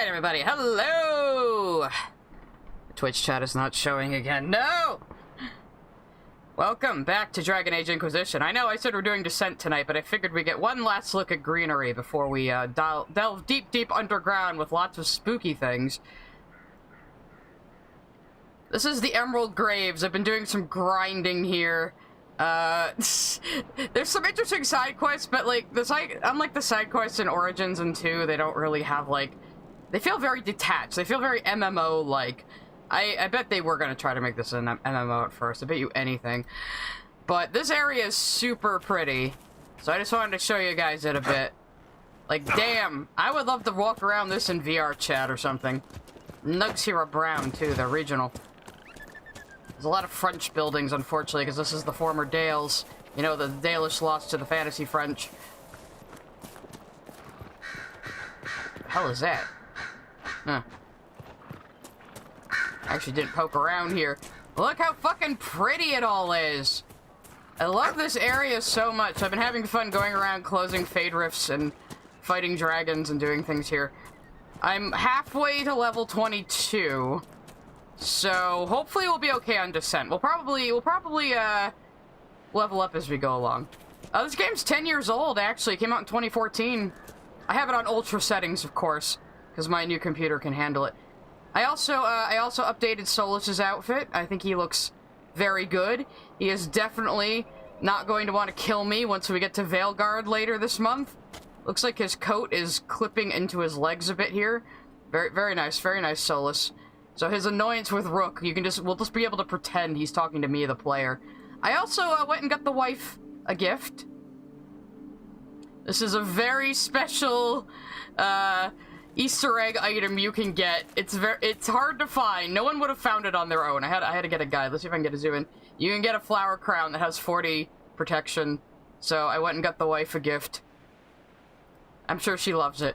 Alright, everybody, hello! Twitch chat is not showing again. No! Welcome back to Dragon Age Inquisition. I know I said we're doing Descent tonight, but I figured we'd get one last look at greenery before we delve deep underground with lots of spooky things. This is the Emerald Graves. I've been doing some grinding here. There's some interesting side quests, but like unlike the side quests in Origins and 2, they don't really have like, they feel very detached. They feel very MMO-like. I bet they were gonna try to make this an MMO at first. I bet you anything. But this area is super pretty, so I just wanted to show you guys it a bit. Like, damn, I would love to walk around this in VR chat or something. Nugs here are brown too, they're regional. There's a lot of French buildings, unfortunately, because this is the former Dales. You know, the Dalish lost to the fantasy French. The hell is that? Huh. I actually didn't poke around here. Look how fucking pretty it all is! I love this area so much. I've been having fun going around closing fade rifts and fighting dragons and doing things here. I'm halfway to level 22. So, hopefully we'll be okay on Descent. We'll probably level up as we go along. This game's 10 years old, actually. It came out in 2014. I have it on ultra settings, of course, because my new computer can handle it. I also updated Solus's outfit. I think he looks very good. He is definitely not going to want to kill me once we get to Veilguard later this month. Looks like his coat is clipping into his legs a bit here. Very nice, Solus. So his annoyance with Rook, we'll just be able to pretend he's talking to me, the player. I also went and got the wife a gift. This is a very special Easter egg item you can get. It's hard to find. No one would have found it on their own. I had to get a guide. Let's see if I can get a zoom in. You can get a flower crown that has 40 protection. So I went and got the wife a gift. I'm sure she loves it.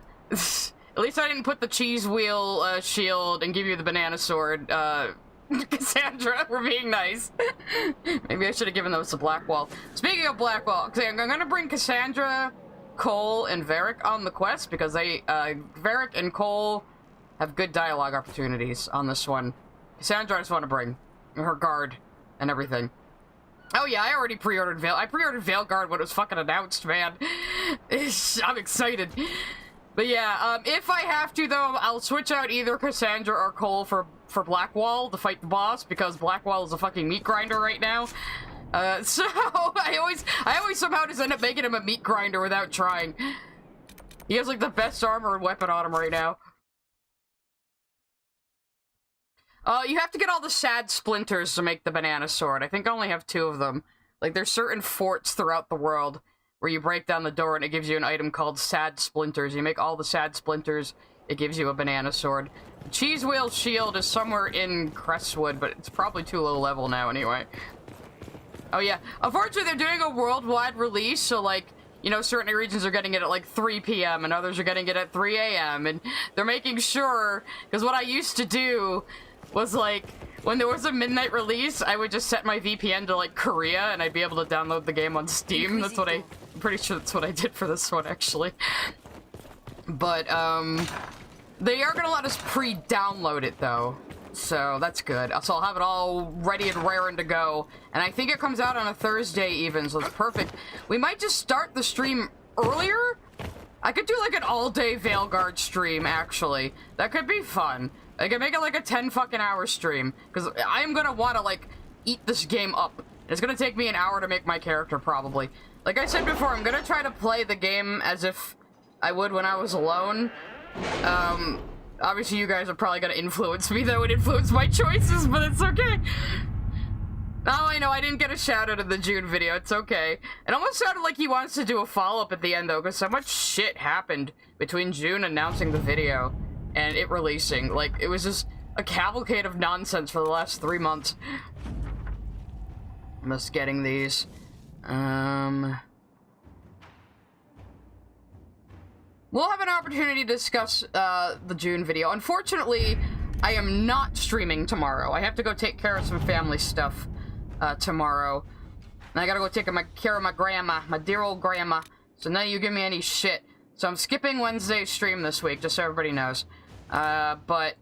At least I didn't put the cheese wheel shield and give you the banana sword, Cassandra, for being nice. Maybe I should have given those to Blackwall. Speaking of Blackwall, I'm gonna bring Cassandra, Cole, and Varric on the quest, because Varric and Cole have good dialogue opportunities on this one. Cassandra I just want to bring her guard and everything. Oh yeah, I already pre-ordered I pre-ordered Veilguard when it was fucking announced, man. I'm excited. But yeah, if I have to, though, I'll switch out either Cassandra or Cole for Blackwall to fight the boss, because Blackwall is a fucking meat grinder right now. So I always somehow just end up making him a meat grinder without trying. He has, like, the best armor and weapon on him right now. You have to get all the sad splinters to make the banana sword. I think I only have 2 of them. Like, there's certain forts throughout the world where you break down the door and it gives you an item called Sad Splinters. You make all the Sad Splinters, it gives you a banana sword. The Cheese Wheel Shield is somewhere in Crestwood, but it's probably too low level now anyway. Oh yeah, unfortunately they're doing a worldwide release, so like, you know, certain regions are getting it at like 3 p.m. and others are getting it at 3 a.m. and they're making sure, because what I used to do was like, when there was a midnight release, I would just set my VPN to like Korea and I'd be able to download the game on Steam. That's what I'm pretty sure that's what I did for this one, actually. But, they are gonna let us pre-download it, though. So, that's good. So I'll have it all ready and raring to go. And I think it comes out on a Thursday even, so it's perfect. We might just start the stream earlier? I could do like an all-day Veilguard stream, actually. That could be fun. I could make it like a 10 fucking hour stream. Because I am gonna want to, like, eat this game up. It's gonna take me an hour to make my character, probably. Like I said before, I'm gonna try to play the game as if I would when I was alone. Obviously you guys are probably gonna influence me, though, and influence my choices, but it's okay. Oh, I know, I didn't get a shout-out in the June video, it's okay. It almost sounded like he wants to do a follow-up at the end, though, because so much shit happened between June announcing the video and it releasing. Like, it was just a cavalcade of nonsense for the last 3 months. I'm just getting these. We'll have an opportunity to discuss the June video. Unfortunately, I am not streaming tomorrow. I have to go take care of some family stuff tomorrow. And I gotta go take care of my grandma, my dear old grandma. So none of you give me any shit. So I'm skipping Wednesday's stream this week, just so everybody knows. But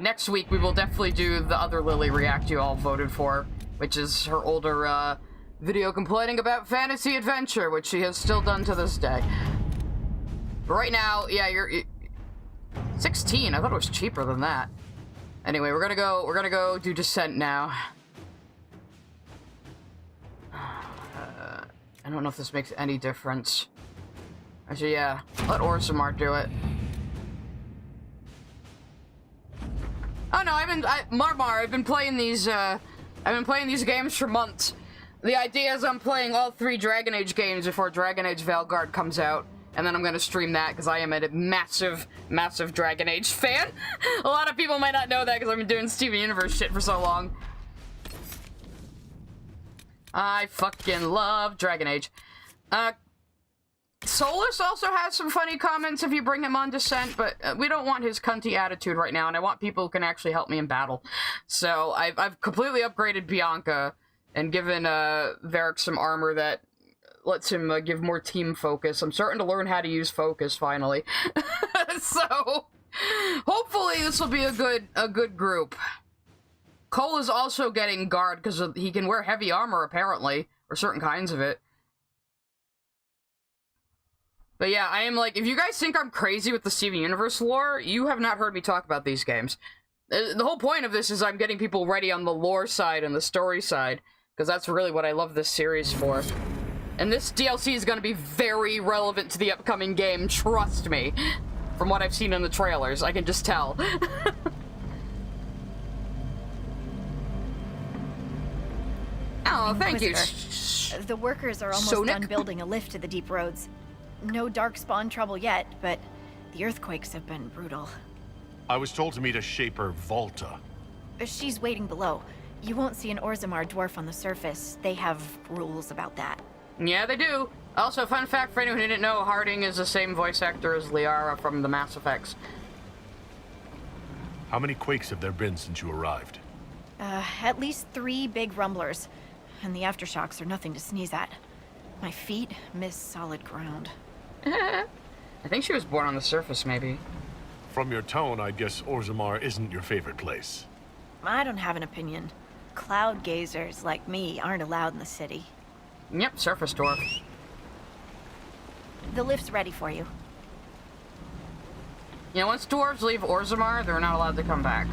next week we will definitely do the other Lily react you all voted for, which is her older video complaining about fantasy adventure, which she has still done to this day. But right now, yeah, you're 16. I thought it was cheaper than that. Anyway, we're gonna go do Descent now. I don't know if this makes any difference. Actually, yeah, let Orzammar do it. Oh no, I've been playing these games for months. The idea is I'm playing all 3 Dragon Age games before Dragon Age Veilguard comes out, and then I'm gonna stream that because I am a massive, massive Dragon Age fan. A lot of people might not know that because I've been doing Steven Universe shit for so long. I fucking love Dragon Age. Solus also has some funny comments if you bring him on Descent, but we don't want his cunty attitude right now, and I want people who can actually help me in battle. So I've completely upgraded Bianca and given Varric some armor that lets him give more team focus. I'm starting to learn how to use focus finally. So hopefully this will be a good group. Cole is also getting guard because he can wear heavy armor apparently, or certain kinds of it. But yeah, I am like, if you guys think I'm crazy with the Steven Universe lore, you have not heard me talk about these games. The whole point of this is I'm getting people ready on the lore side and the story side, because that's really what I love this series for. And this DLC is going to be very relevant to the upcoming game, trust me. From what I've seen in the trailers, I can just tell. Oh, thank you. The workers are almost done building a lift to the deep roads. No darkspawn trouble yet, but the earthquakes have been brutal. I was told to meet a Shaper, Volta. She's waiting below. You won't see an Orzammar dwarf on the surface. They have rules about that. Yeah, they do. Also, fun fact for anyone who didn't know, Harding is the same voice actor as Liara from the Mass Effects. How many quakes have there been since you arrived? At least 3 big rumblers. And the aftershocks are nothing to sneeze at. My feet miss solid ground. I think she was born on the surface, maybe. From your tone, I guess Orzammar isn't your favorite place. I don't have an opinion. Cloud gazers like me aren't allowed in the city. Yep, surface dwarf. The lift's ready for you. You know, once dwarves leave Orzammar, they're not allowed to come back.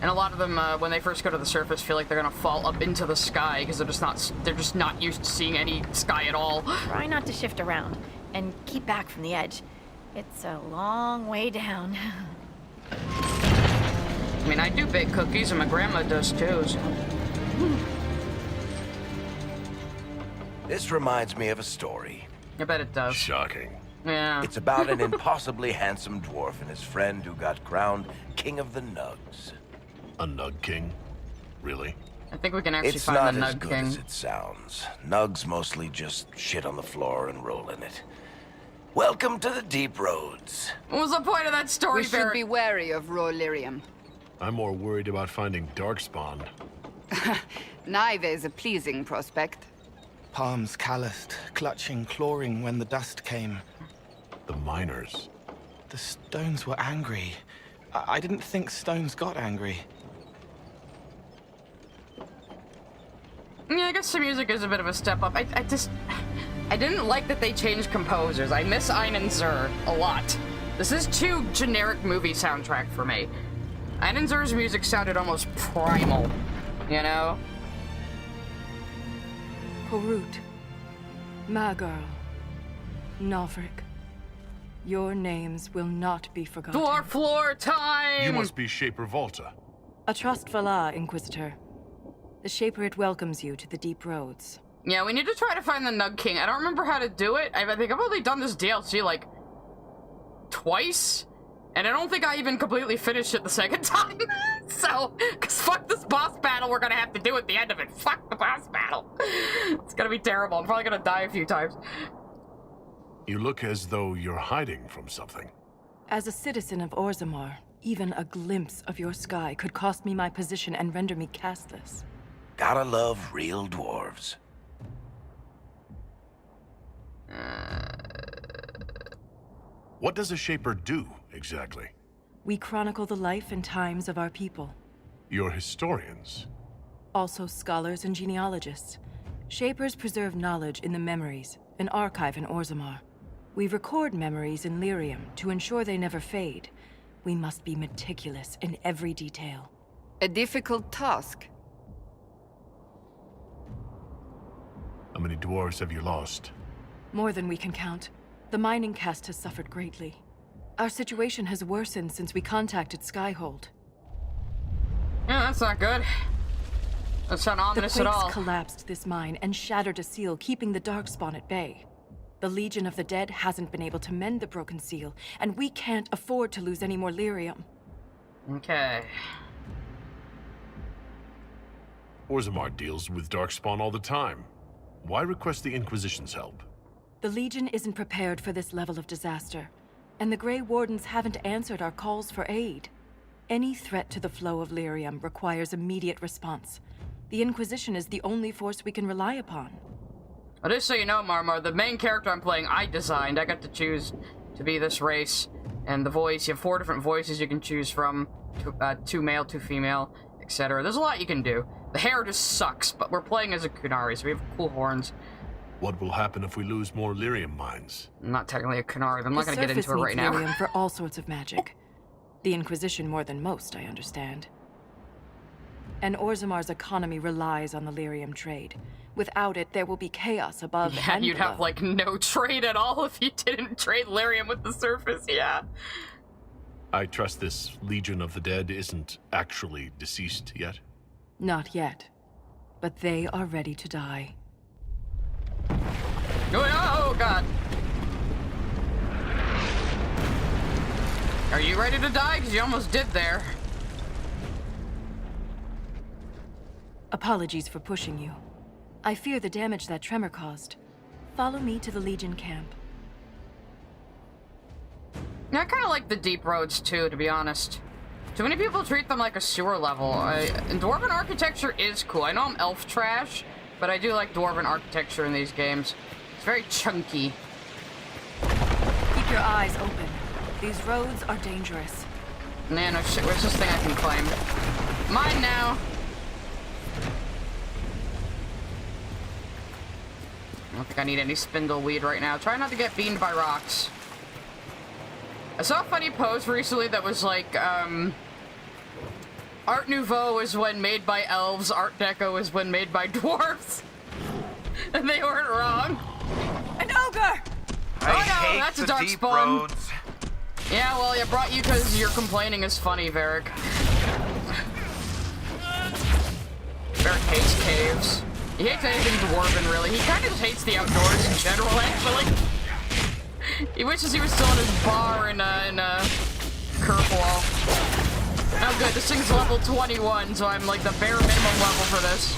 And a lot of them, when they first go to the surface, feel like they're gonna fall up into the sky because they're just not used to seeing any sky at all. Try not to shift around and keep back from the edge. It's a long way down. I mean, I do bake cookies, and my grandma does too. So. This reminds me of a story. I bet it does. Shocking. Yeah. It's about an impossibly handsome dwarf and his friend who got crowned King of the Nugs. A Nug King? Really? I think we can actually It's find the not as Nug good King. as it sounds. Nugs mostly just shit on the floor and roll in it. Welcome to the deep roads. What was the point of that story, We should be wary of raw lyrium. I'm more worried about finding Darkspawn. Neither is a pleasing prospect. Palms calloused, clutching, clawing when the dust came. The miners. The stones were angry. I didn't think stones got angry. Yeah, I guess the music is a bit of a step up. I didn't like that they changed composers. I miss Einen Zur a lot. This is too generic movie soundtrack for me. Einen Zur's music sounded almost primal, you know? Horut, Magirl, Novrik, your names will not be forgotten. Dwarf floor time! You must be Shaper Volta. A trust Valar, Inquisitor. The Shaper it welcomes you to the deep roads. Yeah, we need to try to find the Nug King. I don't remember how to do it. I think I've only done this DLC, like, twice? And I don't think I even completely finished it the second time. So, because fuck this boss battle we're gonna have to do at the end of it. Fuck the boss battle. It's gonna be terrible. I'm probably gonna die a few times. You look as though you're hiding from something. As a citizen of Orzammar, even a glimpse of your sky could cost me my position and render me castless. Gotta love real dwarves. What does a Shaper do, exactly? We chronicle the life and times of our people. You're historians. Also scholars and genealogists. Shapers preserve knowledge in the memories, an archive in Orzammar. We record memories in Lyrium to ensure they never fade. We must be meticulous in every detail. A difficult task. How many dwarves have you lost? More than we can count. The mining caste has suffered greatly. Our situation has worsened since we contacted Skyhold. Yeah, that's not good. That's not ominous The at all. quakes collapsed this mine and shattered a seal, keeping the Darkspawn at bay. The Legion of the Dead hasn't been able to mend the broken seal, and we can't afford to lose any more lyrium. Okay. Orzammar deals with Darkspawn all the time. Why request the Inquisition's help? The Legion isn't prepared for this level of disaster, and the Grey Wardens haven't answered our calls for aid. Any threat to the flow of lyrium requires immediate response. The Inquisition is the only force we can rely upon. Well, just so you know, Marmar, the main character I'm playing, I designed. I got to choose to be this race. And the voice, you have 4 different voices you can choose from. 2 male, 2 female, etc. There's a lot you can do. The hair just sucks, but we're playing as a Kunari, so we have cool horns. What will happen if we lose more lyrium mines? I'm not technically a Kunari, but I'm not going to get into it right now. The surface needs lyrium for all sorts of magic. The Inquisition more than most, I understand. And Orzammar's economy relies on the lyrium trade. Without it, there will be chaos above Yeah, and you'd below. have, like, no trade at all if you didn't trade lyrium with the surface, yeah. I trust this Legion of the Dead isn't actually deceased yet? Not yet. But they are ready to die. Oh, God. Are you ready to die? Because you almost did there. Apologies for pushing you. I fear the damage that tremor caused. Follow me to the Legion camp. Yeah, I kind of like the deep roads, too, to be honest. Too many people treat them like a sewer level. And Dwarven architecture is cool. I know I'm elf trash, but I do like Dwarven architecture in these games. It's very chunky. Keep your eyes open. These roads are dangerous. Man, oh shit, where's this thing I can claim? Mine now! I don't think I need any spindle weed right now. Try not to get beamed by rocks. I saw a funny post recently that was like, Art Nouveau is when made by elves, Art Deco is when made by dwarves. And they weren't wrong. An ogre! Oh no, that's a dark spawn. Yeah, well, I brought you because your complaining is funny, Varric. Varric hates caves. He hates anything dwarven, really. He kind of just hates the outdoors in general, actually. He wishes he was still in his bar in Kirkwall. Oh good, this thing's level 21, so I'm like the bare minimum level for this.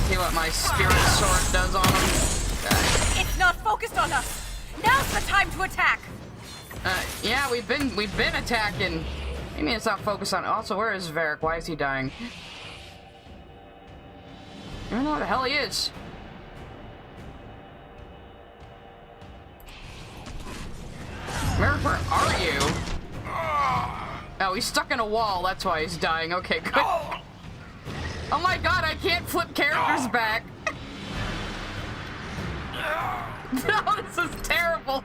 See what my spirit sword does on him. It's not focused on us! Now's the time to attack! Yeah, we've been attacking. I mean, it's not focused on. Also, where is Varric? Why is he dying? I don't know where the hell he is. Where are you? Oh, he's stuck in a wall. That's why he's dying. Okay, good. Oh my god, I can't flip characters back. No, this is terrible.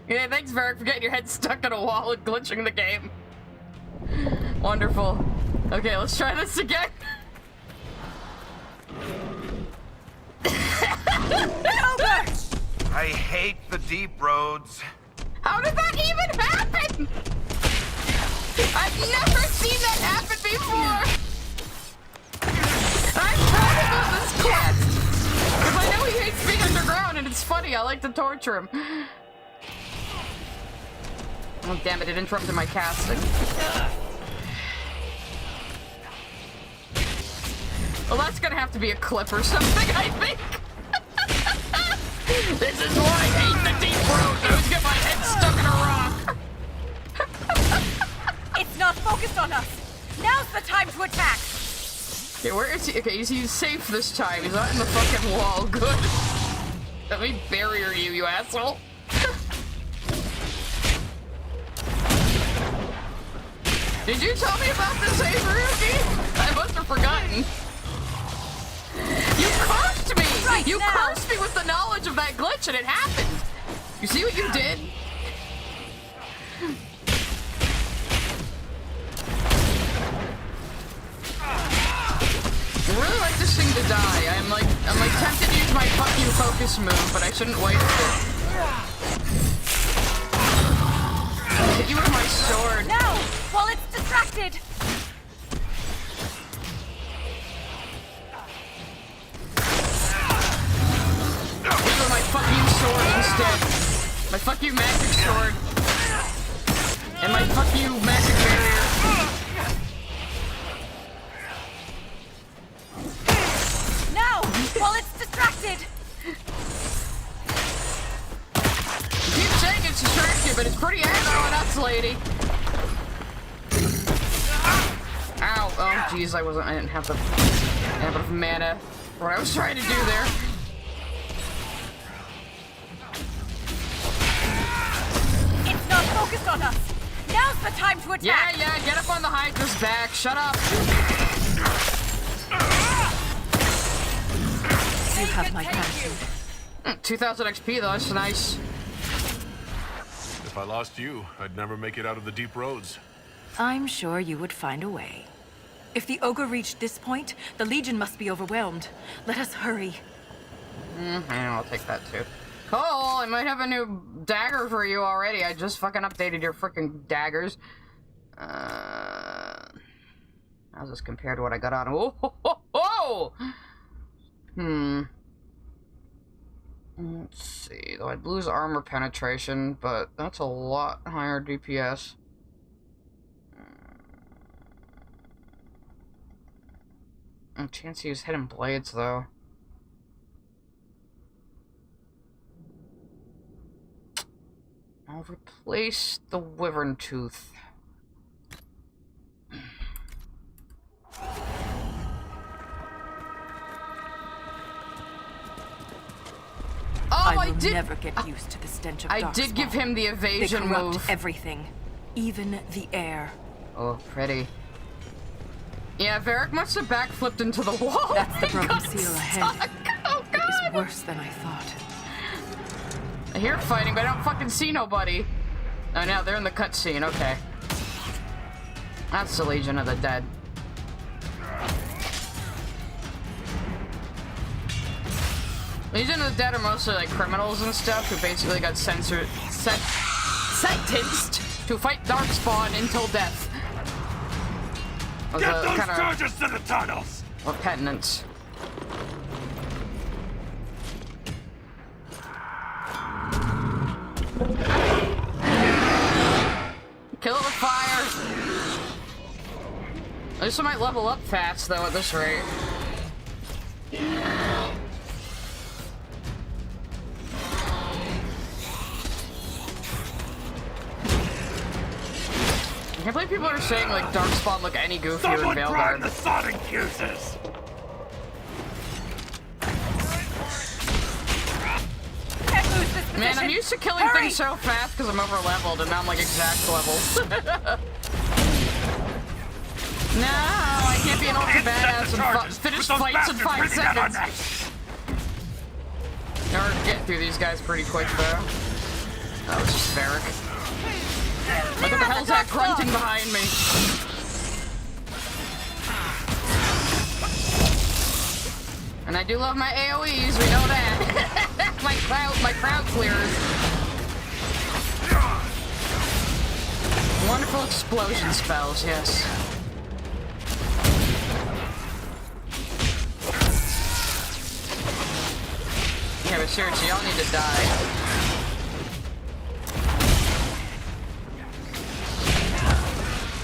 Yeah, thanks, Varric, for getting your head stuck in a wall and glitching the game. Wonderful. Okay, let's try this again. I hate the deep roads. How did that even happen? I've never seen that happen before. I'm proud of this quest. Because I know he hates being underground and it's funny. I like to torture him. Oh, damn it. It interrupted my casting. Well, that's gonna have to be a clip or something, I think. This is why I hate the deep road. I always get my head stuck in a rock. It's not focused on us! Now's the time to attack! Okay, where is he? Okay, he's safe this time. He's not in the fucking wall. Good. Let me barrier you, you asshole. Did you tell me about this, Avery? I must have forgotten. You cursed me! Right You now. cursed me with the knowledge of that glitch, and it happened! You see what you did? I really like this thing to die. I'm like tempted to use my fuck you focus move, but I shouldn't waste it. Hit you with my sword. Now, while it's distracted. Hit you with my fuck you sword instead. My fuck you magic sword. And my fuck you magic barrier. Now, while it's distracted. You keep saying it's distracted, but it's pretty aggro and us, lady. Ow. Oh, jeez, I didn't have enough mana for what I was trying to do there. It's not focused on us. Now's the time to attack. Yeah, get up on the Hydra's back. Shut up. You have my gratitude. 2000 XP, though. That's nice. If I lost you, I'd never make it out of the deep roads. I'm sure you would find a way. If the ogre reached this point, the Legion must be overwhelmed. Let us hurry. I'll take that, too. Cole, I might have a new dagger for you already. I just fucking updated your freaking daggers. How's this compared to what I got on? Oh, ho, ho, ho! Let's see. Though I'd lose armor penetration, but that's a lot higher DPS. A chance to use hidden blades, though. I'll replace the wyvern tooth. I will never get used to the stench of I darkspawn. did give him the They evasion corrupt move. everything, even the air. Oh, pretty. Yeah, Varric must have backflipped into the wall. That's the broken Got seal stuck. ahead. Oh, It is God! worse than I thought. I hear fighting, but I don't fucking see nobody. Oh, now they're in the cutscene. Okay. That's the Legion of the Dead. Legion of the Dead are mostly like criminals and stuff who basically got sentenced to fight Darkspawn until death. Get those kinda charges to the tunnels! or penitence. Kill it with fire. At least I might level up fast though at this rate. I can't believe people are saying like Darkspawn look any goofier in Veilguard. the sonic fuses! Can't lose this position. Man, I'm used to killing Hurry. things so fast because I'm over leveled and now I'm like exact level. No, I can't be an ultra badass and finish fights in 5 seconds. Or get through these guys pretty quick though. That was just Varric. What the hell's that grunting behind me? And I do love my AoEs, we know that. my crowd clearers. Wonderful explosion spells, yes. Yeah, but seriously, y'all need to die.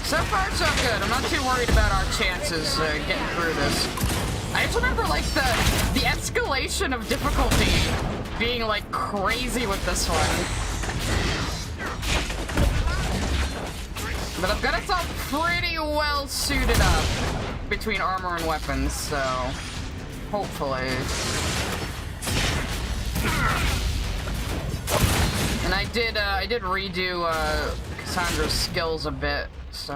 So far, so good. I'm not too worried about our chances getting through this. I just remember, like, the escalation of difficulty being, like, crazy with this one. But I've got us all pretty well suited up. between armor and weapons, so hopefully. And I did redo Cassandra's skills a bit, so.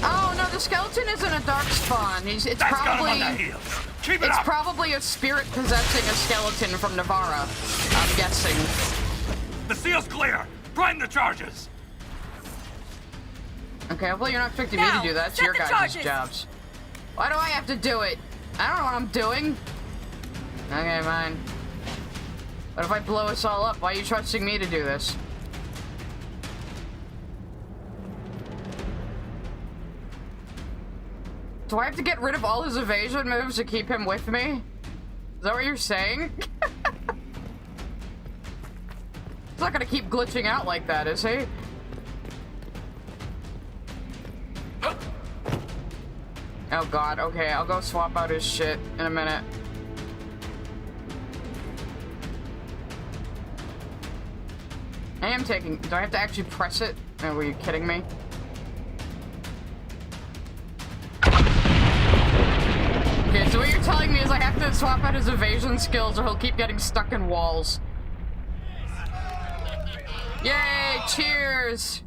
Oh no, the skeleton isn't a dark spawn. It's probably a spirit possessing a skeleton from Navarra, I'm guessing. The seal's clear! Prime the charges! Okay, hopefully you're not expecting me to do that. It's your guys' jobs. Why do I have to do it? I don't know what I'm doing. Okay, fine. What if I blow us all up? Why are you trusting me to do this? Do I have to get rid of all his evasion moves to keep him with me? Is that what you're saying? He's not gonna keep glitching out like that, is he? Oh god, okay, I'll go swap out his shit in a minute. I am taking... Do I have to actually press it? Oh, were you kidding me? Okay, so what you're telling me is I have to swap out his evasion skills or he'll keep getting stuck in walls. Yay! Cheers!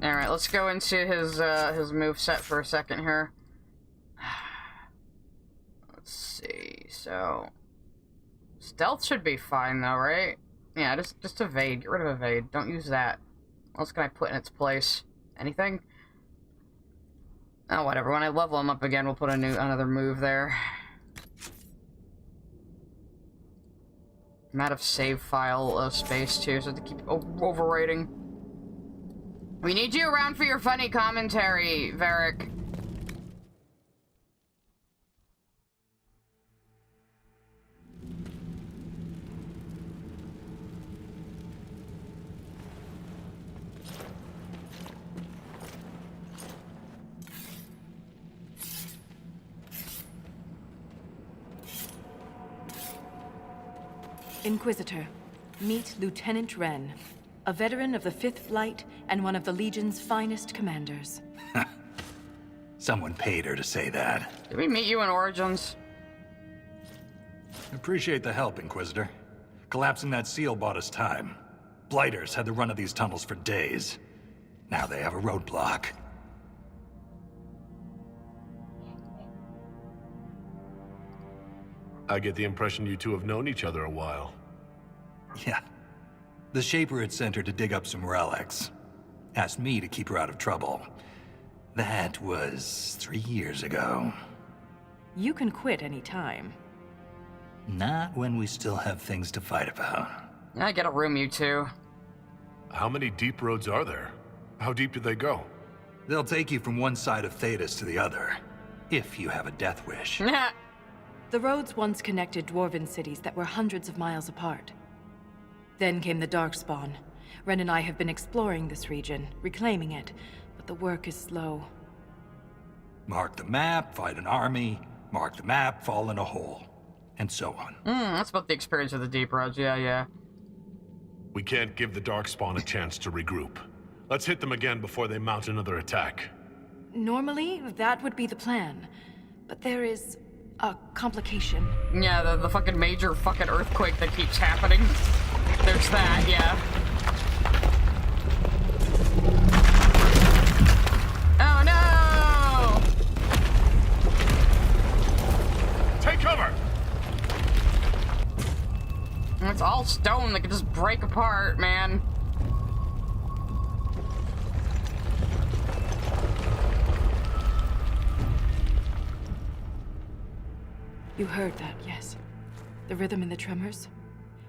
Alright, let's go into his moveset for a second here. Let's see, so... Stealth should be fine though, right? Yeah, just evade. Get rid of evade. Don't use that. What else can I put in its place? Anything? Oh, whatever. When I level him up again, we'll put another move there. I'm out of save file space too, so I have to keep overwriting. We need you around for your funny commentary, Varric. Inquisitor, meet Lieutenant Wren, a veteran of the 5th Flight and one of the Legion's finest commanders. Someone paid her to say that. Did we meet you in Origins? Appreciate the help, Inquisitor. Collapsing that seal bought us time. Blighters had the run of these tunnels for days. Now they have a roadblock. I get the impression you two have known each other a while. Yeah. The Shaper had sent her to dig up some relics. Asked me to keep her out of trouble. That was 3 years ago. You can quit any time. Not when we still have things to fight about. I get a room, you two. How many deep roads are there? How deep do they go? They'll take you from one side of Thedas to the other, if you have a death wish. The roads once connected dwarven cities that were hundreds of miles apart. Then came the Darkspawn. Ren and I have been exploring this region, reclaiming it, but the work is slow. Mark the map, fight an army. Mark the map, fall in a hole. And so on. That's about the experience of the deep roads, yeah. We can't give the Darkspawn a chance to regroup. Let's hit them again before they mount another attack. Normally, that would be the plan. But there is a complication. Yeah, the fucking major fucking earthquake that keeps happening. There's that, yeah. Oh no! Take cover! It's all stone that could just break apart, man. You heard that, yes? The rhythm in the tremors?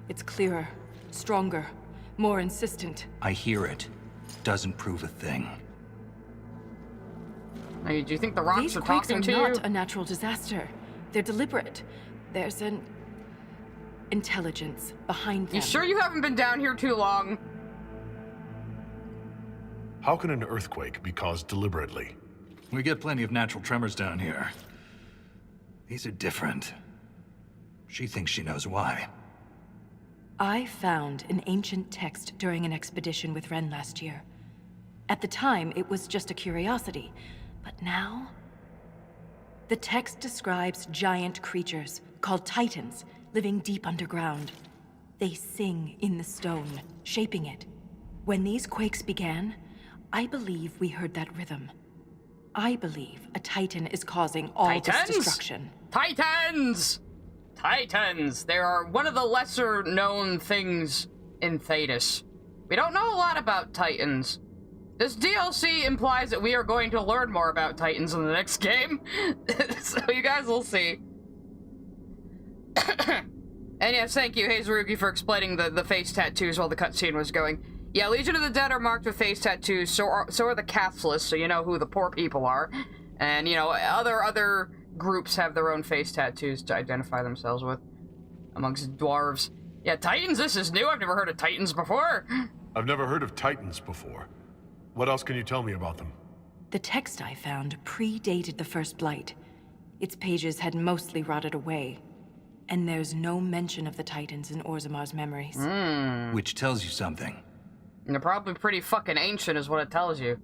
It's clearer, stronger, more insistent. I hear it. Doesn't prove a thing. Hey, do you think the rocks These are quakes talking to are you? not a natural disaster. They're deliberate. There's an intelligence behind them. You sure you haven't been down here too long? How can an earthquake be caused deliberately? We get plenty of natural tremors down here. These are different. She thinks she knows why. I found an ancient text during an expedition with Ren last year. At the time, it was just a curiosity, but now... The text describes giant creatures, called Titans, living deep underground. They sing in the stone, shaping it. When these quakes began, I believe we heard that rhythm. I believe a Titan is causing all this destruction. Titans! Titans! They are one of the lesser known things in Thedas. We don't know a lot about Titans. This DLC implies that we are going to learn more about Titans in the next game. So you guys will see. And yes, thank you, Hazeruki, for explaining the face tattoos while the cutscene was going. Yeah, Legion of the Dead are marked with face tattoos, so are the Cathless, so you know who the poor people are. And, you know, other groups have their own face tattoos to identify themselves with, amongst dwarves. Yeah, Titans, this is new. I've never heard of Titans before. I've never heard of Titans before. What else can you tell me about them? The text I found predated the First Blight. Its pages had mostly rotted away. And there's no mention of the Titans in Orzamar's memories. Which tells you something. And they're probably pretty fucking ancient is what it tells you.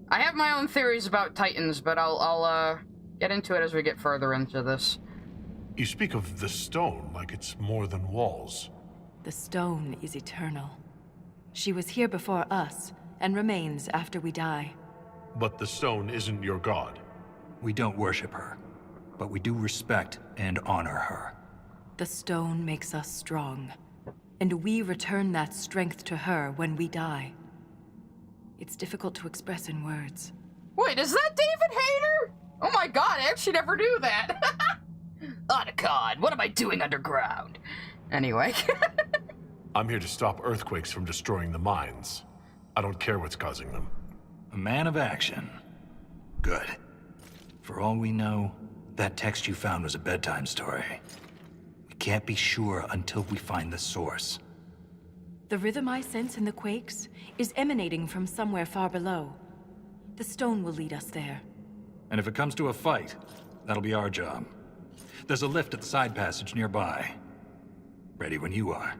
I have my own theories about Titans, but I'll get into it as we get further into this. You speak of the stone like it's more than walls. The stone is eternal. She was here before us, and remains after we die. But the stone isn't your god. We don't worship her, but we do respect and honor her. The stone makes us strong, and we return that strength to her when we die. It's difficult to express in words. Wait, is that David Hayter? Oh my god, I actually never knew that. Oh god, what am I doing underground? Anyway. I'm here to stop earthquakes from destroying the mines. I don't care what's causing them. A man of action. Good. For all we know, that text you found was a bedtime story. We can't be sure until we find the source. The rhythm I sense in the quakes is emanating from somewhere far below. The stone will lead us there. And if it comes to a fight, that'll be our job. There's a lift at the side passage nearby. Ready when you are.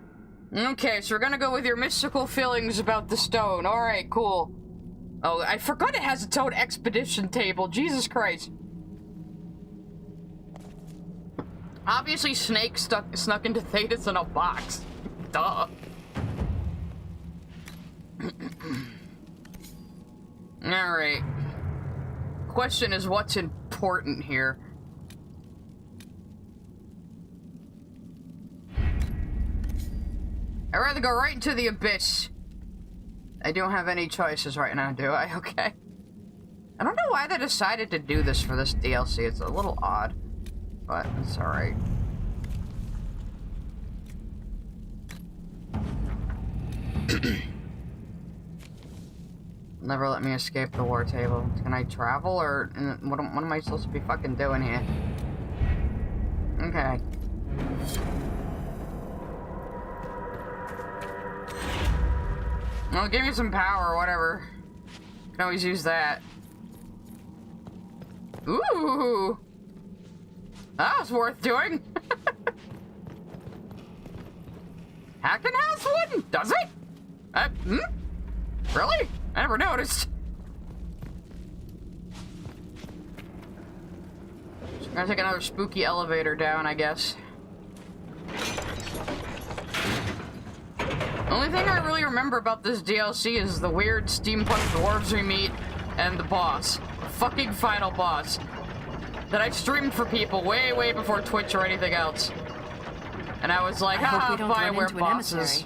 Okay, so we're gonna go with your mystical feelings about the stone. Alright, cool. Oh, I forgot it has its own expedition table. Jesus Christ. Obviously, Snake snuck into Thedas in a box. Duh. Alright. Question is, what's important here? I'd rather go right into the abyss. I don't have any choices right now, do I? Okay. I don't know why they decided to do this for this DLC. It's a little odd, but it's alright. Never let me escape the war table. Can I travel, or what am I supposed to be fucking doing here? Okay. Well, give me some power or whatever. Can always use that. Ooh! That was worth doing. Hacken has one? Does it? Really? I never noticed. So I'm gonna take another spooky elevator down, I guess. The only thing I really remember about this DLC is the weird steampunk dwarves we meet and the boss. The fucking final boss. That I streamed for people way, way before Twitch or anything else. And I was like, Bioware bosses.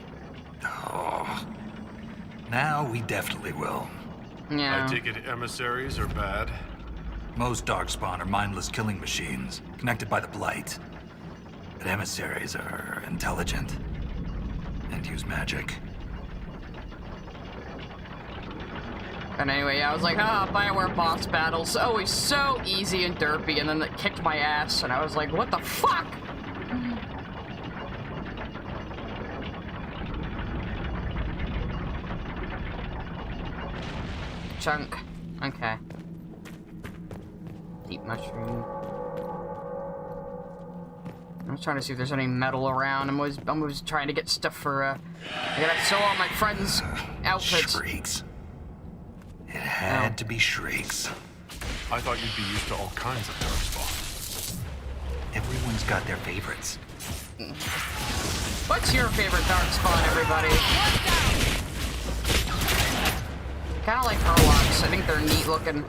Oh. Now we definitely will. Yeah. I take it emissaries are bad. Most Darkspawn are mindless killing machines, connected by the Blight. But emissaries are intelligent. And use magic. And anyway, I was like, Bioware boss battles, always so easy and derpy, and then it kicked my ass, and I was like, what the fuck? Chunk. Okay. Deep mushroom. I'm trying to see if there's any metal around. I'm always trying to get stuff for, I gotta sew all my friends' outfits. Shrieks. It had to be shrieks. I thought you'd be used to all kinds of darkspawn. Everyone's got their favorites. What's your favorite darkspawn, everybody? Kind of like Harlocks. I think they're neat looking.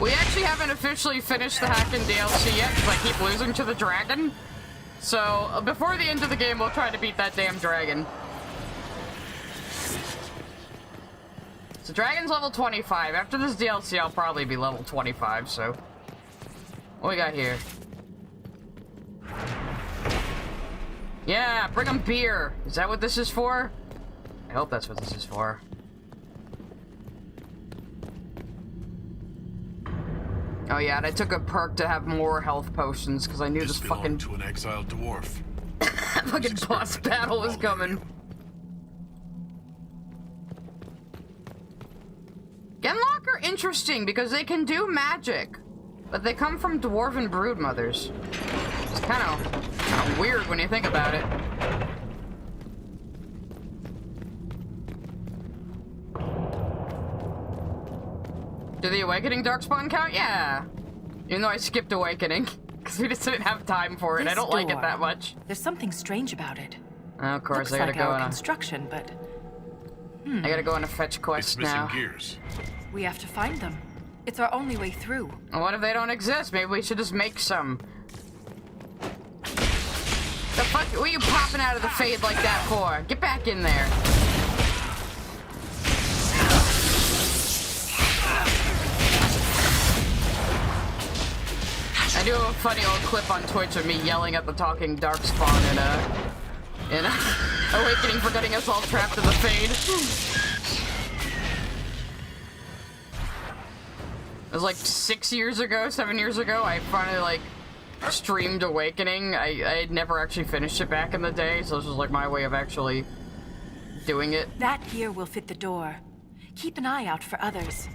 We actually haven't officially finished the Hacken DLC yet, because I keep losing to the dragon. So, before the end of the game, we'll try to beat that damn dragon. So, dragon's level 25. After this DLC, I'll probably be level 25, so... What we got here? Yeah, bring them beer. Is that what this is for? I hope that's what this is for. Oh yeah, and I took a perk to have more health potions because I knew this fucking to an exiled dwarf. fucking boss battle was coming. Genlock are interesting because they can do magic, but they come from dwarven broodmothers. It's kind of weird when you think about it. Do the Awakening Darkspawn count? Yeah. Even though I skipped Awakening, because we just didn't have time for it. I don't like it that much. There's something strange about it. Oh, of course, Looks I gotta like go our on construction, but I gotta go on a fetch quest It's missing now. gears. we have to find them. It's our only way through. Well, what if they don't exist? Maybe we should just make some. The fuck? What are you popping out of the fade like that for? Get back in there. I do a funny old clip on Twitch of me yelling at the talking darkspawn in Awakening for getting us all trapped in the fade. It was like 6 years ago, 7 years ago, I finally like streamed Awakening. I had never actually finished it back in the day, so this was like my way of actually doing it. That gear will fit the door. Keep an eye out for others.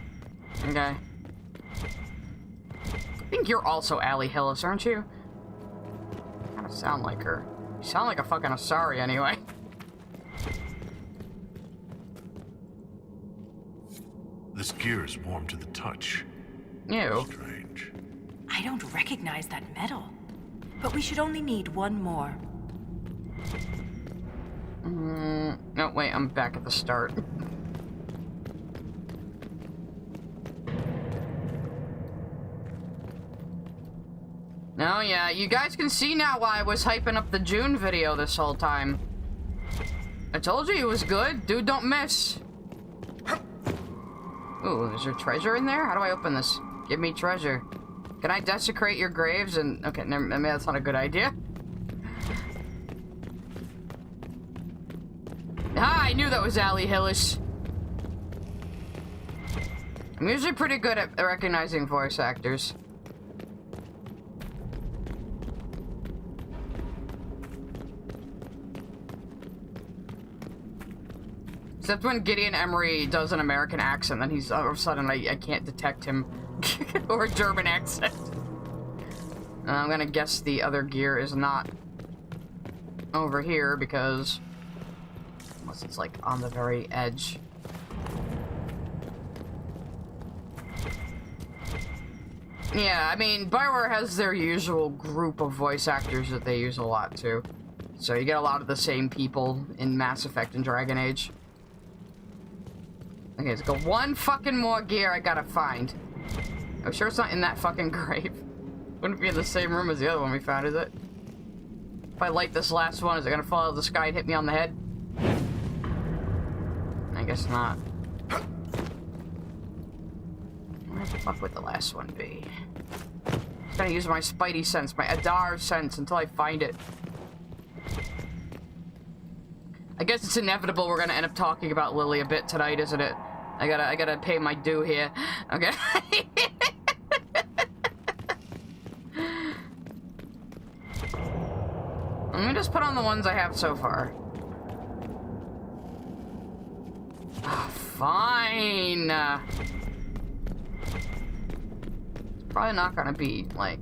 Okay. I think you're also Allie Hillis, aren't you? Kinda sound like her. You sound like a fucking Asari anyway. This gear is warm to the touch. Ew. Strange. I don't recognize that metal. But we should only need one more. No, wait, I'm back at the start. No, yeah, you guys can see now why I was hyping up the June video this whole time. I told you it was good. Dude, don't miss. Ooh, is there treasure in there? How do I open this? Give me treasure. Can I desecrate your graves and... Okay, maybe that's not a good idea. Ah, I knew that was Allie Hillis. I'm usually pretty good at recognizing voice actors. Except when Gideon Emery does an American accent, then he's all of a sudden I can't detect him. Or a German accent. I'm gonna guess the other gear is not over here because unless it's like on the very edge. Yeah, I mean, Bioware has their usual group of voice actors that they use a lot too. So you get a lot of the same people in Mass Effect and Dragon Age. Okay, let's go one fucking more gear I gotta find. I'm sure it's not in that fucking grave. Wouldn't be in the same room as the other one we found, is it? If I light this last one, is it gonna fall out of the sky and hit me on the head? I guess not. Where the fuck would the last one be? I'm gonna use my spidey sense, my Adar sense, until I find it. I guess it's inevitable we're gonna end up talking about Lily a bit tonight, isn't it? I gotta pay my due here. Okay. Let me just put on the ones I have so far. fine. It's probably not gonna be, like...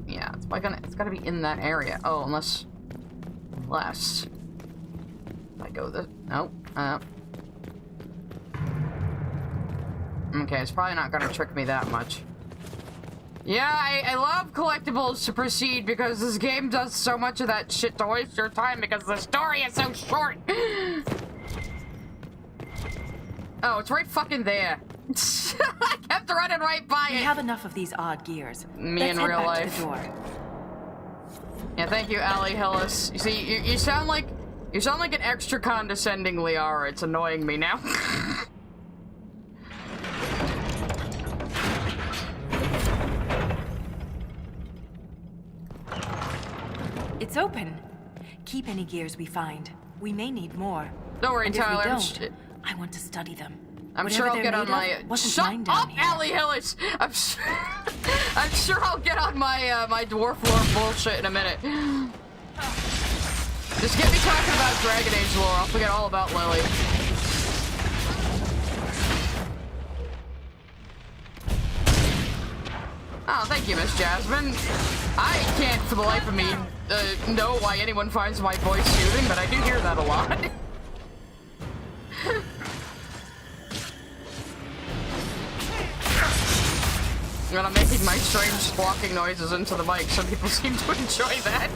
Yeah, it's gotta be in that area. Oh, unless... If I go this... Nope. Okay, it's probably not gonna trick me that much. Yeah, I love collectibles to proceed because this game does so much of that shit to waste your time because the story is so short. Oh, it's right fucking there. I kept running right by it. We have enough of these odd gears. Me Let's in head real back life. To the door. Yeah, thank you, Allie Hillis. You see, you sound like an extra condescending Liara. It's annoying me now. It's open. Keep any gears we find. We may need more. Don't worry, And Tyler. If we don't, I want to study them. I'm Whatever sure I'll they're get on made my. of wasn't Shut mine down up, here. Allie Hillis. I'm sure I'll get on my my dwarf lore bullshit in a minute. Just get me talking about Dragon Age lore. I'll forget all about Lily. Oh, thank you, Miss Jasmine. I can't for the life of me know why anyone finds my voice soothing, but I do hear that a lot. And I'm making my strange squawking noises into the mic. Some people seem to enjoy that.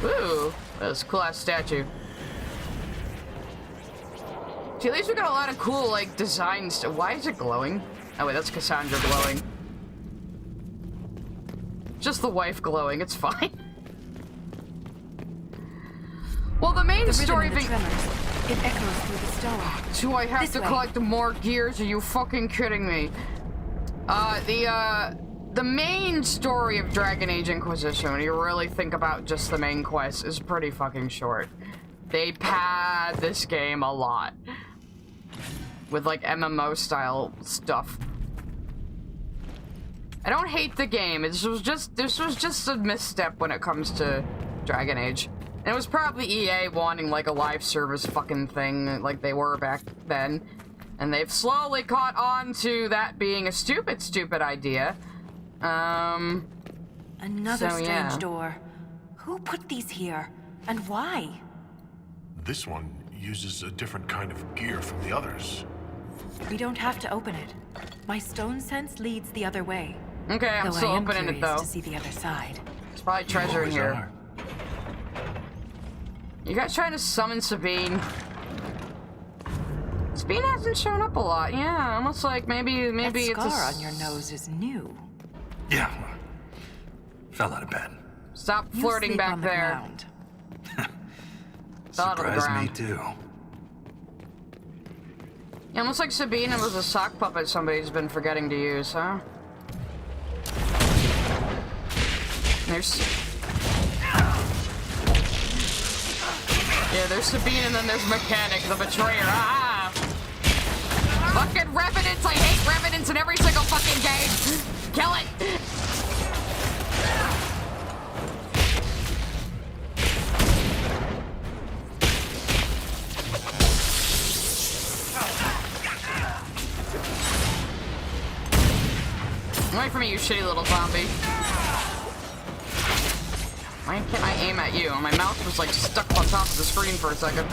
Ooh, that's a cool-ass statue. See, at least we got a lot of cool, like, designs. Why is it glowing? Oh, wait, that's Cassandra glowing. Just the wife glowing, it's fine. Well, the main story of it echoes through the stone. Do I have This to way. collect more gears? Are you fucking kidding me? The main story of Dragon Age Inquisition, when you really think about just the main quest, is pretty fucking short. They pad this game a lot. With, like, MMO-style stuff. I don't hate the game. This was just a misstep when it comes to Dragon Age. And it was probably EA wanting, like, a live service fucking thing like they were back then. And they've slowly caught on to that being a stupid idea. Another So, strange yeah. door. Who put these here? And why? This one uses a different kind of gear from the others. We don't have to open it. My stone sense leads the other way. Okay, I'm Though still I am opening it, curious though. to see the other side. There's probably treasure in Always here. are. You guys trying to summon Sabine? Sabine hasn't shown up a lot. Yeah, almost like maybe That it's a... scar on your nose is new. Yeah. Fell out of bed. Stop You flirting sleep back on the there. ground. Thought on the Surprised me ground. too. Yeah, almost like Sabine was a sock puppet somebody's been forgetting to use, huh? There's... Yeah, there's Sabine and then there's Mechanic, the betrayer. Ah! Fucking Revenants! I hate Revenants in every single fucking game! Kill it! Wait for me, you shitty little zombie. Why can't I aim at you? My mouse was like stuck on top of the screen for a second.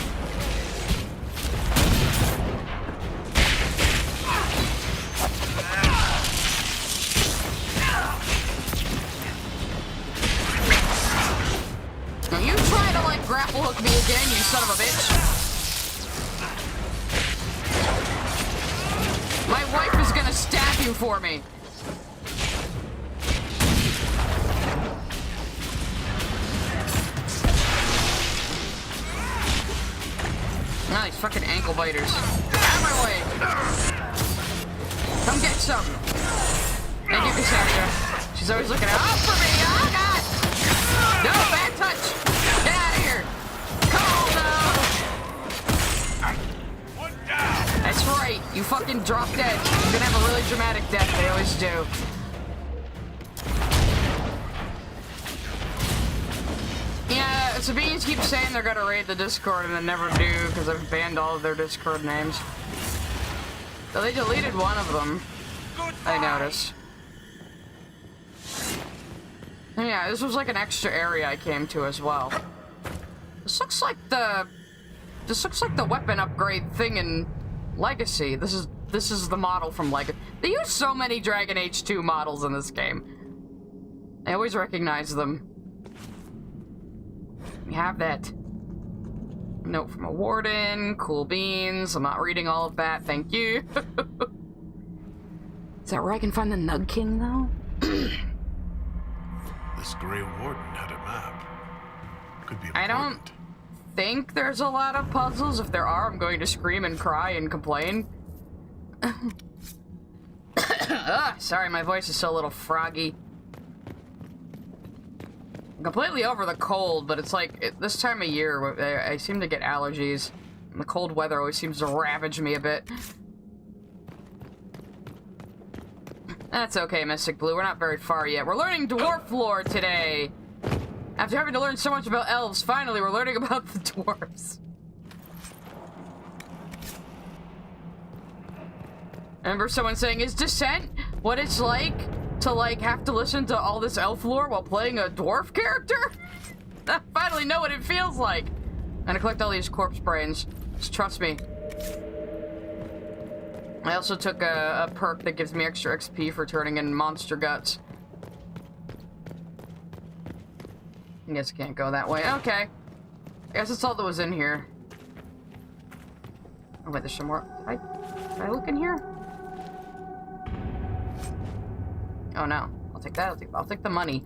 Now you try to like grapple hook me again, you son of a bitch. My wife is gonna stab you for me. Ah, these fucking ankle biters. Out of my way! Come get some! Thank you, Cassandra. She's always looking out for me! Oh, God! No, bad touch! Get out of here! Cold, no! That's right, you fucking drop dead. You're gonna have a really dramatic death, they always do. Yeah, Sabines keep saying they're gonna raid the Discord and they never do because I've banned all of their Discord names. So they deleted one of them. I noticed. And yeah, this was like an extra area I came to as well. This looks like the weapon upgrade thing in Legacy. This is the model from Legacy. They use so many Dragon Age 2 models in this game. I always recognize them. We have that. Note from a warden. Cool beans. I'm not reading all of that. Thank you. Is that where I can find the Nug King, though? This Grey Warden had a map. Could be important. I don't think there's a lot of puzzles. If there are, I'm going to scream and cry and complain. Sorry, my voice is still a little froggy. I'm completely over the cold, but it's like, this time of year, I seem to get allergies. And the cold weather always seems to ravage me a bit. That's okay, Mystic Blue. We're not very far yet. We're learning dwarf lore today. After having to learn so much about elves, finally we're learning about the dwarves. I remember someone saying, is Descent what it's like to, like, have to listen to all this elf lore while playing a dwarf character? I finally know what it feels like. I'm gonna collect all these corpse brains. Just trust me. I also took a perk that gives me extra XP for turning in monster guts. I guess I can't go that way. Okay. I guess that's all that was in here. Oh wait, there's some more. Did I look in here? Oh no. I'll take that. I'll take the money.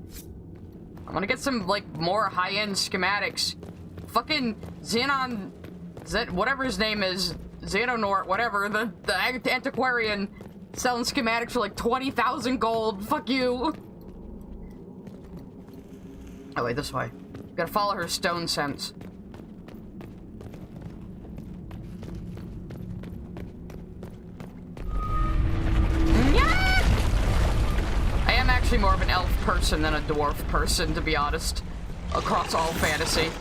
I want to get some, like, more high-end schematics. Fucking Xenon... whatever his name is... Xenonort, whatever, the antiquarian selling schematics for like 20,000 gold. Fuck you. Oh wait, this way. Gotta follow her stone sense. Yeah! I am actually more of an elf person than a dwarf person, to be honest. Across all fantasy.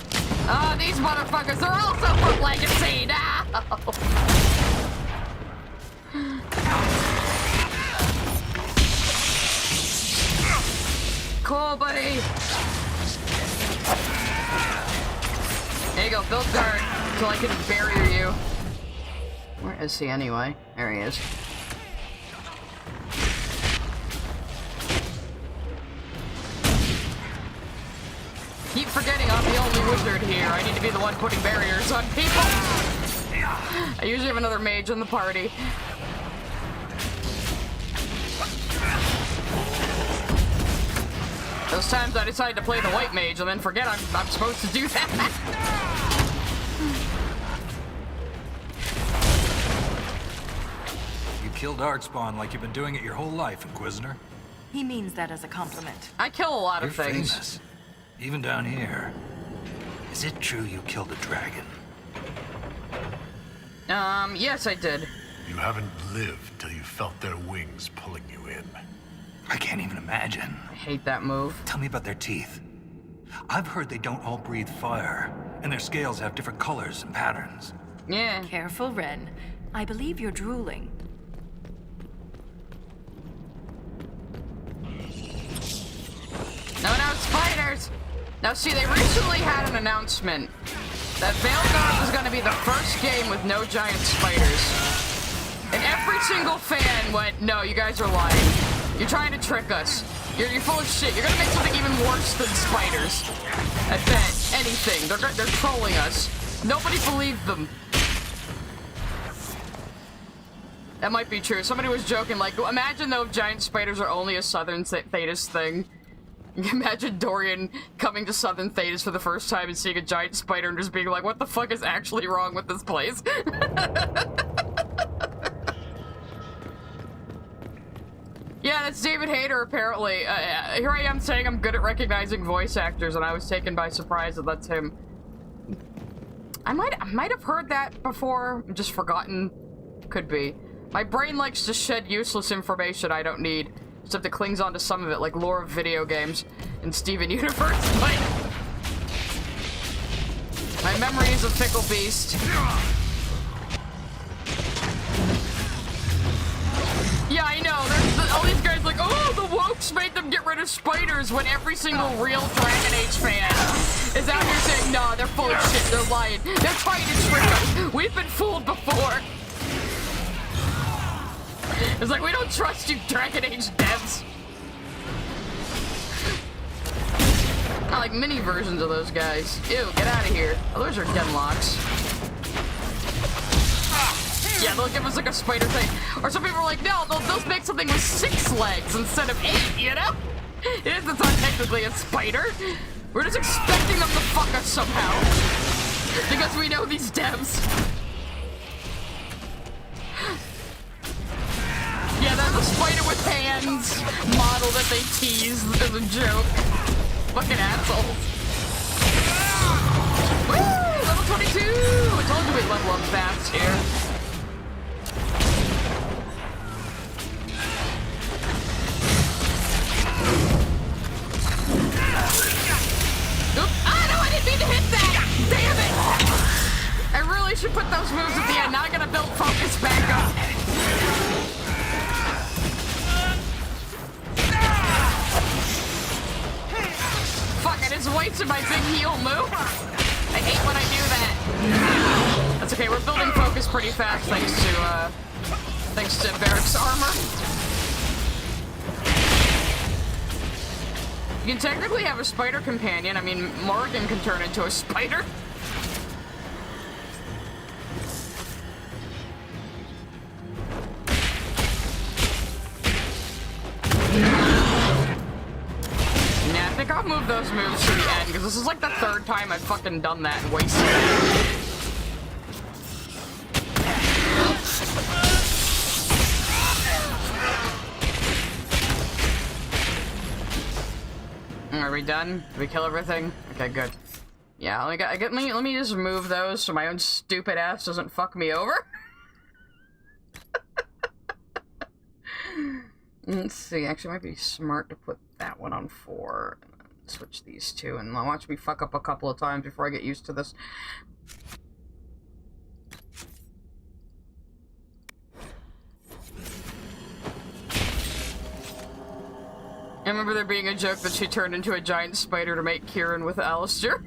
Oh, these motherfuckers are also from Legacy now! Cool, buddy! There you go, build guard, so I can barrier you. Where is he anyway? There he is. Keep forgetting I'm the only wizard here. I need to be the one putting barriers on people. I usually have another mage in the party. Those times I decide to play the white mage and then forget I'm supposed to do that. You killed Darkspawn like you've been doing it your whole life, Inquisitor. He means that as a compliment. I kill a lot You're of things. famous. Even down here. Is it true you killed a dragon? Yes, I did. You haven't lived till you felt their wings pulling you in. I can't even imagine. I hate that move. Tell me about their teeth. I've heard they don't all breathe fire, and their scales have different colors and patterns. Yeah. Careful, Ren. I believe you're drooling. No, spiders! Now see, they recently had an announcement that Veilguard was going to be the first game with no giant spiders. And every single fan went, no, you guys are lying. You're trying to trick us. You're full of shit. You're going to make something even worse than spiders. I bet. Anything. They're trolling us. Nobody believed them. That might be true. Somebody was joking, like, imagine though if giant spiders are only a southern Thedas thing. Imagine Dorian coming to Southern Thedas for the first time and seeing a giant spider and just being like, what the fuck is actually wrong with this place? Yeah, that's David Hayter, apparently. Here I am saying I'm good at recognizing voice actors, and I was taken by surprise that that's him. I might have heard that before, just forgotten. Could be. My brain likes to shed useless information I don't need. Except it clings onto some of it, like lore of video games in Steven Universe. Like, My memory is a fickle beast. Yeah, I know. There's all these guys like, oh, the wokes made them get rid of spiders when every single real Dragon Age fan is out here saying, nah, they're full of shit, they're lying. They're trying to trick us. We've been fooled before. It's like, we don't trust you, Dragon Age devs. I like mini versions of those guys. Ew, get out of here. Oh, those are Genlocks. Yeah, they'll give us like a spider thing. Or some people are like, no, they'll make something with 6 legs instead of 8, you know? It's not technically a spider. We're just expecting them to fuck us somehow. Because we know these devs. Yeah, that's a spider with hands model that they tease as a joke. Fucking assholes. Woo! Level 22! I told you we'd level up fast here. Need to hit that! Damn it! I really should put those moves at the end. Now I gotta build focus back up. Fuck, I just wasted my big heal move. I hate when I do that. That's okay, we're building focus pretty fast thanks to Barrick's armor. You can technically have a spider companion. I mean, Morgan can turn into a spider. Yeah, I think I'll move those moves to the end, because this is like the 3rd time I've fucking done that and wasted it. Are we done? Did we kill everything? Okay, good. Yeah, let me just move those so my own stupid ass doesn't fuck me over. Let's see, actually it might be smart to put that one on 4 and then switch these 2, and watch me fuck up a couple of times before I get used to this. I remember there being a joke that she turned into a giant spider to make Kieran with Alistair.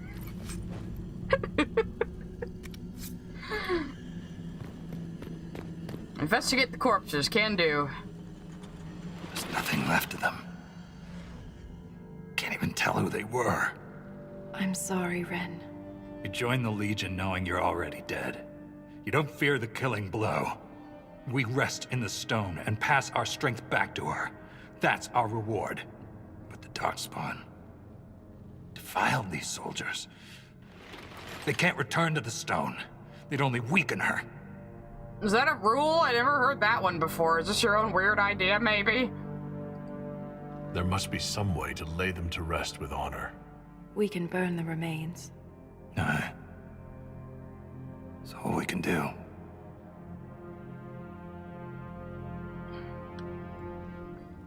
Investigate the corpses, can do. There's nothing left of them. Can't even tell who they were. I'm sorry, Ren. You joined the Legion knowing you're already dead. You don't fear the killing blow. We rest in the stone and pass our strength back to her. That's our reward. But the Darkspawn defiled these soldiers. They can't return to the stone. They'd only weaken her. Is that a rule? I never heard that one before. Is this your own weird idea, maybe? There must be some way to lay them to rest with honor. We can burn the remains. Aye. That's all we can do.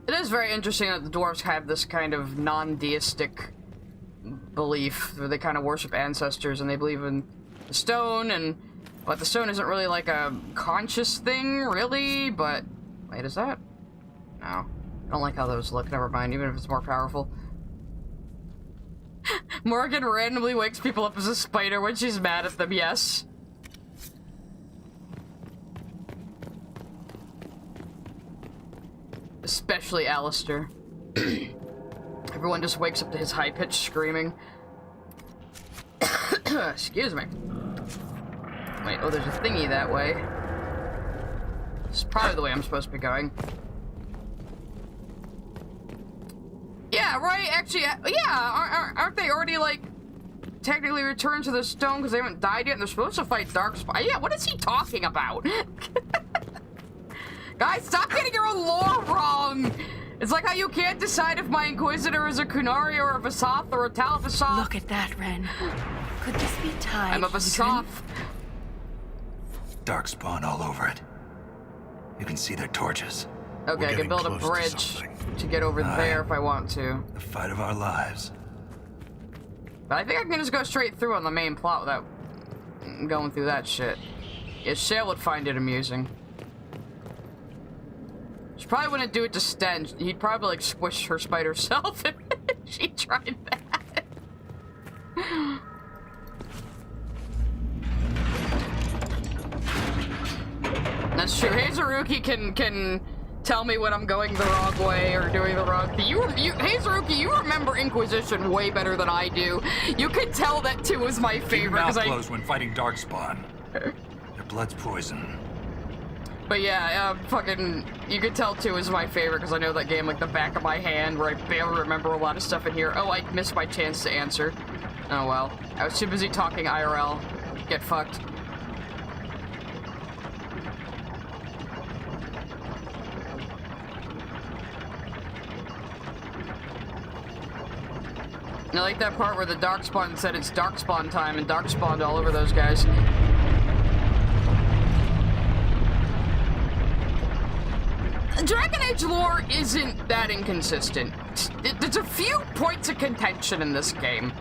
It is very interesting that the dwarves have this kind of non-deistic belief where they kind of worship ancestors and they believe in the stone, but the stone isn't really like a conscious thing, really, but... Wait, is that? No. I don't like how those look, never mind, even if it's more powerful. Morgan randomly wakes people up as a spider when she's mad at them, yes. Especially Alistair. Everyone just wakes up to his high-pitched screaming. Excuse me. Wait, oh, there's a thingy that way. This is probably the way I'm supposed to be going. Yeah, right, actually, yeah, aren't they already, like, technically returned to the stone because they haven't died yet and they're supposed to fight Darkspawn? Yeah, what is he talking about? Guys, stop getting your own lore wrong! It's like how you can't decide if my Inquisitor is a Kunari or a Vasath or a Tal Vasath. Look at that, Ren. Could this be tied? I'm a Vasath. Darkspawn all over it. You can see their torches. Okay, I can build a bridge to get over there if I want to. The fight of our lives. But I think I can just go straight through on the main plot without going through that shit. Yeah, Shale would find it amusing. She probably wouldn't do it to Sten. He'd probably like squish her spider self if she tried that. That's true. Hazuruki can tell me when I'm going the wrong way or doing the wrong thing. Hazuruki, you remember Inquisition way better than I do. You can tell that 2 is my favorite. Keep your mouth closed when fighting Darkspawn. Their blood's poison. But yeah, fucking, you could tell 2 is my favorite because I know that game like the back of my hand, where I barely remember a lot of stuff in here. Oh, I missed my chance to answer. Oh well. I was too busy talking IRL. Get fucked. I like that part where the Darkspawn said it's Darkspawn time and Darkspawned all over those guys. Dragon Age lore isn't that inconsistent. There's a few points of contention in this game.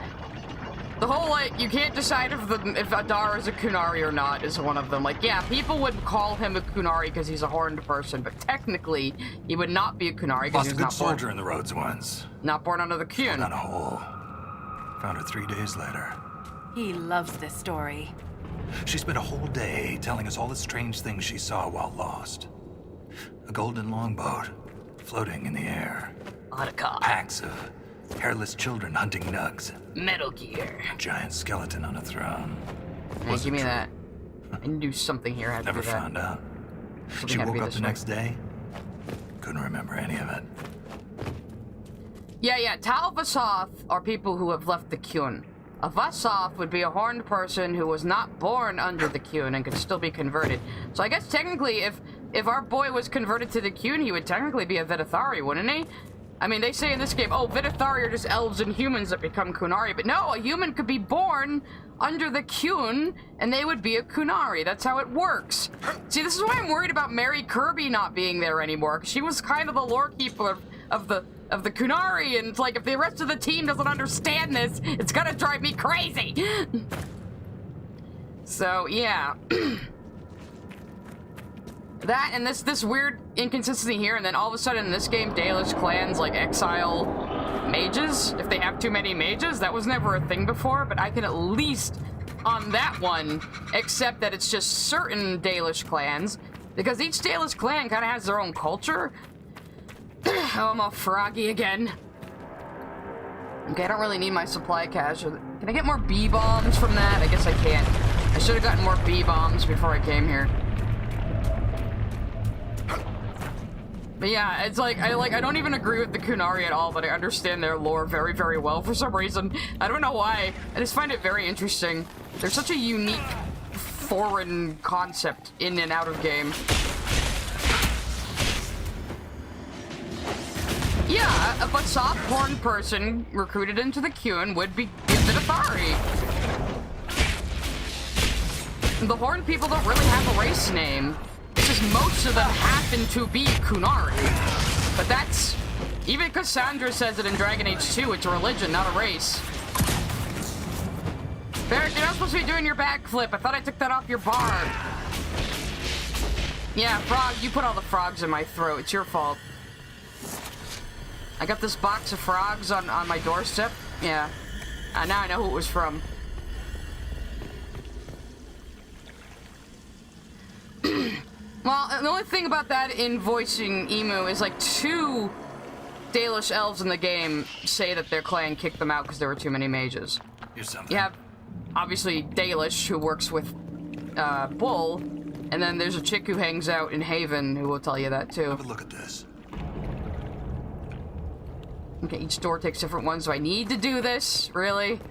The whole, like, you can't decide if Adar is a Kunari or not is one of them. Like, yeah, people would call him a Kunari because he's a horned person, but technically, he would not be a Kunari because he's not born. Lost a good soldier in the roads once. Not born under the Kun. Down a hole. Found her 3 days later. He loves this story. She spent a whole day telling us all the strange things she saw while lost. A golden longboat, floating in the air. Otacon. Packs of hairless children hunting nugs. Metal Gear. A giant skeleton on a throne. Hey, give me that. I can do something here. I had to Never do that. found out. Something She had to woke be up this the way. next day. Couldn't remember any of it. Yeah, Tal Vasoth are people who have left the Kun. A Vasoth would be a horned person who was not born under the Kun and could still be converted. So I guess technically if our boy was converted to the Kun, he would technically be a Vidithari, wouldn't he? I mean, they say in this game, oh, Vidithari are just elves and humans that become Kunari, but no, a human could be born under the Kun, and they would be a Kunari. That's how it works. See, this is why I'm worried about Mary Kirby not being there anymore, because she was kind of the lore keeper of the Kunari, and it's like, if the rest of the team doesn't understand this, it's gonna drive me crazy! So, yeah. That, and this weird inconsistency here, and then all of a sudden in this game, Dalish clans, like, exile mages, if they have too many mages. That was never a thing before, but I can at least, on that one, accept that it's just certain Dalish clans, because each Dalish clan kind of has their own culture. Oh, I'm all froggy again. Okay, I don't really need my supply cache. Can I get more B-bombs from that? I guess I can't. I should have gotten more B-bombs before I came here. But yeah, it's like I don't even agree with the Kunari at all, but I understand their lore very, very well for some reason. I don't know why. I just find it very interesting. They're such a unique, foreign concept in and out of game. Yeah, a Vasoth horned person recruited into the Kun would be Vidithari. The horned people don't really have a race name. It's just most of them happen to be Kunari. But that's... Even Cassandra says it in Dragon Age 2, it's a religion, not a race. Barrett, you're not supposed to be doing your backflip. I thought I took that off your bar. Yeah, Frog, you put all the frogs in my throat. It's your fault. I got this box of frogs on my doorstep. Yeah. Now I know who it was from. Well, the only thing about that in voicing Emu is like 2 Dalish elves in the game say that their clan kicked them out because there were too many mages. Here's something. You have, obviously, Dalish, who works with Bull, and then there's a chick who hangs out in Haven who will tell you that too. Have a look at this. Okay, each door takes different ones, so I need to do this? Really?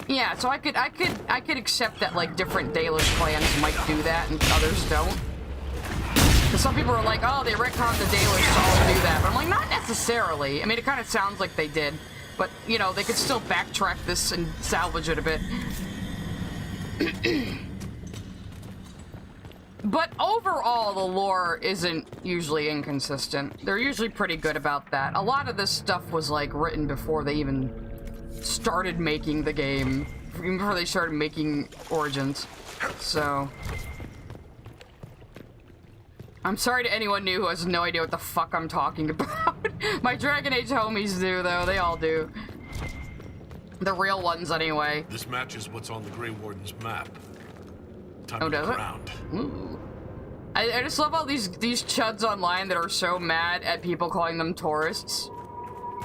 Yeah, so I could accept that like different Dalish clans might do that and others don't. Because some people are like, oh, they retconned the Dalish to all do that. But I'm like, not necessarily. I mean, it kind of sounds like they did. But, you know, they could still backtrack this and salvage it a bit. But overall, the lore isn't usually inconsistent. They're usually pretty good about that. A lot of this stuff was, like, written before they even started making the game. Even before they started making Origins. So... I'm sorry to anyone new who has no idea what the fuck I'm talking about. My Dragon Age homies do, though. They all do. The real ones, anyway. This matches what's on the Grey Warden's map. Time Oh, to does look it? around. Ooh. I just love all these chuds online that are so mad at people calling them tourists.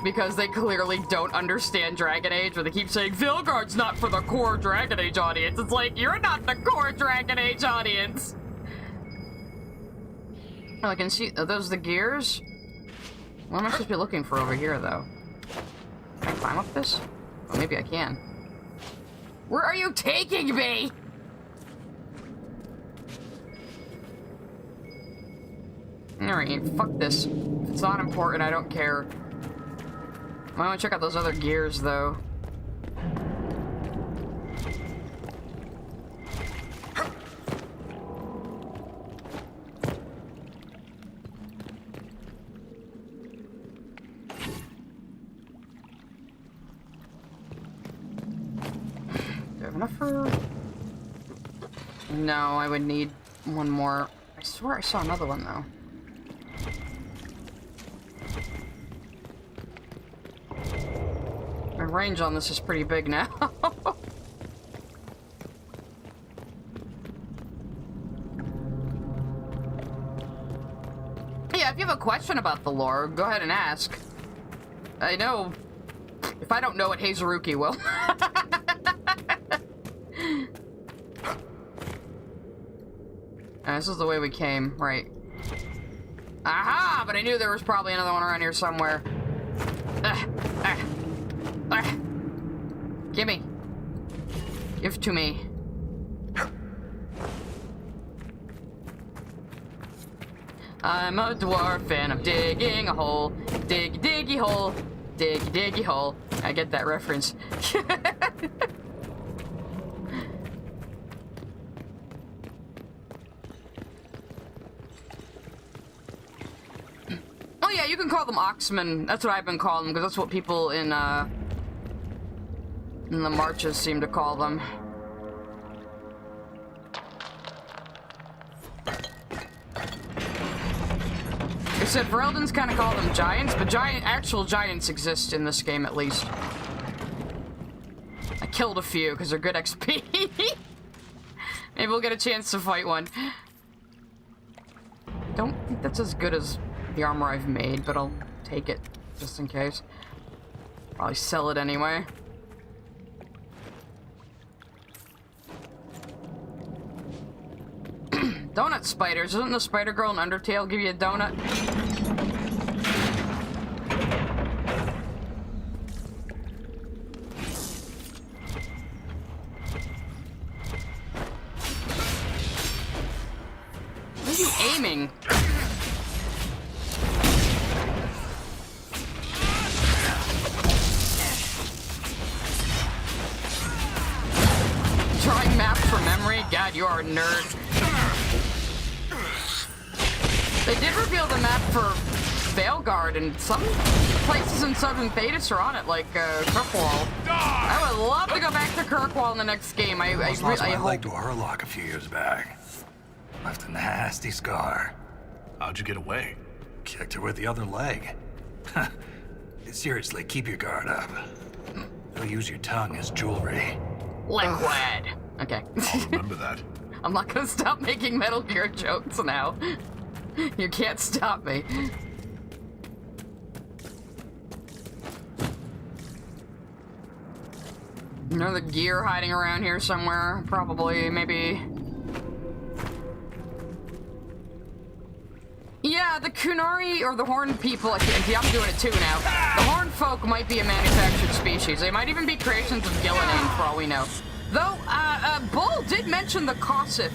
Because they clearly don't understand Dragon Age, or they keep saying, Veilguard's not for the core Dragon Age audience. It's like, you're not the core Dragon Age audience! Oh, I can see, are those the gears? What am I supposed to be looking for over here, though? Can I climb up this? Oh, maybe I can. Where are you taking me? Alright, fuck this. If it's not important, I don't care. I want to check out those other gears, though. Do I have enough for... No, I would need one more. I swear I saw another one, though. My range on this is pretty big now. Yeah, if you have a question about the lore, go ahead and ask. I know. If I don't know it, Hazuruki will. This is the way we came, right. Aha! But I knew there was probably another one around here somewhere. Gimme. Give to me. I'm a dwarf and I'm digging a hole. Diggy diggy hole. Diggy diggy hole. I get that reference. Oh yeah, you can call them Oxmen. That's what I've been calling them, because that's what people in the marches seem to call them. I said Ferelden's kind of call them giants, but actual giants exist in this game, at least. I killed a few because they're good XP. Maybe we'll get a chance to fight one. Don't think that's as good as the armor I've made, but I'll take it just in case. Probably sell it anyway. Donut spiders. Doesn't the spider girl in Undertale give you a donut? What are you aiming? Drawing maps from memory? God, you are a nerd. They did reveal the map for Veilguard, and some places in southern Thedas are on it, like Kirkwall. I would love to go back to Kirkwall in the next game. I lost my hope. leg to a Hurlock a few years back. Left a nasty scar. How'd you get away? Kicked her with the other leg. Seriously, keep your guard up. You'll use your tongue as jewelry. Liquid. Okay. I'll remember that. I'm not gonna stop making Metal Gear jokes now. You can't stop me. Another gear hiding around here somewhere. Probably, maybe. Yeah, the Kunari, or the Horned people, I'm doing it too now. The Horned folk might be a manufactured species. They might even be creations of Gillinan, for all we know. Though, Bull did mention the Kossith.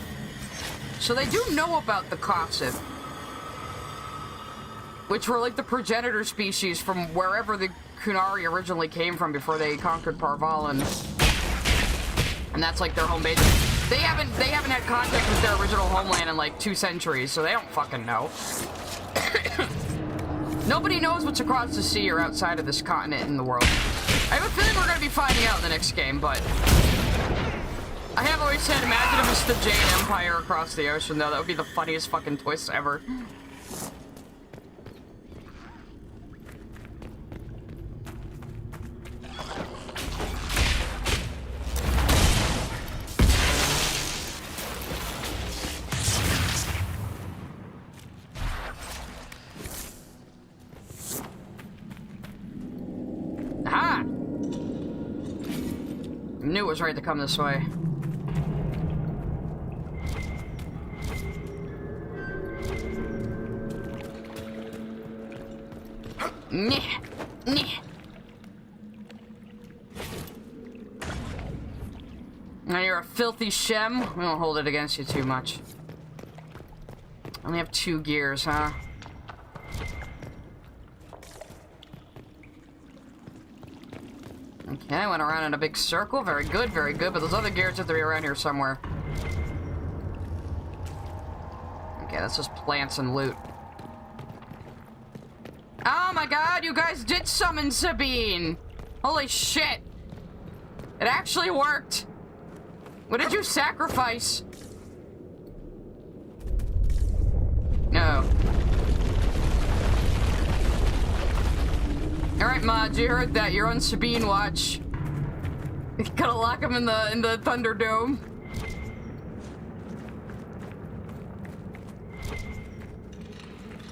So they do know about the Kossith. Which were like the progenitor species from wherever the Kunari originally came from before they conquered Parvalan. And that's like their home base. They haven't had contact with their original homeland in like 2 centuries, so they don't fucking know. Nobody knows what's across the sea or outside of this continent in the world. I have a feeling we're gonna be finding out in the next game, but I have always said, imagine if it's the Jade Empire across the ocean, though. That would be the funniest fucking twist ever. Aha! Knew it was right to come this way. Nyeh. Nyeh. Now you're a filthy shem. We won't hold it against you too much. Only have 2 gears, huh? Okay, went around in a big circle. Very good, but those other gears have to be around here somewhere. Okay, that's just plants and loot. Oh my god, you guys did summon Sabine! Holy shit! It actually worked! What did you sacrifice? No. Alright, mods, you heard that. You're on Sabine watch. You gotta lock him in the Thunderdome.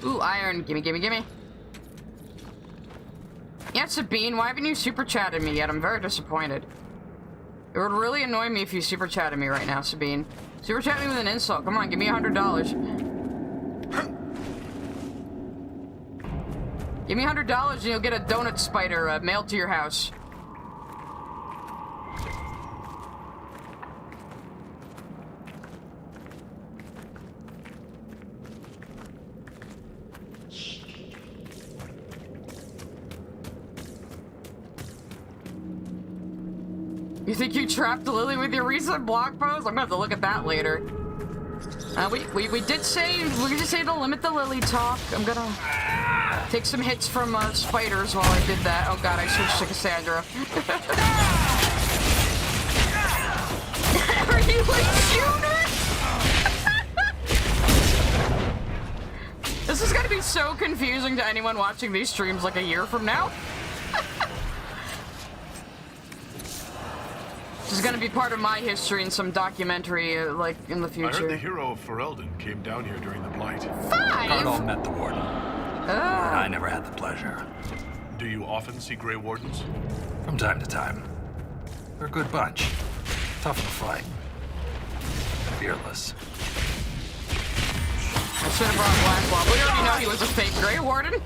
Ooh, iron. Gimme, gimme, gimme. Yeah, Sabine, why haven't you super chatted me yet? I'm very disappointed. It would really annoy me if you super chatted me right now, Sabine. Super chat me with an insult. Come on, give me $100. Give me $100 and you'll get a donut spider mailed to your house. You think you trapped Lily with your recent blog post? I'm gonna have to look at that later. We did say to limit the Lily talk. I'm gonna take some hits from spiders while I did that. Oh god, I switched to Cassandra. Are you a shooter? This is gonna be so confusing to anyone watching these streams like a year from now. This is gonna be part of my history in some documentary, like, in the future. I heard the hero of Ferelden came down here during the Blight. 5? Cardinal met the Warden. I never had the pleasure. Do you often see Grey Wardens? From time to time. They're a good bunch. Tough to fight. Fearless. I should have brought Blackwall. We already know he was a fake Grey Warden.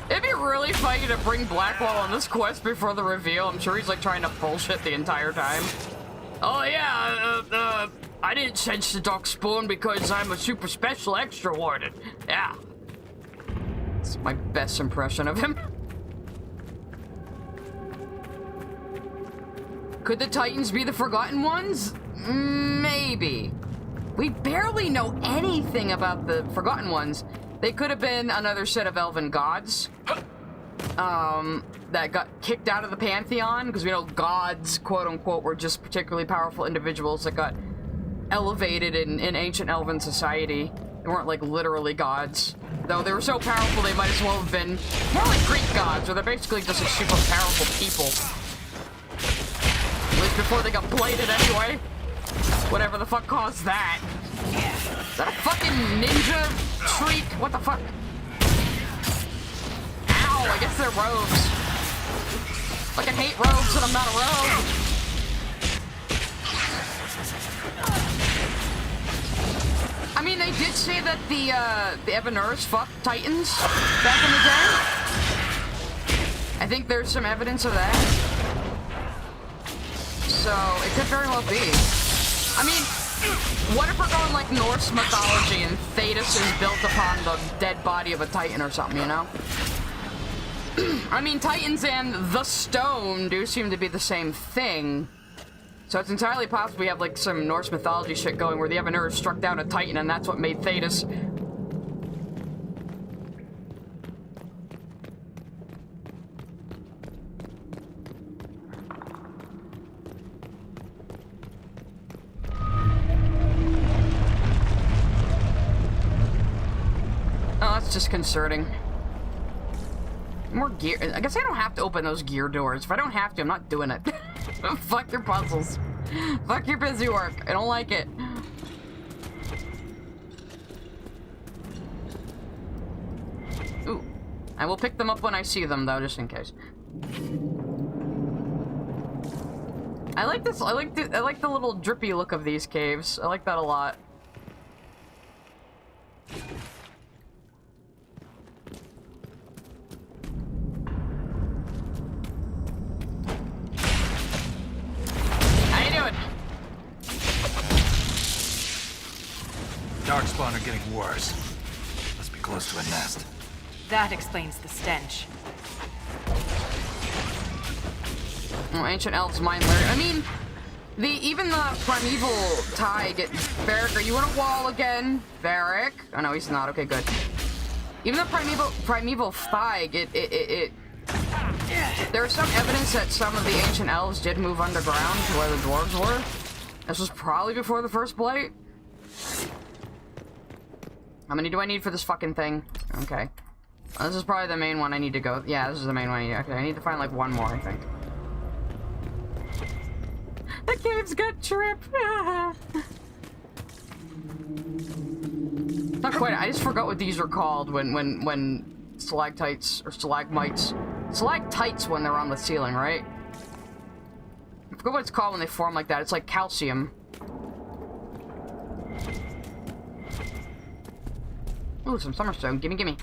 It'd be really funny to bring Blackwall on this quest before the reveal. I'm sure he's like trying to bullshit the entire time. Oh yeah, I didn't sense the Darkspawn because I'm a super special extra warden. Yeah. It's my best impression of him. Could the Titans be the Forgotten Ones? Maybe. We barely know anything about the Forgotten Ones. They could have been another set of elven gods that got kicked out of the Pantheon, because we know gods, quote-unquote, were just particularly powerful individuals that got elevated in ancient elven society. They weren't, like, literally gods. Though they were so powerful, they might as well have been more like Greek gods, or they're basically just, like, super powerful people. At least before they got blighted anyway. Whatever the fuck caused that. Is that a fucking ninja shriek? What the fuck? Ow, I guess they're rogues. Fucking hate rogues and I'm not a rogue. I mean, they did say that the Evanurs fucked Titans back in the day. I think there's some evidence of that. So, it could very well be. I mean, what if we're going like Norse mythology and Thedas is built upon the dead body of a Titan or something, you know? I mean, Titans and the stone do seem to be the same thing. So it's entirely possible we have like some Norse mythology shit going where the Evanurs struck down a Titan and that's what made Thedas. that's disconcerting. More gear. I guess I don't have to open those gear doors. If I don't have to, I'm not doing it. Fuck your puzzles. Fuck your busy work. I don't like it. Ooh. I will pick them up when I see them, though, just in case. I like this. I like the little drippy look of these caves. I like that a lot. How you doing? Darkspawn are getting worse. Must be close to a nest. That explains the stench. Oh, ancient elves mine lair. I mean, even the primeval tide. Varric, are you on a wall again? Varric? Oh no, he's not. Okay, good. Even the primeval Thig, there's some evidence that some of the ancient elves did move underground to where the dwarves were. This was probably before the first blight. How many do I need for this fucking thing? Okay. Well, this is probably the main one I need to go. Yeah, this is the main one I need. Okay, I need to find like one more, I think. The cave's got trip. Not quite. I just forgot what these are called when stalactites or stalagmites. Stalactites when they're on the ceiling, right? I forgot what it's called when they form like that. It's like calcium. Ooh, some summerstone. Gimme.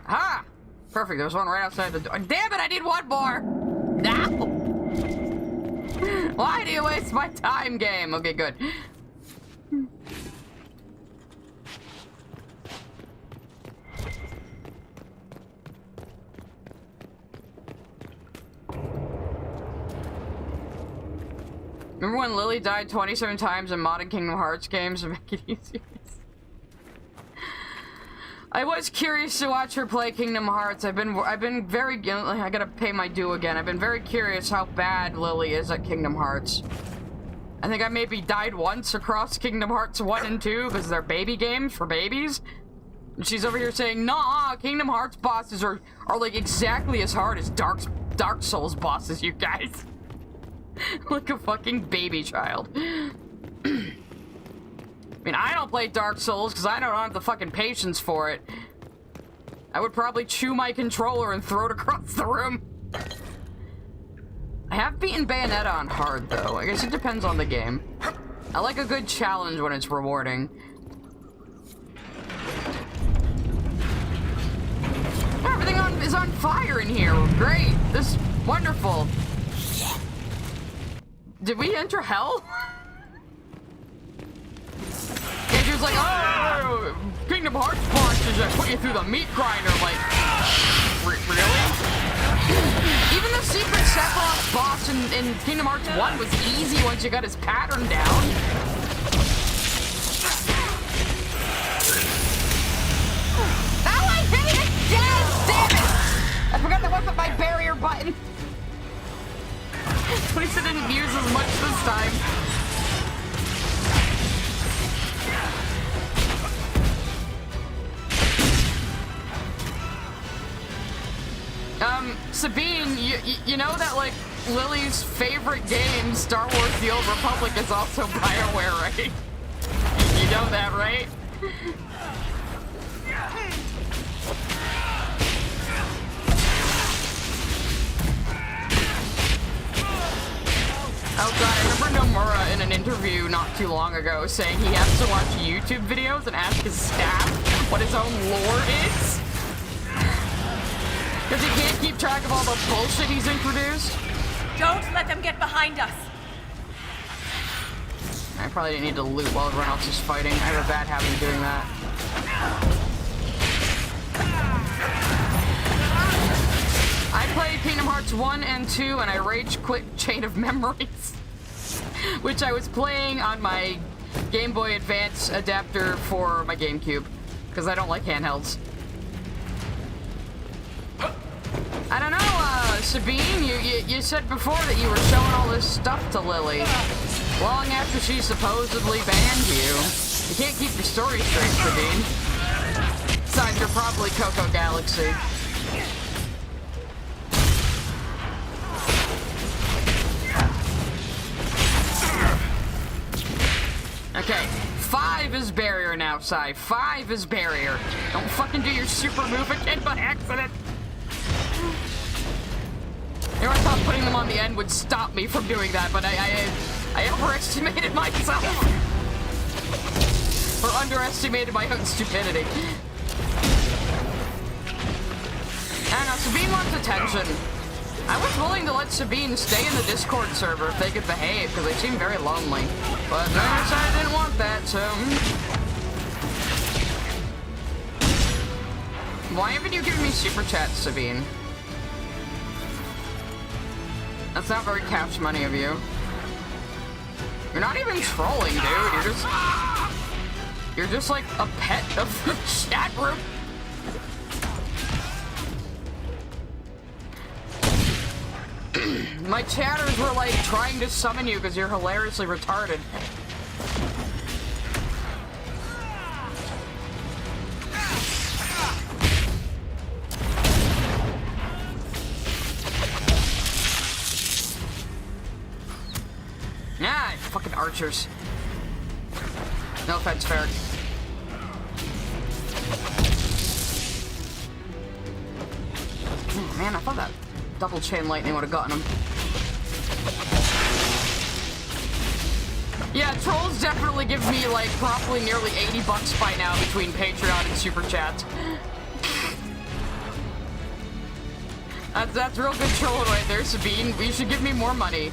Ah! Perfect. There's one right outside the door. Damn it! I need one more. No! Why do you waste my time, game? Okay, good. Remember when Lily died 27 times in modded Kingdom Hearts games to make it easier? I was curious to watch her play Kingdom Hearts. I've been very, I gotta pay my due again. I've been very curious how bad Lily is at Kingdom Hearts. I think I maybe died once across Kingdom Hearts 1 and 2 because they're baby games for babies. And she's over here saying, nah, Kingdom Hearts bosses are like exactly as hard as Dark Souls bosses, you guys. Like a fucking baby child. I mean, I don't play Dark Souls because I don't have the fucking patience for it. I would probably chew my controller and throw it across the room. I have beaten Bayonetta on hard, though. I guess it depends on the game. I like a good challenge when it's rewarding. Everything is on fire in here. Great. This is wonderful. Did we enter hell? And she was like, oh, Kingdom Hearts bosses that put you through the meat grinder. I'm like, really? Even the secret Sephiroth boss in Kingdom Hearts 1 was easy once you got his pattern down. Oh, I hate it! Yes, damn it! I forgot there wasn't my barrier button. At least I didn't use as much this time. Sabine, you know that, like, Lily's favorite game, Star Wars The Old Republic, is also BioWare, right? You know that, right? Oh god, I remember Nomura in an interview not too long ago saying he has to watch YouTube videos and ask his staff what his own lore is. Because he can't keep track of all the bullshit he's introduced. Don't let them get behind us. I probably didn't need to loot while everyone else is fighting. I have a bad habit of doing that. I played Kingdom Hearts 1 and 2 and I rage quit Chain of Memories. Which I was playing on my Game Boy Advance adapter for my GameCube. Because I don't like handhelds. I don't know, Sabine, you said before that you were showing all this stuff to Lily long after she supposedly banned you. You can't keep your story straight, Sabine. Besides, you're probably Coco Galaxy. Okay, 5 is barrier now, Sai. 5 is barrier. Don't fucking do your super move again by accident. You know, I thought putting them on the end would stop me from doing that, but I overestimated myself. Or underestimated my own stupidity. I don't know, Sabine wants attention. I was willing to let Sabine stay in the Discord server if they could behave, because they seem very lonely. But then I decided I didn't want that, so... Why haven't you given me super chats, Sabine? That's not very cash money of you. You're not even trolling, dude. You're just like a pet of the chat room. My chatters were like trying to summon you because you're hilariously retarded. Ah, fucking archers. No offense, Ferric. Oh, man, I thought that double chain lightning would have gotten him. Yeah, trolls definitely give me like probably nearly $80 by now between Patreon and Super Chats. That's real good trolling right there, Sabine. You should give me more money.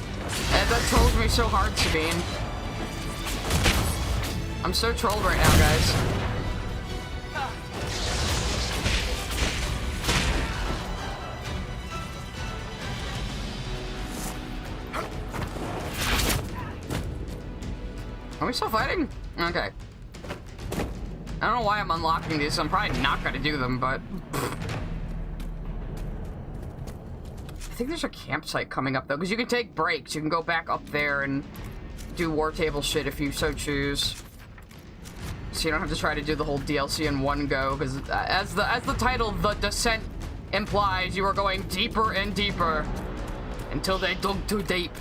That trolls me so hard, Sabine. I'm so trolled right now, guys. Are we still fighting? Okay. I don't know why I'm unlocking these. I'm probably not gonna do them, but... I think there's a campsite coming up, though, because you can take breaks. You can go back up there and do war table shit if you so choose. So you don't have to try to do the whole DLC in one go, because as the title, The Descent, implies, you are going deeper and deeper until they dug too deep.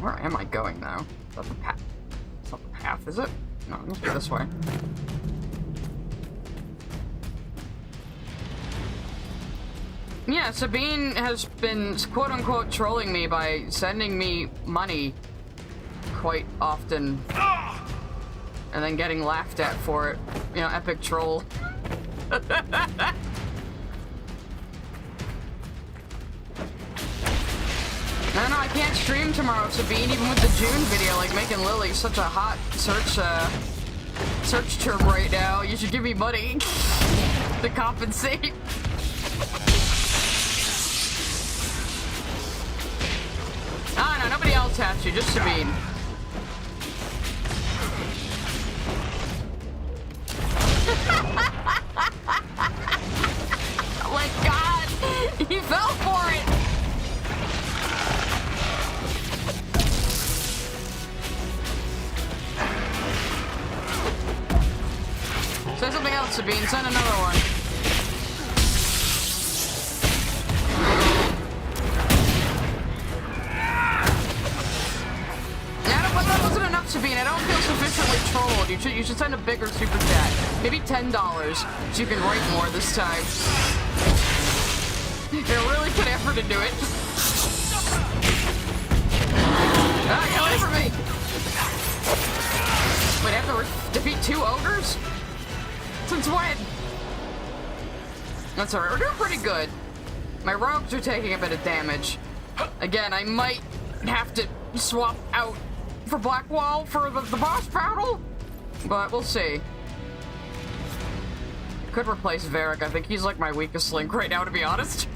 Where am I going now? Is that the path? It's not the path, is it? No, it must be this way. Yeah, Sabine has been quote-unquote trolling me by sending me money quite often. And then getting laughed at for it. You know, epic troll. I don't know, I can't stream tomorrow, Sabine, even with the June video, like making Lily such a hot search term right now. You should give me money to compensate. Ah, no, nobody else has to, just Sabine. Oh my god! He fell for it! Say something else, Sabine. Send another one. That wasn't enough, Sabine. I don't feel sufficiently trolled. You should send a bigger super chat. Maybe $10, so you can write more this time. You're really put effort into it. Ah, get away from me! Wait, I have to defeat 2 ogres? Since when? That's alright, we're doing pretty good. My rogues are taking a bit of damage. Again, I might have to swap out for Blackwall for the boss battle, but we'll see. Could replace Varric. I think he's like my weakest link right now, to be honest.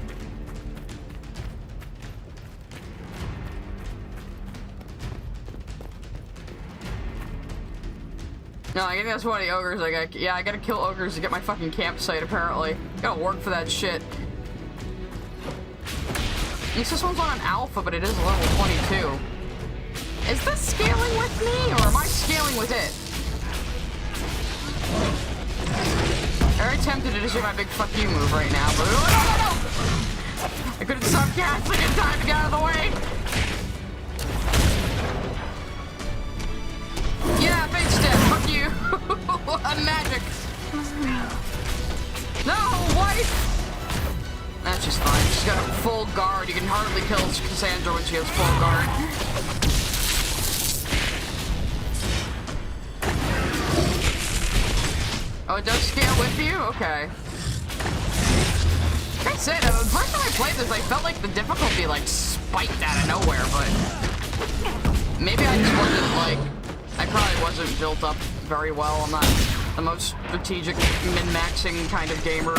No, I think that's one of the ogres. I gotta kill ogres to get my fucking campsite, apparently. Gotta work for that shit. At least this one's on an alpha, but it is level 22. Is this scaling with me, or am I scaling with it? Very tempted to just do my big fuck you move right now, but no! I couldn't stop casting in time to get out of the way! Yeah, big step, fuck you! Magic! No, wife! That's just fine. She's got a full guard. You can hardly kill Cassandra when she has full guard. Oh, it does scale with you? Okay. Like I said, the first time I played this, I felt like the difficulty, like, spiked out of nowhere, but... Maybe I just wasn't, like... I probably wasn't built up very well. I'm not the most strategic, min-maxing kind of gamer.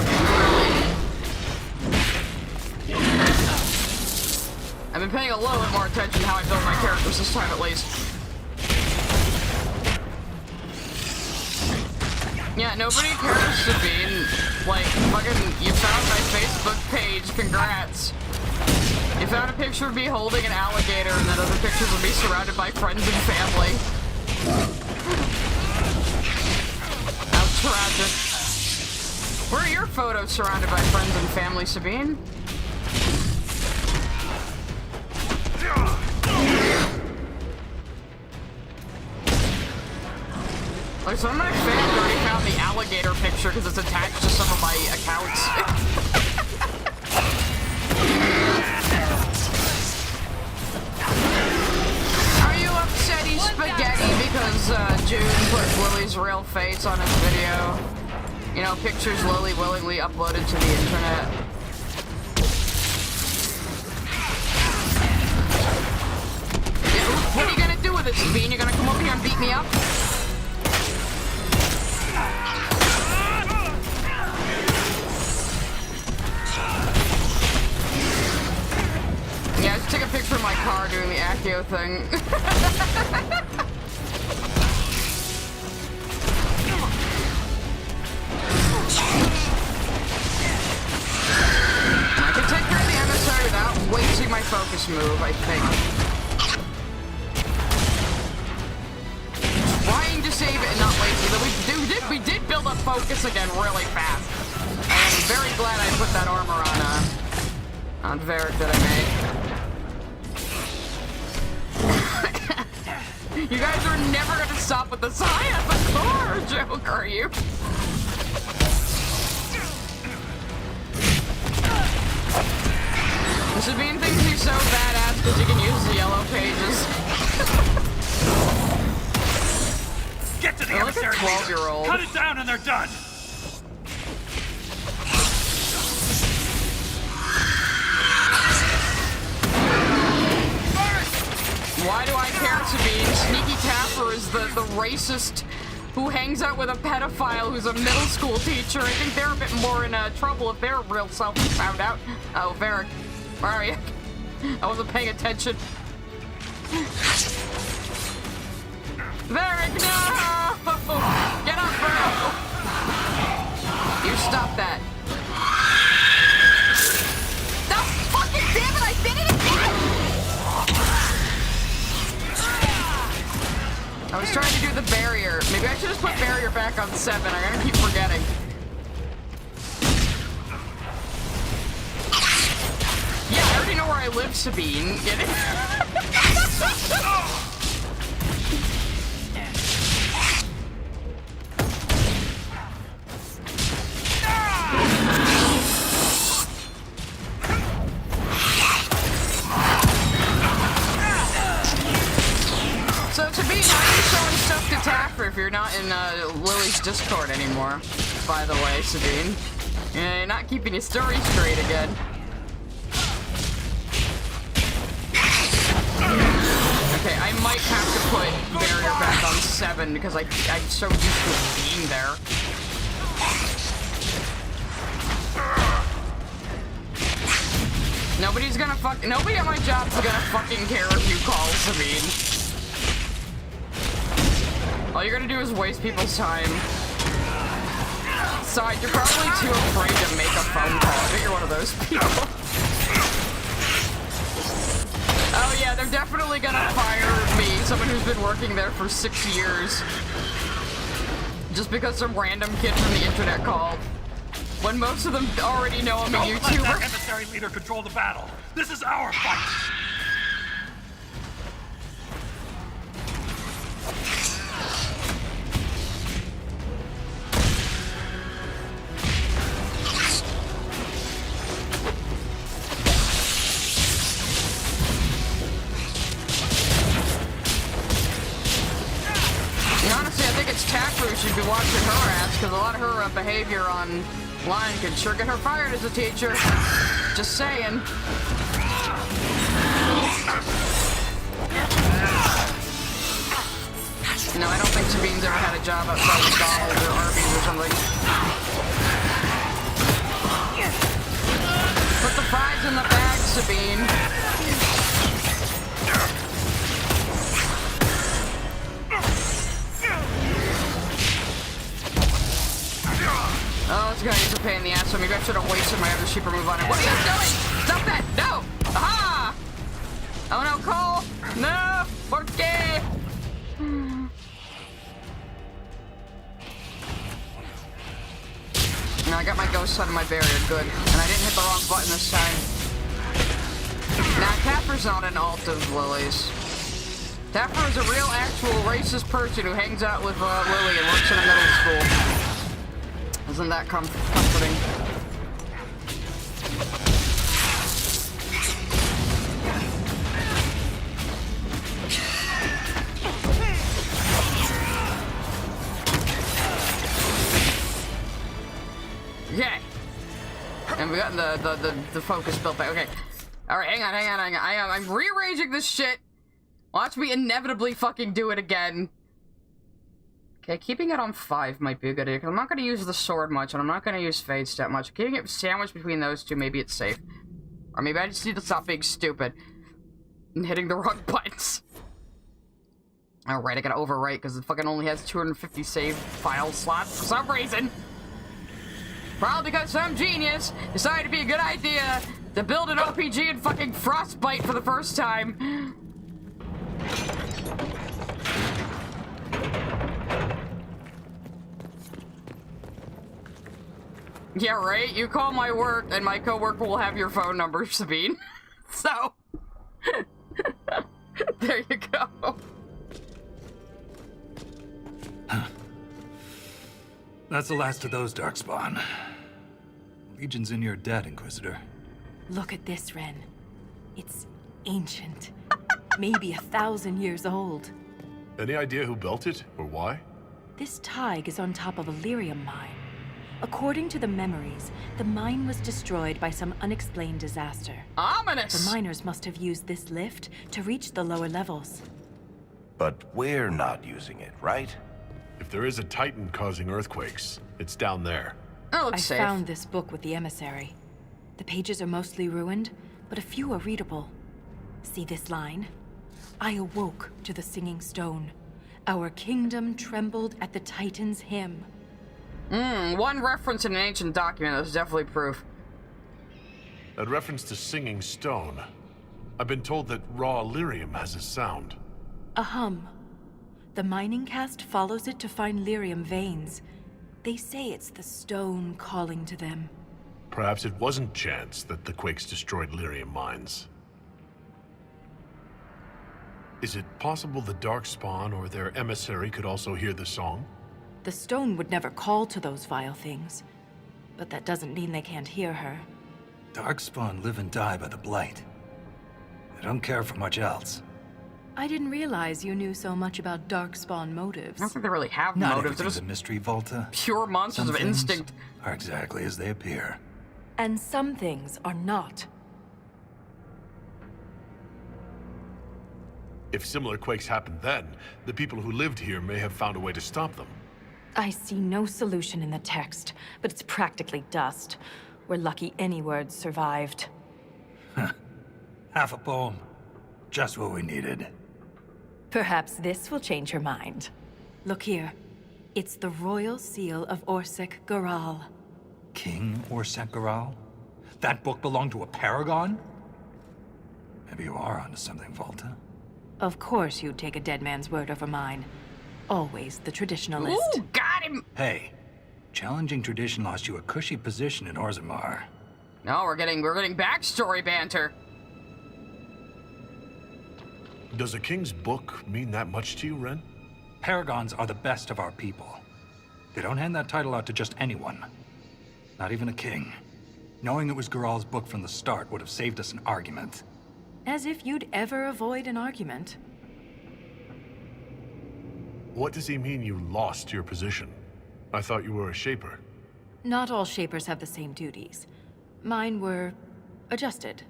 I've been paying a little bit more attention to how I build my characters this time, at least. Yeah, nobody cares to be like, fucking, you found my Facebook page, congrats. You found a picture of me holding an alligator, and then other pictures of me surrounded by friends and family. How tragic. Where are your photos surrounded by friends and family, Sabine? Like, some of my fans already found the alligator picture because it's attached to some of my accounts. Are you upsetty spaghetti because June put Lily's real face on his video? You know, pictures Lily willingly uploaded to the internet. Yeah, what are you gonna do with it, Sabine? You gonna come over here and beat me up? Yeah, I just took a picture of my car doing the Accio thing. I can take care of the emissary without wasting my focus move, I think. Trying to save it and not wasting it. We did build up focus again really fast. I'm very glad I put that armor on Varric that I made. You guys are never gonna stop with the sign of the car joke, are you? Sabine thinks he's so badass because he can use the yellow pages. Get to the like a emissary 12-year-old. Cut it down and they're done. Why do I care, Sabine? Sneaky Tapper is the racist who hangs out with a pedophile who's a middle school teacher. I think they're a bit more in trouble if their real self is found out. Oh, Varric, where are you? I wasn't paying attention. Varric, no! Get up, bro! You stop that. No, fucking damn it, I did it again! I was trying to do the barrier. Maybe I should just put barrier back on 7. I'm gonna keep forgetting. Yeah, I already know where I live, Sabine. Get it? So, Sabine, how are you showing stuff to Taffer if you're not in Lily's Discord anymore? By the way, Sabine. Yeah, you're not keeping your story straight again. Okay, I might have to put barrier back on 7 because I'm so used to it being there. Nobody at my job's gonna fucking care if you call, Sabine. All you're gonna do is waste people's time. Besides, you're probably too afraid to make a phone call. I think you're one of those people. Oh yeah, they're definitely gonna fire me, so someone who's been working there for 6 years. Just because some random kid from the internet called. When most of them already know I'm a YouTuber. Don't let that emissary leader control the battle. This is our fight. Should be watching her ass, because a lot of her behavior online can sure get her fired as a teacher. Just saying. No, I don't think Sabine's ever had a job outside McDonald's or Arby's or something. Put the fries in the bag, Sabine. Oh, this guy is a pain in the ass, so maybe I should have wasted my other super move on him. What are you doing? Stop that! No! Aha! Oh no, Cole! No! ¿Por qué? No, I got my ghost out of my barrier, good. And I didn't hit the wrong button this time. Nah, Taffer's not an alt of Lily's. Taffer is a real, actual racist person who hangs out with Lily and works in a middle school. Isn't that comforting? Okay. And we got the focus built back. Okay. Alright, hang on. I'm rearranging this shit. Watch me inevitably fucking do it again. Okay, keeping it on 5 might be a good idea, because I'm not going to use the sword much, and I'm not going to use Fade Step much. Keeping it sandwiched between those two, maybe it's safe. Or maybe I just need to stop being stupid and hitting the wrong buttons. Alright, I gotta overwrite, because it fucking only has 250 save file slots for some reason. Probably because some genius decided to be a good idea to build an RPG in fucking Frostbite for the first time. Yeah, right? You call my work, and my coworker will have your phone number, Sabine. So, there you go. That's the last of those, Darkspawn. Legion's in your debt, Inquisitor. Look at this, Ren. It's ancient. Maybe 1,000 years old. Any idea who built it, or why? This Tig is on top of a lyrium mine. According to the memories, the mine was destroyed by some unexplained disaster. Ominous! The miners must have used this lift to reach the lower levels. But we're not using it, right? If there is a Titan causing earthquakes, it's down there. Oh, I it's safe. found this book with the emissary. The pages are mostly ruined, but a few are readable. See this line? I awoke to the singing stone. Our kingdom trembled at the Titan's hymn. One reference in an ancient document, that's definitely proof. That reference to singing stone. I've been told that raw lyrium has a sound. A hum. The mining cast follows it to find lyrium veins. They say it's the stone calling to them. Perhaps it wasn't chance that the quakes destroyed lyrium mines. Is it possible the Darkspawn or their emissary could also hear the song? The stone would never call to those vile things. But that doesn't mean they can't hear her. Darkspawn live and die by the Blight. They don't care for much else. I didn't realize you knew so much about Darkspawn motives. I don't think they really have Not motives. They're everything's just a mystery, Volta. pure monsters Some of things instinct. are exactly as they appear. And some things are not. If similar quakes happened then, the people who lived here may have found a way to stop them. I see no solution in the text, but it's practically dust. We're lucky any words survived. Half a poem. Just what we needed. Perhaps this will change her mind. Look here. It's the royal seal of Orsec Garal. King Orsec Garal? That book belonged to a paragon? Maybe you are onto something, Volta. Of course you'd take a dead man's word over mine. Always the traditionalist. Ooh, got him! Hey, challenging tradition lost you a cushy position in Orzammar. No, we're getting backstory banter. Does a king's book mean that much to you, Ren? Paragons are the best of our people. They don't hand that title out to just anyone. Not even a king. Knowing it was Geralt's book from the start would have saved us an argument. As if you'd ever avoid an argument. What does he mean you lost your position? I thought you were a Shaper. Not all Shapers have the same duties. Mine were adjusted.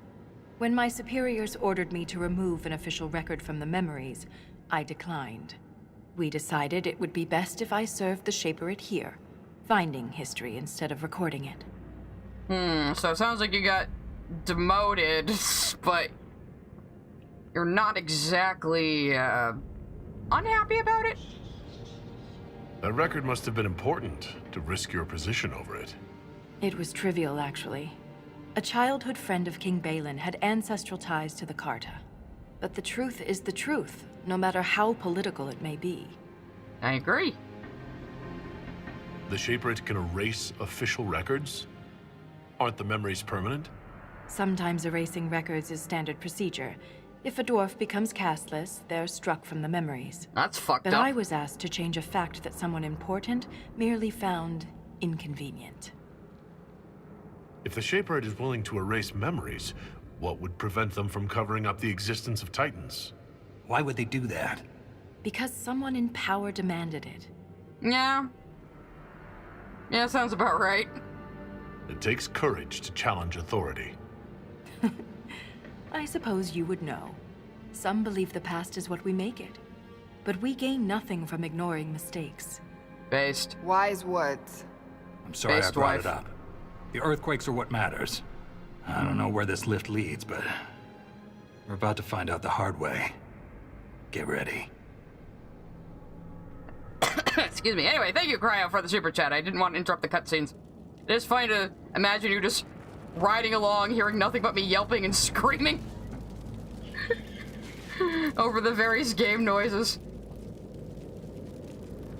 When my superiors ordered me to remove an official record from the memories, I declined. We decided it would be best if I served the Shaperate here, finding history instead of recording it. So it sounds like you got demoted, but you're not exactly, unhappy about it? That record must have been important to risk your position over it. It was trivial, actually. A childhood friend of King Balin had ancestral ties to the Carta. But the truth is the truth, no matter how political it may be. I agree. The Shaperate can erase official records? Aren't the memories permanent? Sometimes erasing records is standard procedure. If a dwarf becomes castless, they're struck from the memories. That's fucked But up. I was asked to change a fact that someone important merely found inconvenient. If the Shaperate is willing to erase memories, what would prevent them from covering up the existence of Titans? Why would they do that? Because someone in power demanded it. Yeah. Yeah, sounds about right. It takes courage to challenge authority. I suppose you would know. Some believe the past is what we make it. But we gain nothing from ignoring mistakes. Based. Wise words. I'm sorry I Based brought wife. it up. The earthquakes are what matters. I don't know where this lift leads, but we're about to find out the hard way. Get ready. Excuse me. Anyway, thank you, Cryo, for the super chat. I didn't want to interrupt the cutscenes. It is funny to imagine you just riding along, hearing nothing but me yelping and screaming over the various game noises.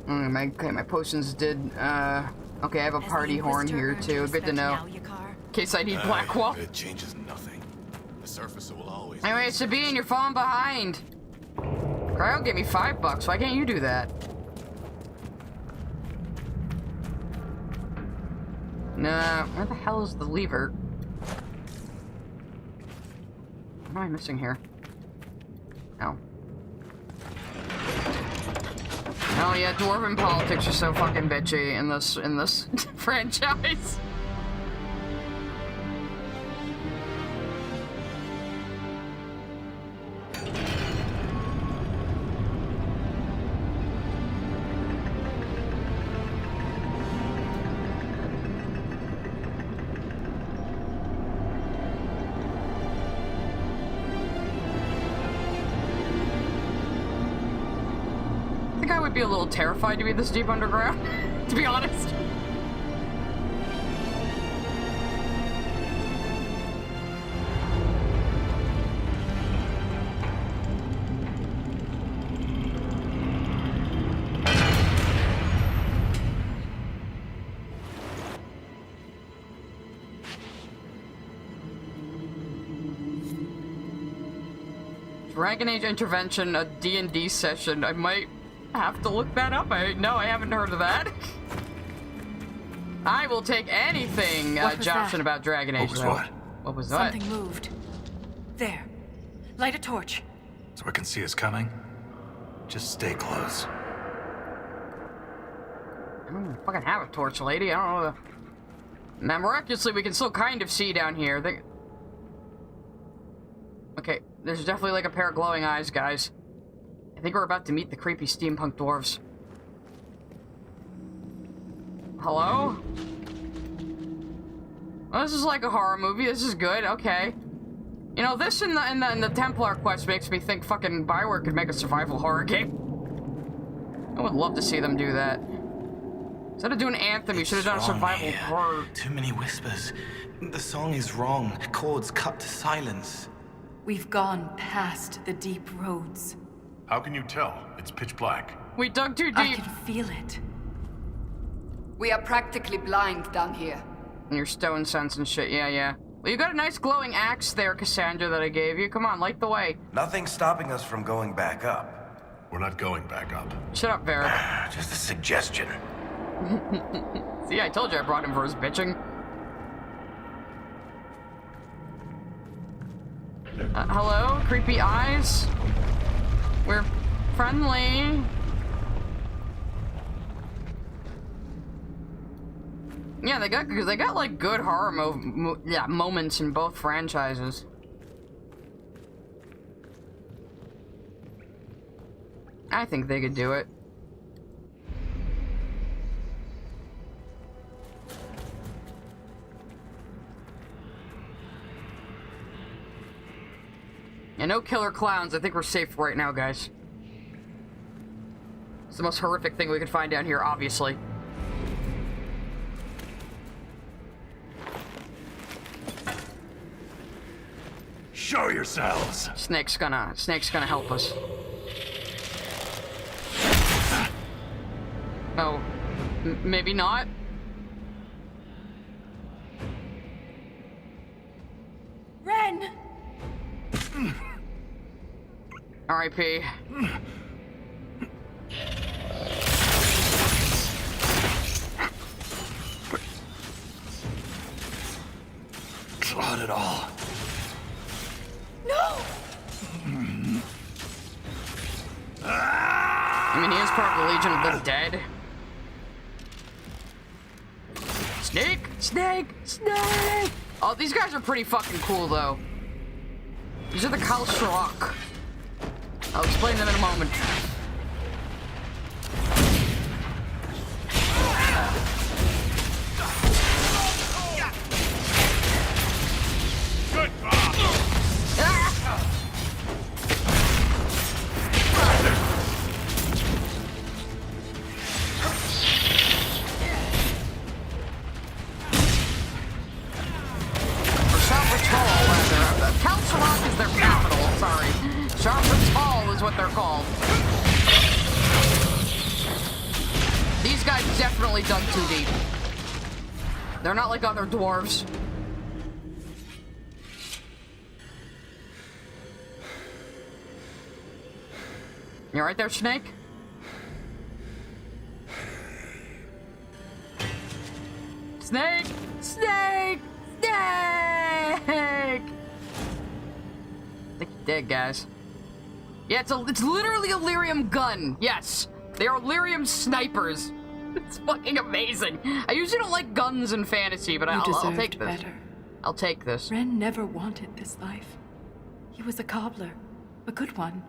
My potions did, okay, I have a party horn here, too. Good to know. In case I need Blackwall. It changes nothing. The surface will always... Anyway, Sabine, you're falling behind. Cryo gave me $5. Why can't you do that? Nah, where the hell is the lever? What am I missing here? Oh. Oh yeah, dwarven politics are so fucking bitchy in this franchise. I think I would be a little terrified to be this deep underground, to be honest. Dragon Age Intervention, a D&D session. I might have to look that up. No, I haven't heard of that. I will take anything Joption about Dragon Age. What was what? What was that? Something moved. There. Light a torch. So I can see us coming? Just stay close. I don't fucking have a torch, lady. I don't know. Now, miraculously, we can still kind of see down here. Okay, there's definitely like a pair of glowing eyes, guys. I think we're about to meet the creepy steampunk dwarves. Hello? Well, this is like a horror movie. This is good. Okay. You know, this in the Templar quest makes me think fucking Bioware could make a survival horror game. I would love to see them do that. Instead of doing Anthem, you should have done a survival horror. Too many whispers. The song is wrong. Chords cut to silence. We've gone past the deep roads. How can you tell? It's pitch black. We dug too I deep. can feel it. We are practically blind down here. And your stone sense and shit, yeah. Well, you got a nice glowing axe there, Cassandra, that I gave you. Come on, light the way. Nothing's stopping us from going back up. We're not going back up. Shut up, Varric. Just a suggestion. See, I told you I brought him for his bitching. Hello? Creepy eyes? We're friendly. Yeah, they got like good horror moments in both franchises. I think they could do it. And no killer clowns. I think we're safe right now, guys. It's the most horrific thing we could find down here, obviously. Show yourselves. Snake's gonna help us. Oh, maybe not. Ren! R.I.P. Not at all. No! I mean, he is part of the Legion of the Dead. Snake! Snake! Snake! Oh, these guys are pretty fucking cool, though. These are the Kalsharok. I'll explain them in a moment. Kalsharok is their capital, sorry. Sharpers is what they're called. These guys definitely dug too deep. They're not like other dwarves. You right there, Snake? Snake! Snake! Snake! I think you're dead, guys. Yeah, it's literally a lyrium gun. Yes, they are lyrium snipers. It's fucking amazing. I usually don't like guns in fantasy, but I'll take this. Better. I'll take this. Ren never wanted this life. He was a cobbler, a good one.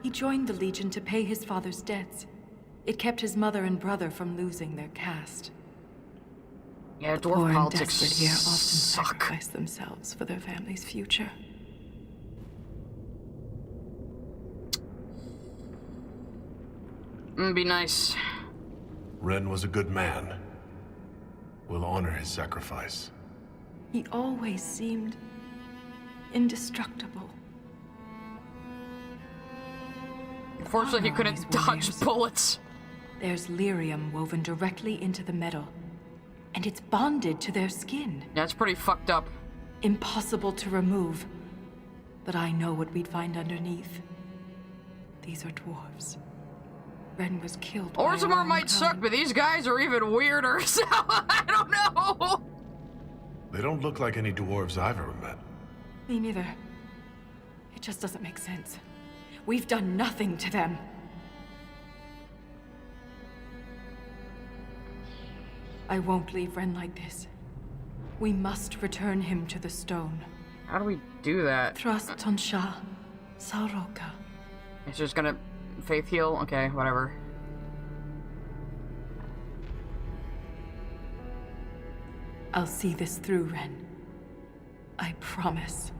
He joined the Legion to pay his father's debts. It kept his mother and brother from losing their caste. Yeah, The poor dwarf and politics desperate here often suck. sacrifice themselves for their family's future. Be nice. Ren was a good man. We'll honor his sacrifice. He always seemed indestructible. Unfortunately, he couldn't Armories dodge warriors. bullets. There's lyrium woven directly into the metal, and it's bonded to their skin. That's pretty fucked up. Impossible to remove. But I know what we'd find underneath. These are dwarves. Ren was killed by Orzammar our own might suck, kind. but these guys are even weirder, so I don't know. They don't look like any dwarves I've ever met. Me neither. It just doesn't make sense. We've done nothing to them. I won't leave Ren like this. We must return him to the stone. How do we do that? Thrust Tonsha Sauroka. It's just gonna faith heal? Okay, whatever. I'll see this through, Ren. I promise.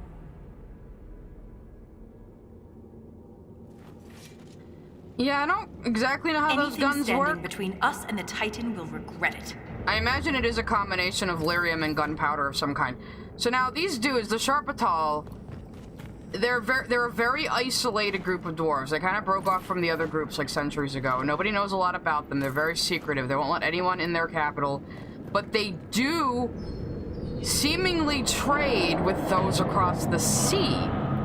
Yeah, I don't exactly know how those Anything guns standing work. between us and the Titan will regret it. I imagine it is a combination of lyrium and gunpowder of some kind. So now these dudes, the Sharpatal, they're a very isolated group of dwarves. They kind of broke off from the other groups like centuries ago. Nobody knows a lot about them. They're very secretive. They won't let anyone in their capital. But they do seemingly trade with those across the sea.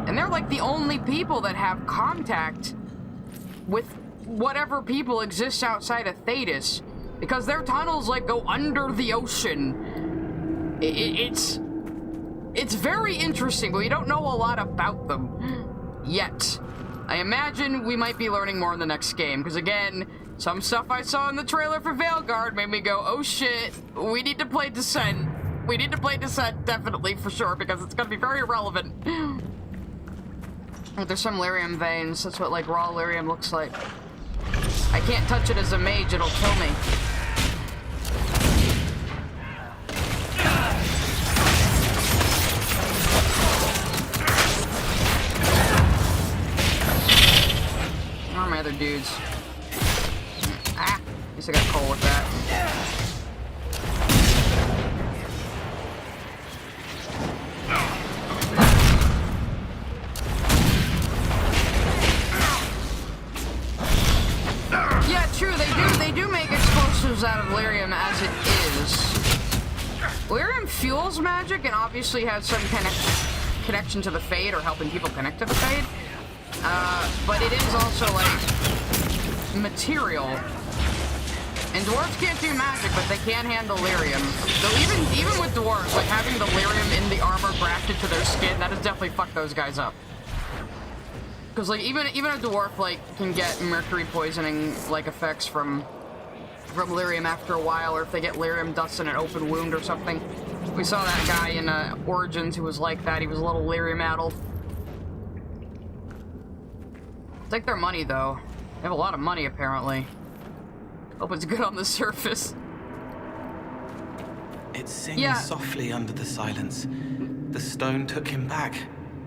And they're like the only people that have contact with whatever people exist outside of Thedas. Because their tunnels, like, go under the ocean. It's very interesting, but we don't know a lot about them yet. I imagine we might be learning more in the next game, because again, some stuff I saw in the trailer for Veilguard made me go, oh shit, we need to play Descent. We need to play Descent, definitely, for sure, because it's going to be very relevant. There's some lyrium veins. That's what, like, raw lyrium looks like. I can't touch it as a mage, it'll kill me. Where are my other dudes? Ah, at least I got coal with that. Yeah, true, they do make explosives out of lyrium as it is. Lyrium fuels magic and obviously has some connection to the Fade or helping people connect to the Fade. But it is also, like, material. And dwarves can't do magic, but they can handle lyrium. So even with dwarves, like, having the lyrium in the armor grafted to their skin, that has definitely fucked those guys up. Because, like, even a dwarf, like, can get mercury poisoning, like, effects from lyrium after a while, or if they get lyrium dust in an open wound or something. We saw that guy in Origins who was like that. He was a little lyrium-addled. Take their money, though. They have a lot of money, apparently. Hope it's good on the surface. It sings softly under the silence. The stone took him back.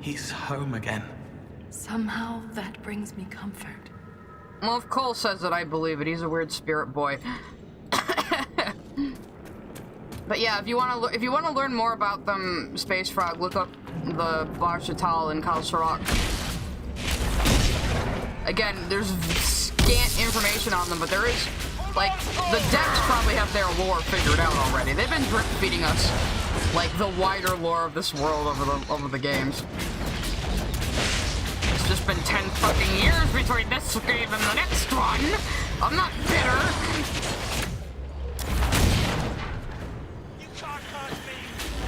He's home again. Somehow that brings me comfort. Well, if Cole says it, I believe it. He's a weird spirit boy. But yeah, if you want to learn more about them, Space Frog, look up the Barshatal and Kalsarok. Again, there's scant information on them, but there is, like, the devs probably have their lore figured out already. They've been drip feeding us, like, the wider lore of this world over the games. It's just been 10 fucking years between this game and the next one. I'm not bitter.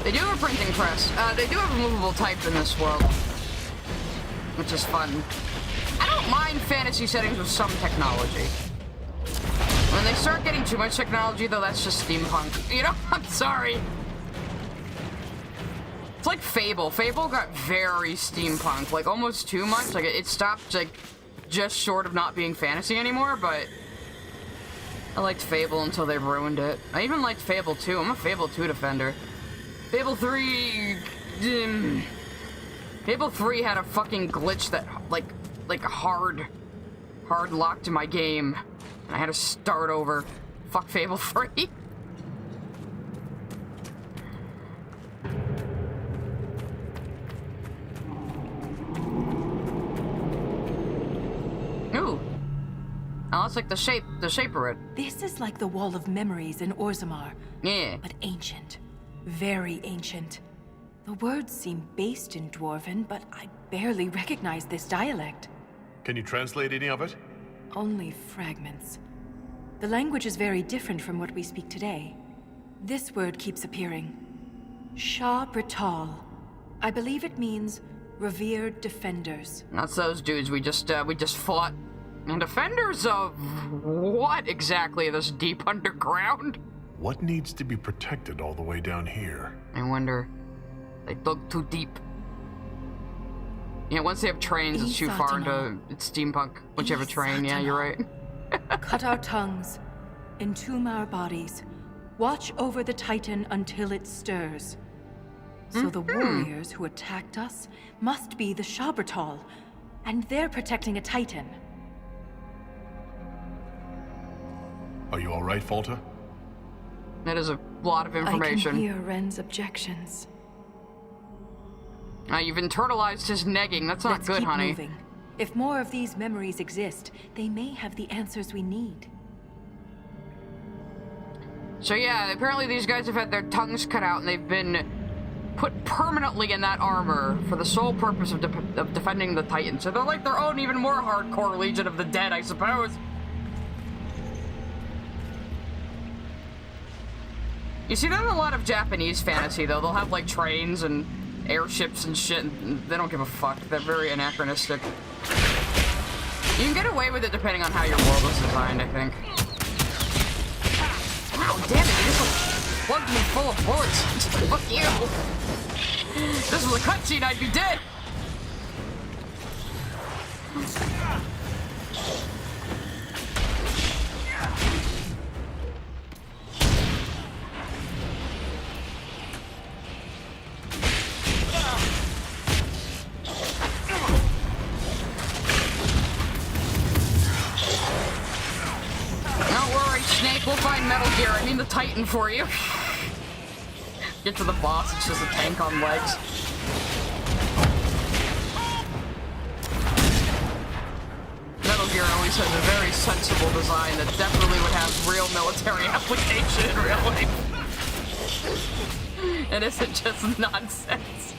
They do have a printing press. They do have a movable type in this world, which is fun. I don't mind fantasy settings with some technology. When they start getting too much technology, though, that's just steampunk. You know, I'm sorry. It's like Fable. Fable got very steampunk, like almost too much. Like it stopped, like, just short of not being fantasy anymore, but I liked Fable until they ruined it. I even liked Fable 2. I'm a Fable 2 defender. Fable 3... Fable 3 had a fucking glitch that, like a hard locked to my game. And I had to start over. Fuck Fable 3. Ooh. Oh, it's like the shaper it. This is like the Wall of Memories in Orzammar. Yeah. But ancient. Very ancient. The words seem based in Dwarven, but I barely recognize this dialect. Can you translate any of it? Only fragments. The language is very different from what we speak today. This word keeps appearing. Shah Brital. I believe it means revered defenders. That's those dudes we just fought. And defenders of what exactly? This deep underground? What needs to be protected all the way down here? I wonder. They dug too deep. Yeah, once they have trains, it's too far into steampunk. Whichever train, yeah, you're right. Cut our tongues, entomb our bodies, watch over the Titan until it stirs. So the warriors who attacked us must be the Shabratal, and they're protecting a Titan. Are you all right, Falta? That is a lot of information. I can hear Ren's objections. You've internalized his negging. That's not Let's good, keep honey. moving. If more of these memories exist, they may have the answers we need. So yeah, apparently these guys have had their tongues cut out and they've been put permanently in that armor for the sole purpose of, of defending the Titans. So they're like their own even more hardcore Legion of the Dead, I suppose. You see that in a lot of Japanese fantasy, though. They'll have like trains and airships and shit, and they don't give a fuck. They're very anachronistic. You can get away with it depending on how your world is designed, I think. Wow, damn it, you just like plugged me full of bullets. Fuck you. If this was a cutscene, I'd be dead. We'll find Metal Gear. I mean the Titan for you. Get to the boss, it's just a tank on legs. Metal Gear always has a very sensible design that definitely would have real military application in real life. It isn't just nonsense.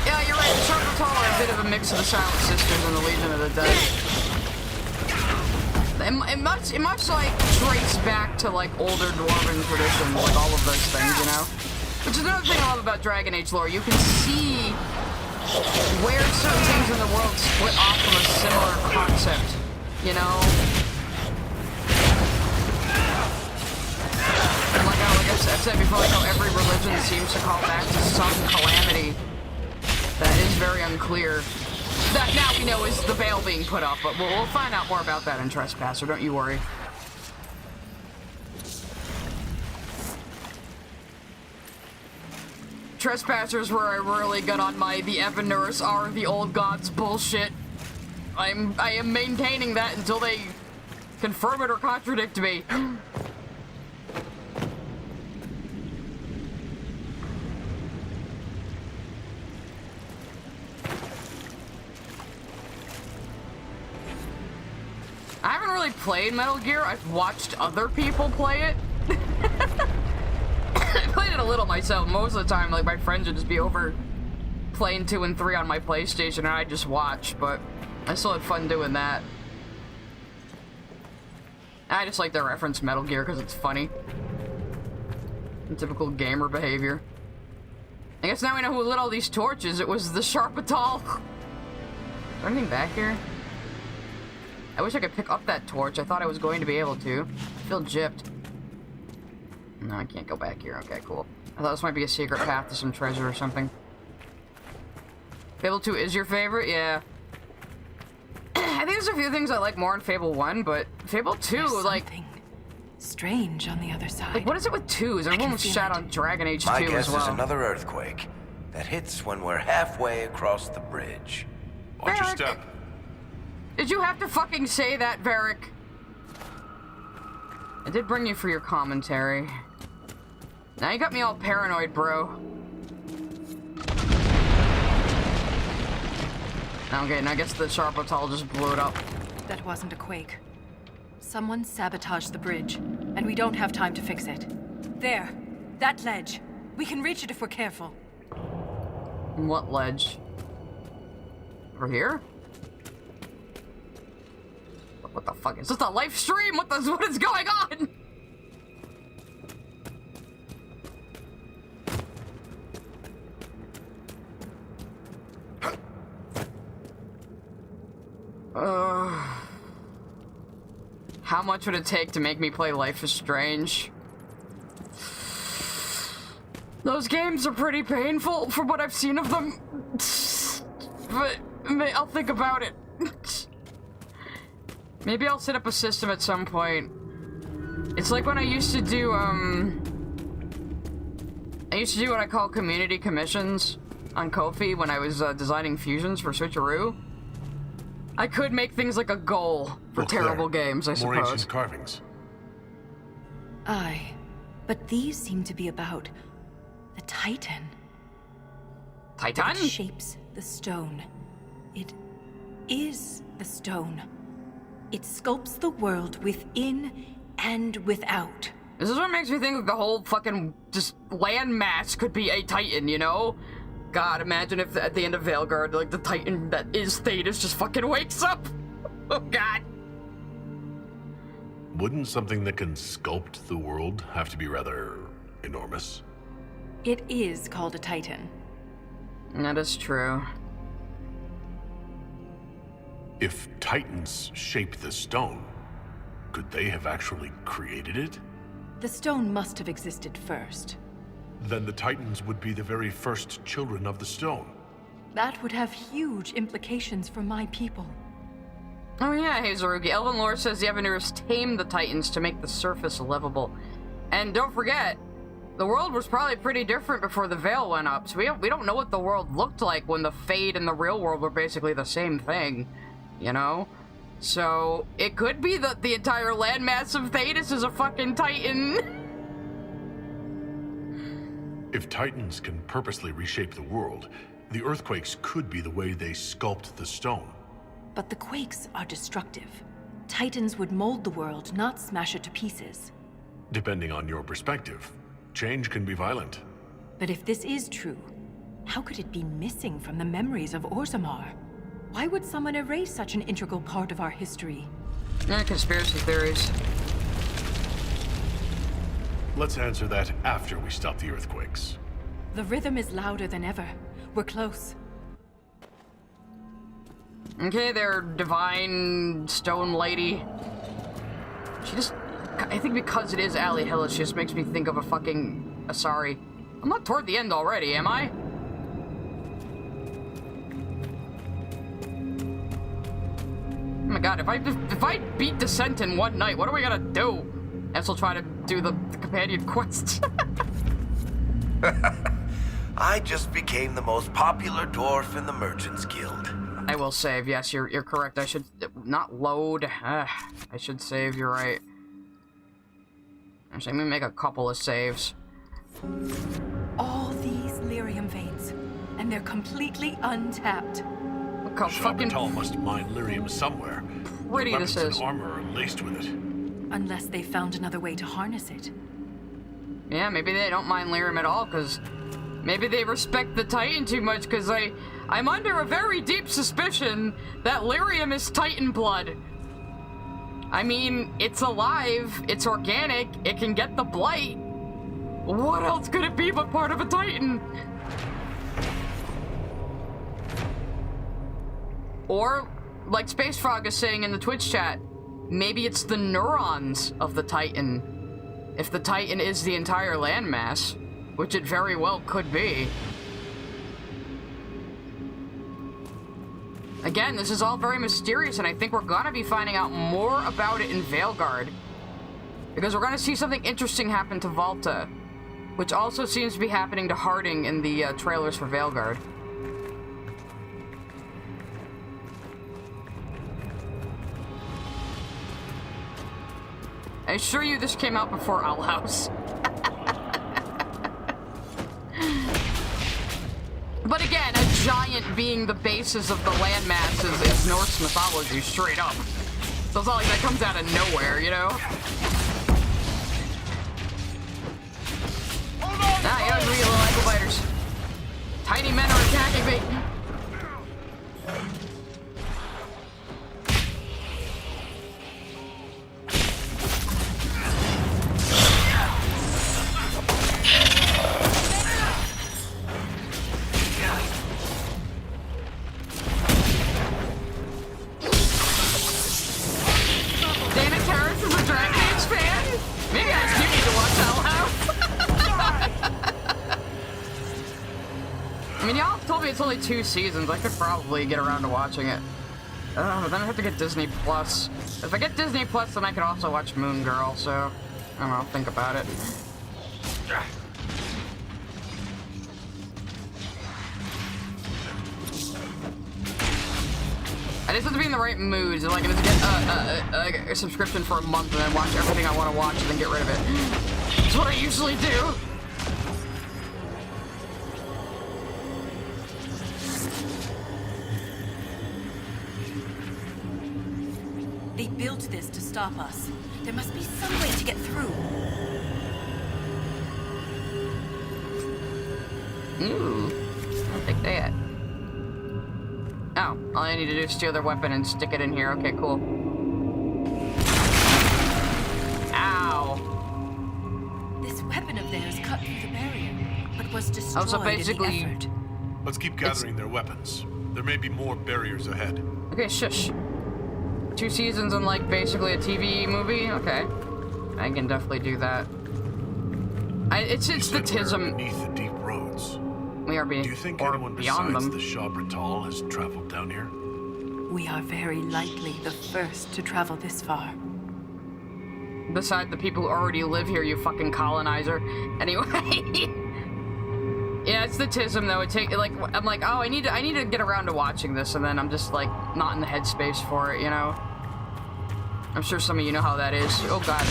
Yeah, you're right. The Sharp are a bit of a mix of the Silent Sisters and the Legion of the Dead. It much like trace back to like older dwarven traditions, like all of those things, you know? Which is another thing I love about Dragon Age lore. You can see where certain things in the world split off from a similar concept, you know? And like I've said before, like how every religion seems to call back to some calamity that is very unclear. That now we know is the veil being put up, but we'll find out more about that in Trespasser, don't you worry. Trespassers where I really got on my the Evanurs are the old gods bullshit. I am maintaining that until they confirm it or contradict me. I haven't really played Metal Gear. I've watched other people play it. I played it a little myself. Most of the time, like, my friends would just be over playing 2 and 3 on my PlayStation, and I'd just watch, but I still had fun doing that. I just like to reference Metal Gear because it's funny. And typical gamer behavior. I guess now we know who lit all these torches. It was the Sharpatal. Is there anything back here? I wish I could pick up that torch. I thought I was going to be able to. I feel gypped. No, I can't go back here. Okay, cool. I thought this might be a secret path to some treasure or something. Fable 2 is your favorite? Yeah. I think there's a few things I like more in Fable 1, but Fable 2, there's like... something strange on the other side. Like, what is it with 2s? Everyone was shot on Dragon Age 2 My as guess well. is another earthquake that hits when we're halfway across the bridge. Watch your Varric. step. Did you have to fucking say that, Varric? I did bring you for your commentary. Now you got me all paranoid, bro. Okay, and I guess the Sharpatal just blew it up. That wasn't a quake. Someone sabotaged the bridge, and we don't have time to fix it. There, that ledge. We can reach it if we're careful. What ledge? Over here? What the fuck? Is this a live stream? What is going on? How much would it take to make me play Life is Strange? Those games are pretty painful from what I've seen of them. But I'll think about it. Maybe I'll set up a system at some point. It's like when I used to do, what I call community commissions on Ko-fi when I was designing fusions for Switcheroo. I could make things like a goal for Look terrible there. games, I More suppose. ancient carvings. Aye, but these seem to be about the Titan. Titan? It shapes the stone. It is the stone. It sculpts the world within and without. This is what makes me think the whole fucking just landmass could be a Titan, you know? God, imagine if at the end of Veilguard, like, the Titan that is Thedas just fucking wakes up! Oh, God. Wouldn't something that can sculpt the world have to be rather enormous? It is called a Titan. That is true. If Titans shape the stone, could they have actually created it? The stone must have existed first. Then the Titans would be the very first children of the stone. That would have huge implications for my people. Oh yeah, Hazarugi. Elven lore says the Evaners tamed the Titans to make the surface livable. And don't forget, the world was probably pretty different before the veil went up, so we don't know what the world looked like when the Fade and the real world were basically the same thing, you know? So, it could be that the entire landmass of Thedas is a fucking Titan. If Titans can purposely reshape the world, the earthquakes could be the way they sculpt the stone. But the quakes are destructive. Titans would mold the world, not smash it to pieces. Depending on your perspective, change can be violent. But if this is true, how could it be missing from the memories of Orzammar? Why would someone erase such an integral part of our history? Conspiracy theories. Let's answer that after we stop the earthquakes. The rhythm is louder than ever. We're close. Okay, there, divine stone lady. She just... I think because it is Ali Hillis, she just makes me think of a fucking... Asari. I'm not toward the end already, am I? Oh my god, if I beat Descent in one night, what are we gonna do? Guess we'll try to do the companion quest. I just became the most popular dwarf in the Merchants Guild. I will save, yes, you're correct. I should not load. I should save, you're right. Actually, I'm gonna make a couple of saves. All these lyrium veins, and they're completely untapped. Look how fucking Shabatal must mine lyrium somewhere. pretty The this weapons is. and armor are laced with it. Unless they found another way to harness it. Yeah, maybe they don't mind lyrium at all, because maybe they respect the Titan too much, because I'm under a very deep suspicion that lyrium is Titan blood. I mean, it's alive, it's organic, it can get the blight. What else could it be but part of a Titan? Or, like Space Frog is saying in the Twitch chat, maybe it's the neurons of the Titan. If the Titan is the entire landmass, which it very well could be. Again, this is all very mysterious, and I think we're gonna be finding out more about it in Veilguard. Because we're gonna see something interesting happen to Volta, which also seems to be happening to Harding in the trailers for Veilguard. I assure you this came out before Owl House. But again, a giant being the basis of the landmasses is Norse mythology, straight up. So it's not like that comes out of nowhere, you know? Ah, you don't real little ankle biters. Tiny men are attacking me. Dana Terrace is a Dragon Age fan? Maybe I do need to watch Owl House. I mean, y'all told me it's only 2 seasons. I could probably get around to watching it. But then I have to get Disney Plus. If I get Disney Plus, then I could also watch Moon Girl, so I don't know, think about it. I just have to be in the right mood. So, like, I just get a subscription for a month and then watch everything I want to watch and then get rid of it. That's what I usually do. They built this to stop us. There must be some way to get through. Ooh. I'll take that. Oh, all I need to do is steal their weapon and stick it in here. Okay, cool. Ow. This weapon of theirs cut through the barrier, but was destroyed Oh, so basically, in the effort. Let's keep gathering their weapons. There may be more barriers ahead. Okay, shush. 2 seasons and, like, basically a TV movie? Okay. I can definitely do that. It's the tism. Beneath the deep roads. We are Do you think anyone beyond besides them. the Shah Bratal has traveled down here? We are very likely the first to travel this far. Beside the people who already live here, you fucking colonizer. Anyway. Yeah, it's the tism though. I'm like, oh, I need to get around to watching this, and then I'm just like not in the headspace for it, you know? I'm sure some of you know how that is. Oh god.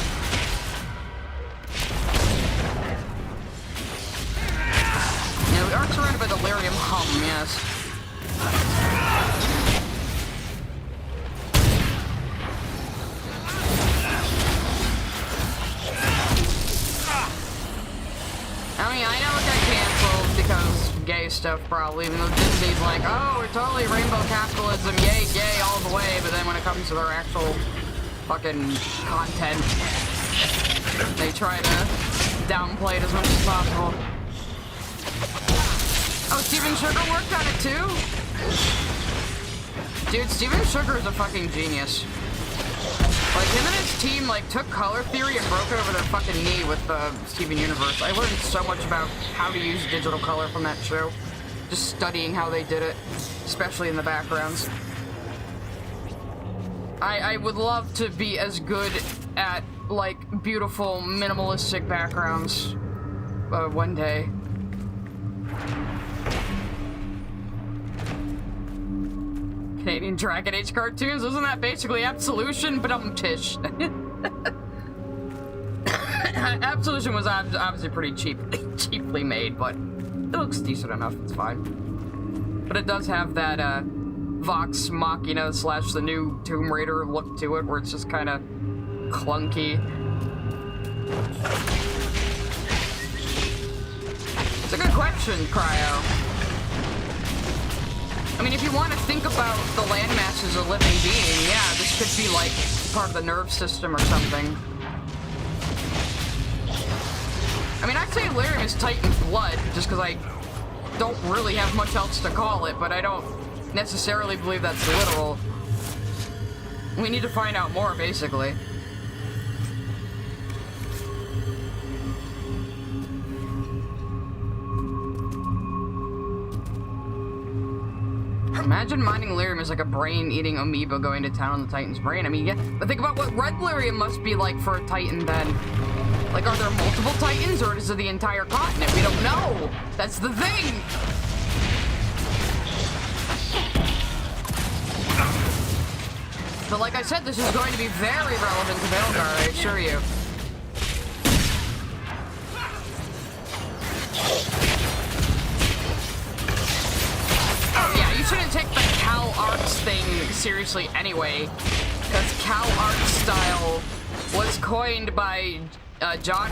Yeah, we are surrounded by the Lyrium hum, yes. I mean, I know it got canceled because gay stuff probably, even though Disney's like, oh, we're totally rainbow capitalism, yay, gay all the way, but then when it comes to their actual fucking content, they try to downplay it as much as possible. Oh, Steven Sugar worked on it too? Dude, Steven Sugar is a fucking genius. Like, him and his team, like, took color theory and broke it over their fucking knee with Steven Universe. I learned so much about how to use digital color from that show. Just studying how they did it, especially in the backgrounds. I would love to be as good at, like, beautiful, minimalistic backgrounds one day. Canadian Dragon Age cartoons, isn't that basically Absolution? But I'm tish. Absolution was obviously pretty cheaply made, but it looks decent enough. It's fine. But it does have that Vox Machina / the new Tomb Raider look to it, where it's just kind of clunky. It's a good question, Cryo. I mean, if you want to think about the landmass as a living being, yeah, this could be like part of the nerve system or something. I mean, I'd say Lyrium is Titan's blood, just because I don't really have much else to call it, but I don't necessarily believe that's literal. We need to find out more, basically. Imagine mining Lyrium is like a brain-eating amoeba going to town on the Titan's brain. I mean, yeah, but think about what red Lyrium must be like for a Titan then. Like, are there multiple Titans, or is it the entire continent? We don't know! That's the thing! But like I said, this is going to be very relevant to Veilguard, I assure you. Yeah, you shouldn't take the Cal Arts thing seriously anyway, because Cal Arts style was coined by John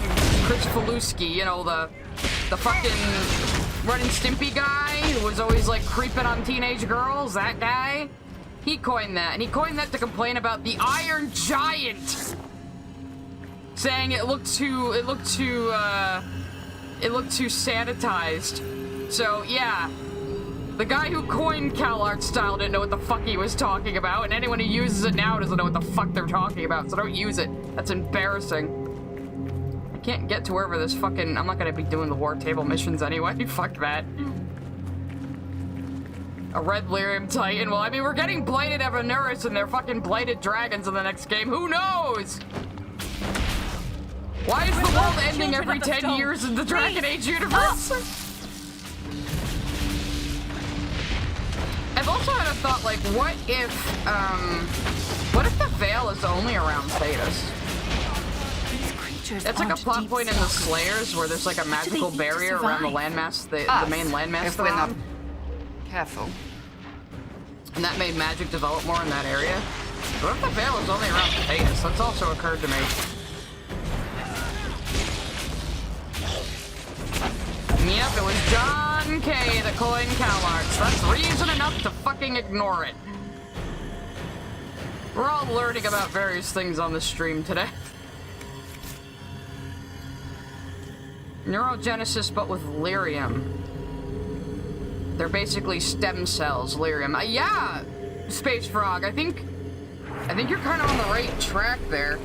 Krzyzewski, you know, the fucking Ren and Stimpy guy who was always like creeping on teenage girls, that guy. He coined that, and he coined that to complain about the Iron Giant, saying it looked too sanitized. So yeah. The guy who coined Cal Art style didn't know what the fuck he was talking about, and anyone who uses it now doesn't know what the fuck they're talking about, so don't use it. That's embarrassing. I can't get to wherever this fucking... I'm not gonna be doing the war table missions anyway. Fuck that. A red Lyrium Titan. Well, I mean, we're getting blighted Evanuris and they're fucking blighted dragons in the next game. Who knows? Why is the world ending every 10 years in the Dragon Age universe? I've also had of thought, like, what if the Veil is only around Thedas? It's like a plot point in the Slayers where there's like a magical barrier around the landmass, the main landmass. If we're not careful. And that made magic develop more in that area. What if the Veil is only around Thedas? That's also occurred to me. Yep, it was John K. that coined CalArts. That's reason enough to fucking ignore it. We're all learning about various things on this stream today. Neurogenesis, but with lyrium. They're basically stem cells, lyrium. Yeah, Space Frog. I think you're kind of on the right track there.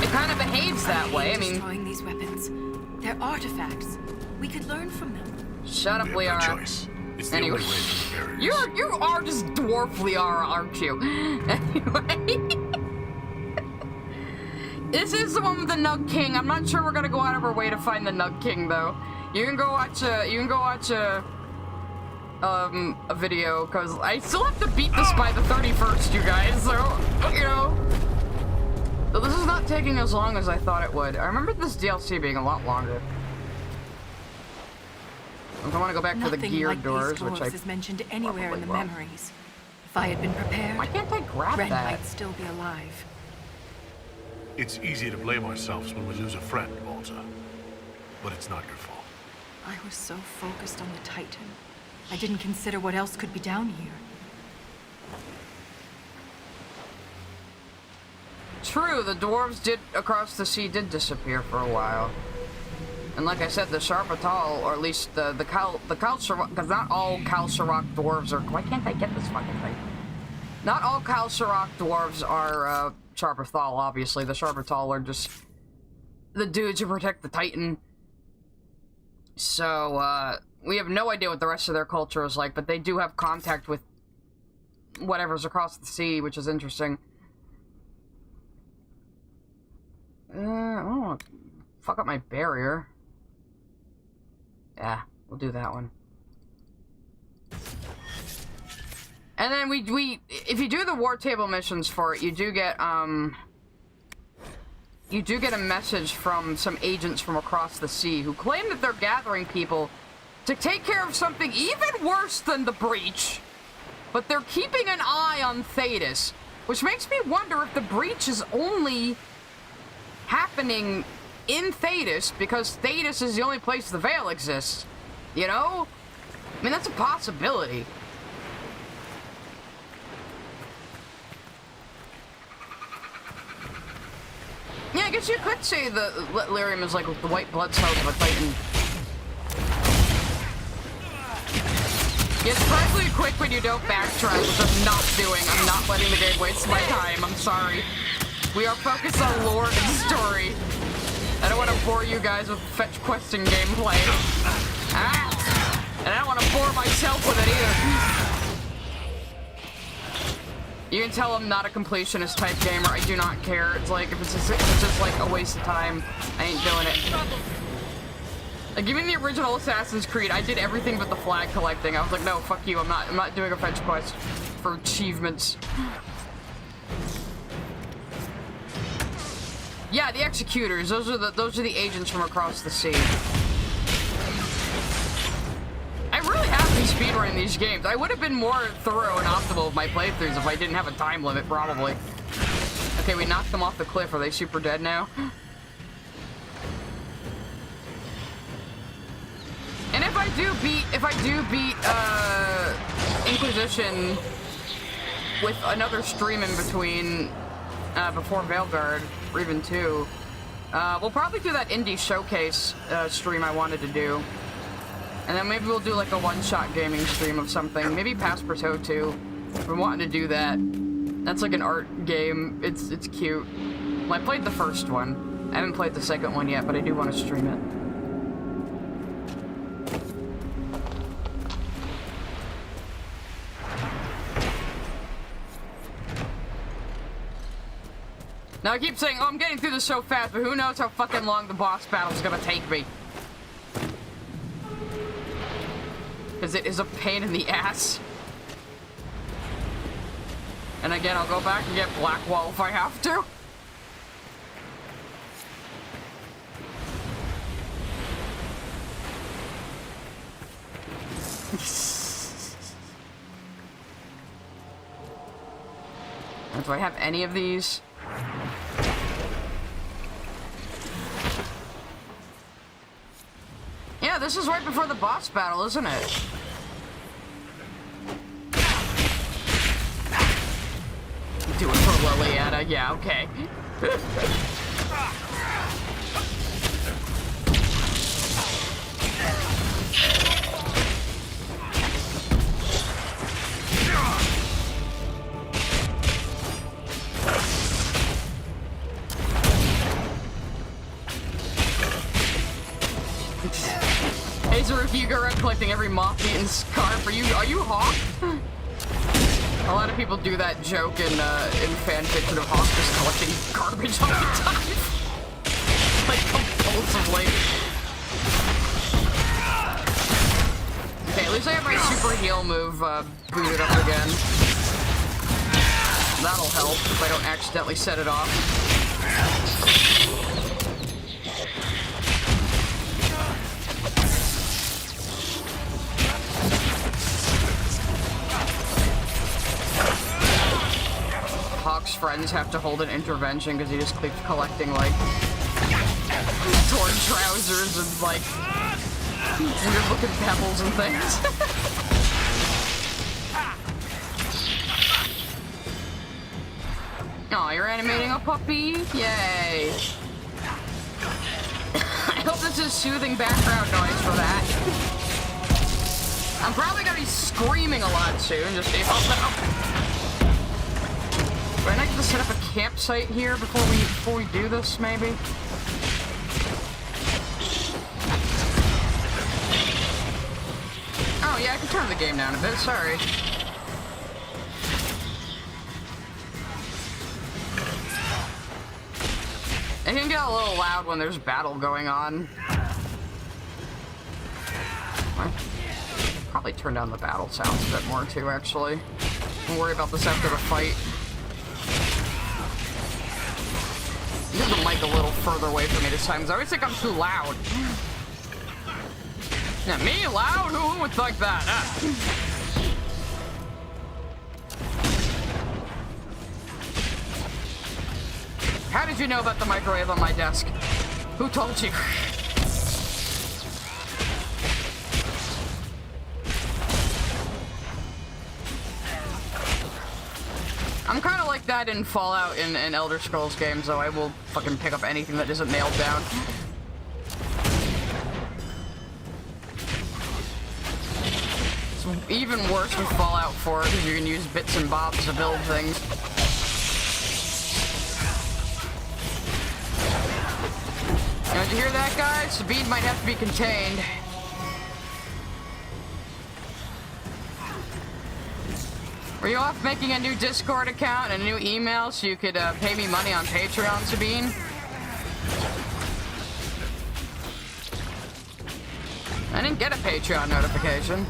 It kind of behaves that way. I mean, destroying these weapons. They're artifacts. We could learn from them. Shut up, Liara. Choice. It's the only way through the barriers. You are just dwarf Liara, aren't you? Anyway. This is the one with the Nug King. I'm not sure we're gonna go out of our way to find the Nug King, though. You can go watch a video, because I still have to beat this by the 31st, you guys, so, you know. So this is not taking as long as I thought it would. I remember this DLC being a lot longer. I want to go back to the geared doors, which is mentioned anywhere in the memories. If I had been prepared, why can't I grab Ren that? might still be alive. It's easy to blame ourselves when we lose a friend, Walter. But it's not your fault. I was so focused on the Titan. I didn't consider what else could be down here. True, the dwarves across the sea did disappear for a while. And like I said, the Sharpatal, or at least the Kalsharok, because not all Kalsharok dwarves are... Why can't I get this fucking thing? Not all Kalsharok dwarves are Sharpathal, obviously. The Sharpatal are just the dudes who protect the Titan. So, we have no idea what the rest of their culture is like, but they do have contact with whatever's across the sea, which is interesting. I don't want to fuck up my barrier. Yeah, we'll do that one. And then if you do the war table missions for it, you do get a message from some agents from across the sea who claim that they're gathering people to take care of something even worse than the breach. But they're keeping an eye on Thedas, which makes me wonder if the breach is only happening in Thedas because Thedas is the only place the Veil exists. You know? I mean, that's a possibility. Yeah, I guess you could say the lyrium is like the white blood cells of a Titan. It's surprisingly quick when you don't backtrack, which I'm not doing. I'm not letting the game waste my time. I'm sorry. We are focused on lore and story. I don't want to bore you guys with fetch questing gameplay. And I don't want to bore myself with it either. You can tell I'm not a completionist type gamer. I do not care. It's like, if it's just like a waste of time, I ain't doing it. Like, even the original Assassin's Creed, I did everything but the flag collecting. I was like, no, fuck you. I'm not doing a fetch quest for achievements. Yeah, the executors. Those are the agents from across the sea. I really have been speedrunning these games. I would have been more thorough and optimal with my playthroughs if I didn't have a time limit, probably. Okay, we knocked them off the cliff. Are they super dead now? And if I do beat Inquisition with another stream in between before Veilguard, or even two, we'll probably do that indie showcase stream I wanted to do. And then maybe we'll do like a one-shot gaming stream of something. Maybe Passepartout 2. We're wanting to do that. That's like an art game. It's cute. Well, I played the first one. I haven't played the second one yet, but I do want to stream it. Now I keep saying, oh, I'm getting through this so fast, but who knows how fucking long the boss battle is gonna take me. Because it is a pain in the ass. And again, I'll go back and get Blackwall if I have to. Do I have any of these? Yeah, this is right before the boss battle, isn't it? Do it for Liliana. Yeah, okay. Azer, if you go around collecting every moth-eaten scarf, are you Hawk? A lot of people do that joke in fanfiction of Hawk just collecting garbage all the time. Like, compulsively. Okay, at least I have my super heal move booted up again. That'll help if I don't accidentally set it off. Hawk's friends have to hold an intervention because he just keeps collecting, like, torn trousers and, like, weird-looking pebbles and things. Aw, you're animating a puppy? Yay. I hope this is soothing background noise for that. I'm probably gonna be screaming a lot soon, just do I need to set up a campsite here before we do this, maybe? Oh yeah, I can turn the game down a bit, sorry. It can get a little loud when there's battle going on. I'll probably turn down the battle sounds a bit more too, actually. Don't worry about this after the fight. Move the mic a little further away from me this time, because I always think I'm too loud. Yeah, me loud? Who would think that? How did you know about the microwave on my desk? Who told you? I'm kind of like that in Fallout and Elder Scrolls games, though. I will fucking pick up anything that isn't nailed down. It's even worse with Fallout 4, because you can use bits and bobs to build things. Now, did you hear that, guys? Speed might have to be contained. Were you off making a new Discord account and a new email so you could pay me money on Patreon, Sabine? I didn't get a Patreon notification.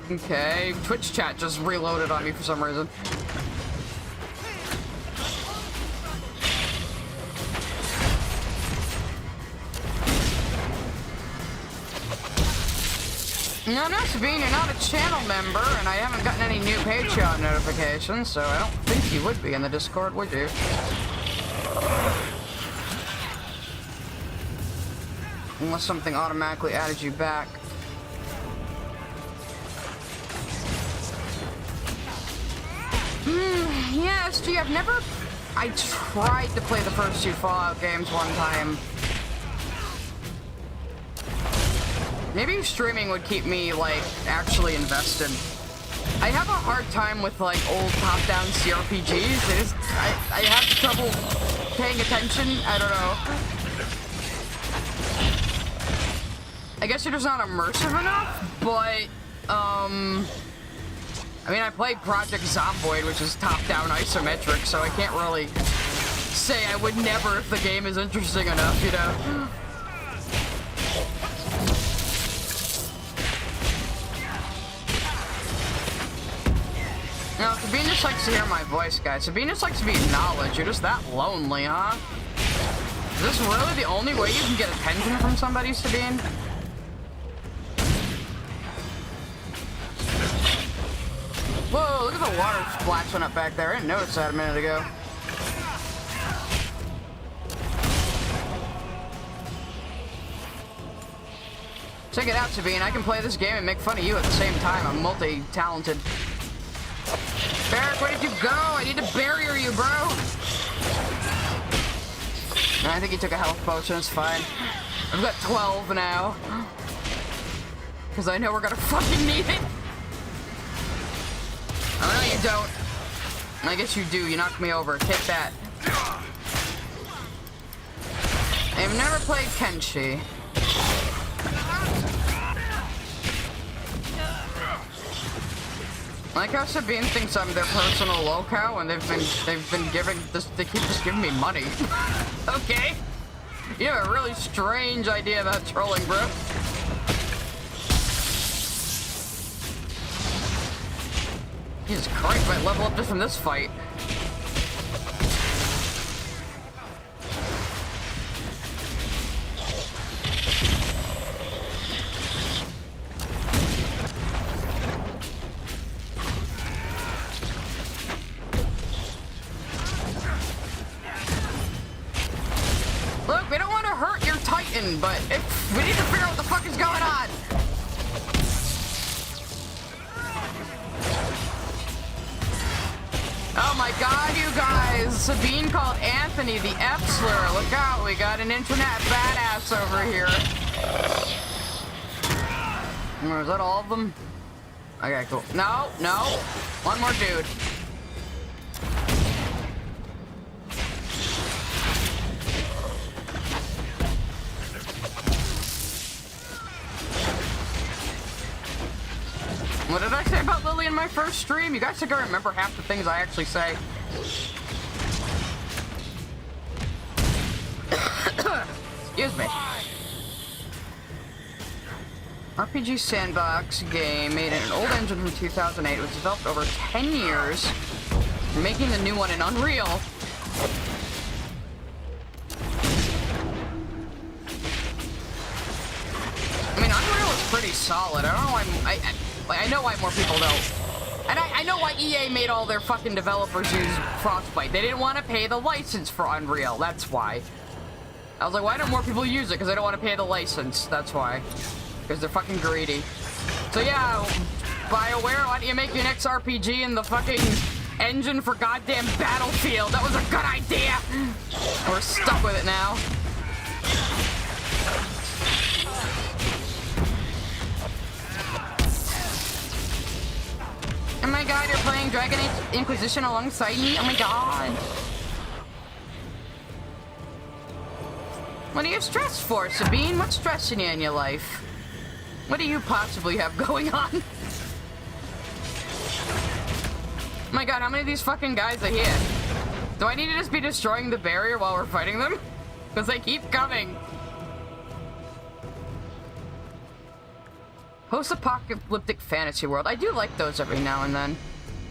Okay, Twitch chat just reloaded on me for some reason. No, Sabine, you're not a channel member, and I haven't gotten any new Patreon notifications, so I don't think you would be in the Discord, would you? Unless something automatically added you back. Yeah, SG, I tried to play the first two Fallout games one time. Maybe streaming would keep me, like, actually invested. I have a hard time with, like, old top-down CRPGs. I have trouble paying attention. I don't know. I guess you're just not immersive enough, but, I mean, I played Project Zomboid, which is top-down isometric, so I can't really say I would never if the game is interesting enough, you know? No, Sabine just likes to hear my voice, guys. Sabine just likes to be acknowledged. You're just that lonely, huh? Is this really the only way you can get attention from somebody, Sabine? Whoa, look at the water splashing up back there. I didn't notice that a minute ago. Check it out, Sabine. I can play this game and make fun of you at the same time. I'm multi-talented. Barrick, where did you go? I need to barrier you, bro. I think he took a health potion. It's fine. I've got 12 now. Because I know we're gonna fucking need it. Oh, no, you don't. I guess you do. You knocked me over. Take that. I've never played Kenshi. I like how Sabine thinks I'm their personal loco, and they've been giving this. They keep just giving me money. Okay, you have a really strange idea about trolling, bro. Jesus Christ, I might level up just from this fight. Look, we don't want to hurt your Titan, but if we need to figure out what the fuck is going on. Oh my god, you guys! Sabine called Anthony the F-slur. Look out, we got an internet badass over here. Is that all of them? Okay, cool. No, no. One more dude. What did I say about Lily in my first stream? You guys think I remember half the things I actually say. Excuse me. RPG sandbox game made in an old engine from 2008. It was developed over 10 years, making the new one in Unreal. I mean, Unreal is pretty solid. I don't know why I know why more people don't. And I know why EA made all their fucking developers use Frostbite. They didn't want to pay the license for Unreal. That's why. I was like, why don't more people use it? Because they don't want to pay the license. That's why. Because they're fucking greedy. So yeah, BioWare, why don't you make your next RPG in the fucking engine for goddamn Battlefield? That was a good idea. We're stuck with it now. Oh my god, you're playing Dragon Age Inquisition alongside me? Oh my god. What are you stressed for, Sabine? What's stressing you in your life? What do you possibly have going on? Oh my god, how many of these fucking guys are here? Do I need to just be destroying the barrier while we're fighting them? Because they keep coming. Post-apocalyptic fantasy world. I do like those every now and then.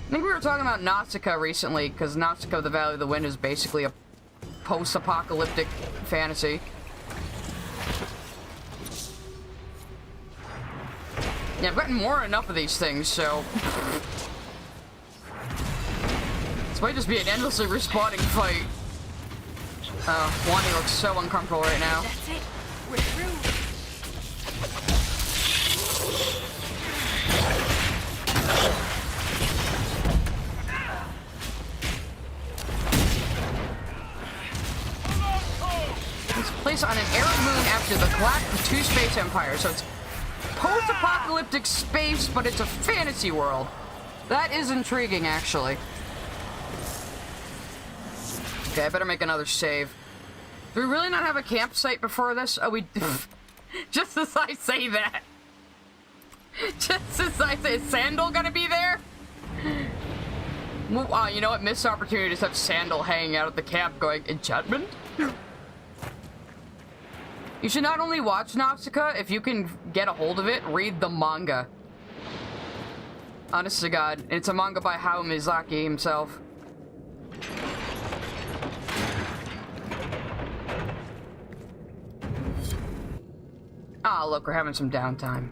I think we were talking about Nausicaa recently, because Nausicaa, the Valley of the Wind, is basically a post-apocalyptic fantasy. Yeah, I've gotten more than enough of these things, so... This might just be an endlessly respawning fight. Wani looks so uncomfortable right now. That's it. We're through. It's placed on an arid moon after the collapse of two space empires, so it's post-apocalyptic space, but it's a fantasy world. That is intriguing, actually. Okay, I better make another save. Do we really not have a campsite before this? Oh, we... Just as I say that. Just as I say, is Sandal gonna be there? Well, you know what? Missed opportunity to just have Sandal hanging out at the camp going, enchantment? You should not only watch Nausicaa, if you can get a hold of it, read the manga. Honest to God. It's a manga by Hayao Miyazaki himself. Ah, look, we're having some downtime.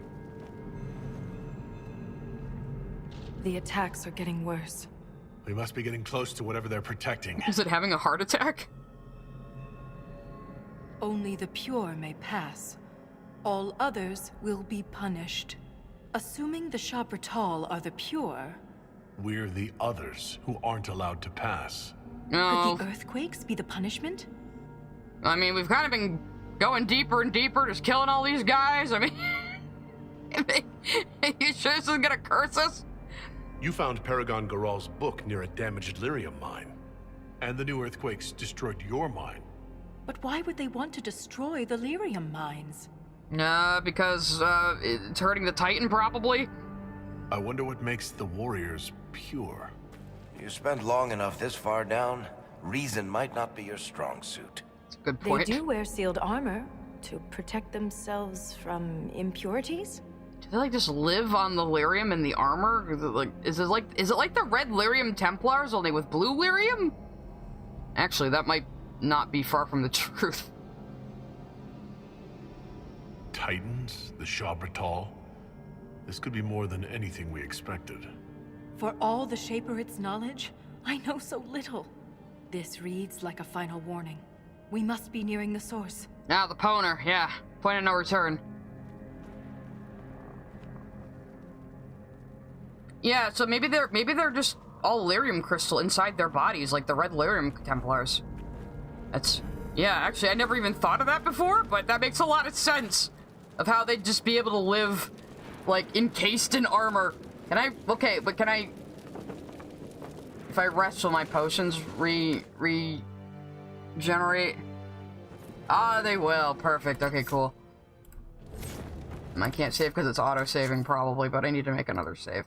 The attacks are getting worse. We must be getting close to whatever they're protecting. Is it having a heart attack? Only the pure may pass. All others will be punished. Assuming the Shabratal are the pure... We're the others who aren't allowed to pass. No. Could the earthquakes be the punishment? I mean, we've kind of been going deeper and deeper, just killing all these guys. I mean... you sure this isn't gonna curse us? You found Paragon Garal's book near a damaged lyrium mine. And the new earthquakes destroyed your mine. But why would they want to destroy the lyrium mines? Because, it's hurting the Titan, probably? I wonder what makes the warriors pure. You spent long enough this far down, reason might not be your strong suit. That's a good point. They do wear sealed armor to protect themselves from impurities? Do they, like, just live on the lyrium and the armor? Is it like the red lyrium Templars, only with blue lyrium? Actually, that might not be far from the truth. Titans? The Shabratal? This could be more than anything we expected. For all the Shaperit's knowledge, I know so little. This reads like a final warning. We must be nearing the source. Now the Poner, yeah. Point of no return. Yeah, so maybe they're just all lyrium crystal inside their bodies, like the red lyrium Templars. Yeah, actually, I never even thought of that before, but that makes a lot of sense. Of how they'd just be able to live, like, encased in armor. Can I, if I rest, will my potions regenerate? Ah, they will, perfect, okay, cool. I can't save because it's auto-saving probably, but I need to make another save.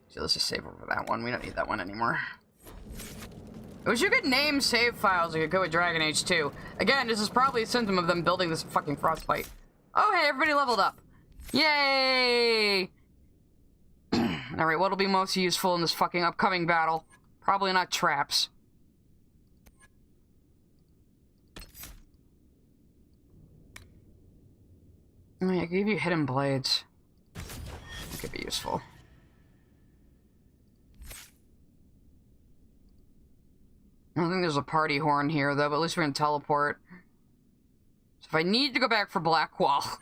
So let's just save over that one, we don't need that one anymore. I wish you could name save files like you could with Dragon Age 2. Again, this is probably a symptom of them building this fucking frostbite. Oh, hey, everybody leveled up. Yay! Alright, what'll be most useful in this fucking upcoming battle? Probably not traps. Oh, yeah, I gave you hidden blades. That could be useful. I don't think there's a party horn here, though, but at least we're gonna teleport. So if I need to go back for Blackwall,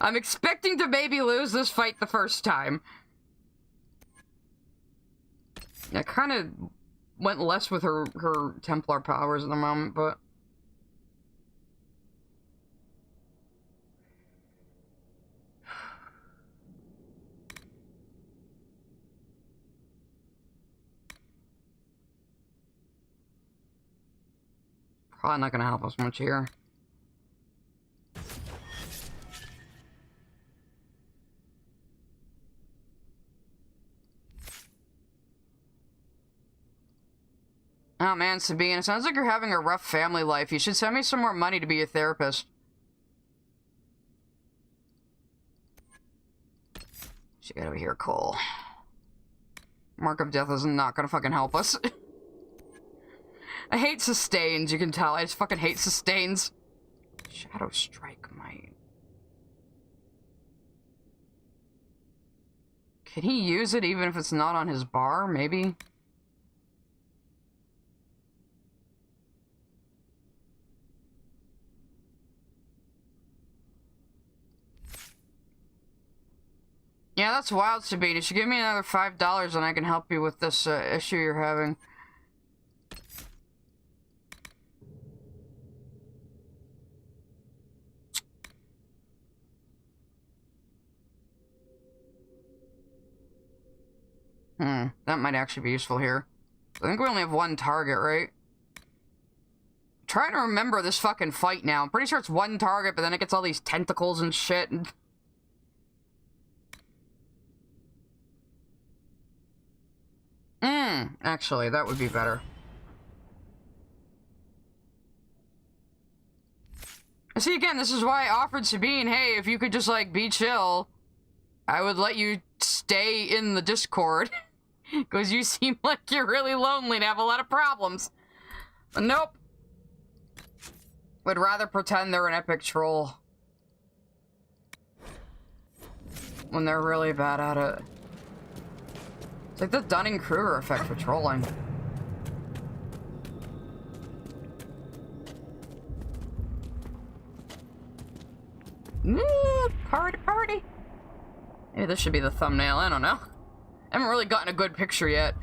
I'm expecting to maybe lose this fight the first time. I kind of went less with her Templar powers at the moment, but... Probably not gonna help us much here. Oh man, Sabine, it sounds like you're having a rough family life. You should send me some more money to be a therapist. She got over here, Cole. Mark of Death is not gonna fucking help us. I hate sustains, you can tell. I just fucking hate sustains. Shadow Strike might. Can he use it even if it's not on his bar? Maybe? Yeah, that's wild, Sabine. You should give me another $5 and I can help you with this issue you're having. That might actually be useful here. I think we only have one target, right? I'm trying to remember this fucking fight now. I'm pretty sure it's one target, but then it gets all these tentacles and shit. Actually, that would be better. See, again, this is why I offered Sabine, hey, if you could just, like, be chill, I would let you stay in the Discord. Because you seem like you're really lonely and have a lot of problems. But nope. Would rather pretend they're an epic troll. When they're really bad at it. It's like the Dunning-Kruger effect for trolling. Party, party. Maybe this should be the thumbnail, I don't know. I haven't really gotten a good picture yet.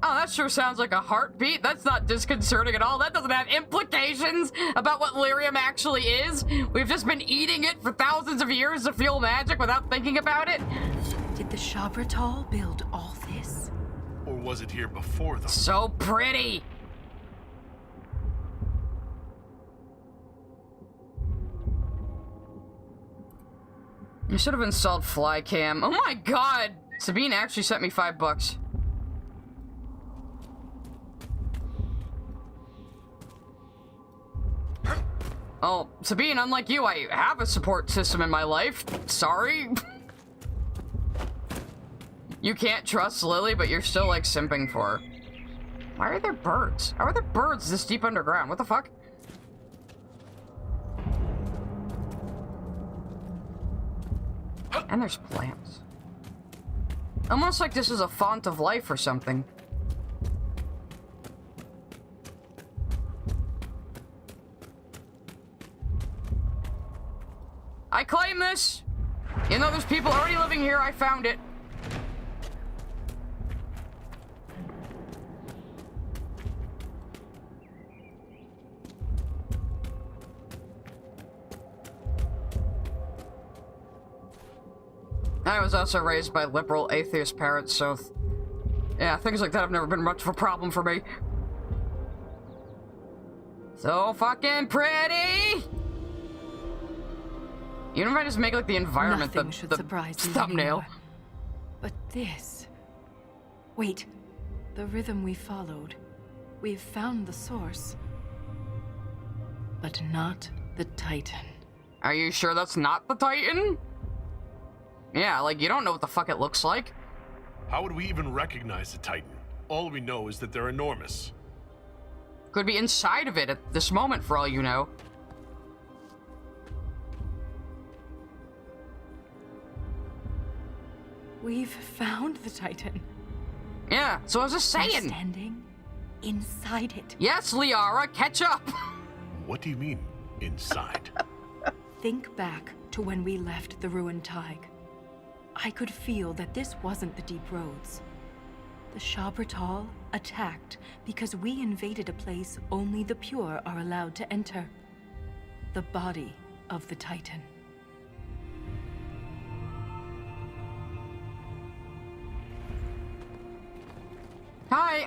Oh, that sure sounds like a heartbeat. That's not disconcerting at all. That doesn't have implications about what lyrium actually is. We've just been eating it for thousands of years to fuel magic without thinking about it. Did the Shabratal build all this? Or was it here before them? So pretty. You should have installed Flycam. Oh my god! Sabine actually sent me $5. Oh, Sabine, unlike you, I have a support system in my life. Sorry. You can't trust Lily, but you're still, like, simping for her. Why are there birds? How are there birds this deep underground? What the fuck? And there's plants. Almost like this is a font of life or something. I claim this! You know there's people already living here, I found it. I was also raised by liberal atheist parents, so... yeah, things like that have never been much of a problem for me. So fucking pretty! Even if I just make, like, the environment Nothing should surprise me thumbnail. anymore. But this... Wait. The rhythm we followed. We've found the source. But not the Titan. Are you sure that's not the Titan? Yeah, like, you don't know what the fuck it looks like. How would we even recognize the Titan? All we know is that they're enormous. Could be inside of it at this moment, for all you know. We've found the Titan. Yeah, so I was just We're saying. standing inside it. Yes, Liara, catch up! What do you mean, inside? Think back to when we left the ruined Tig. I could feel that this wasn't the deep roads. The Shabratal attacked because we invaded a place only the pure are allowed to enter. The body of the Titan. Hi,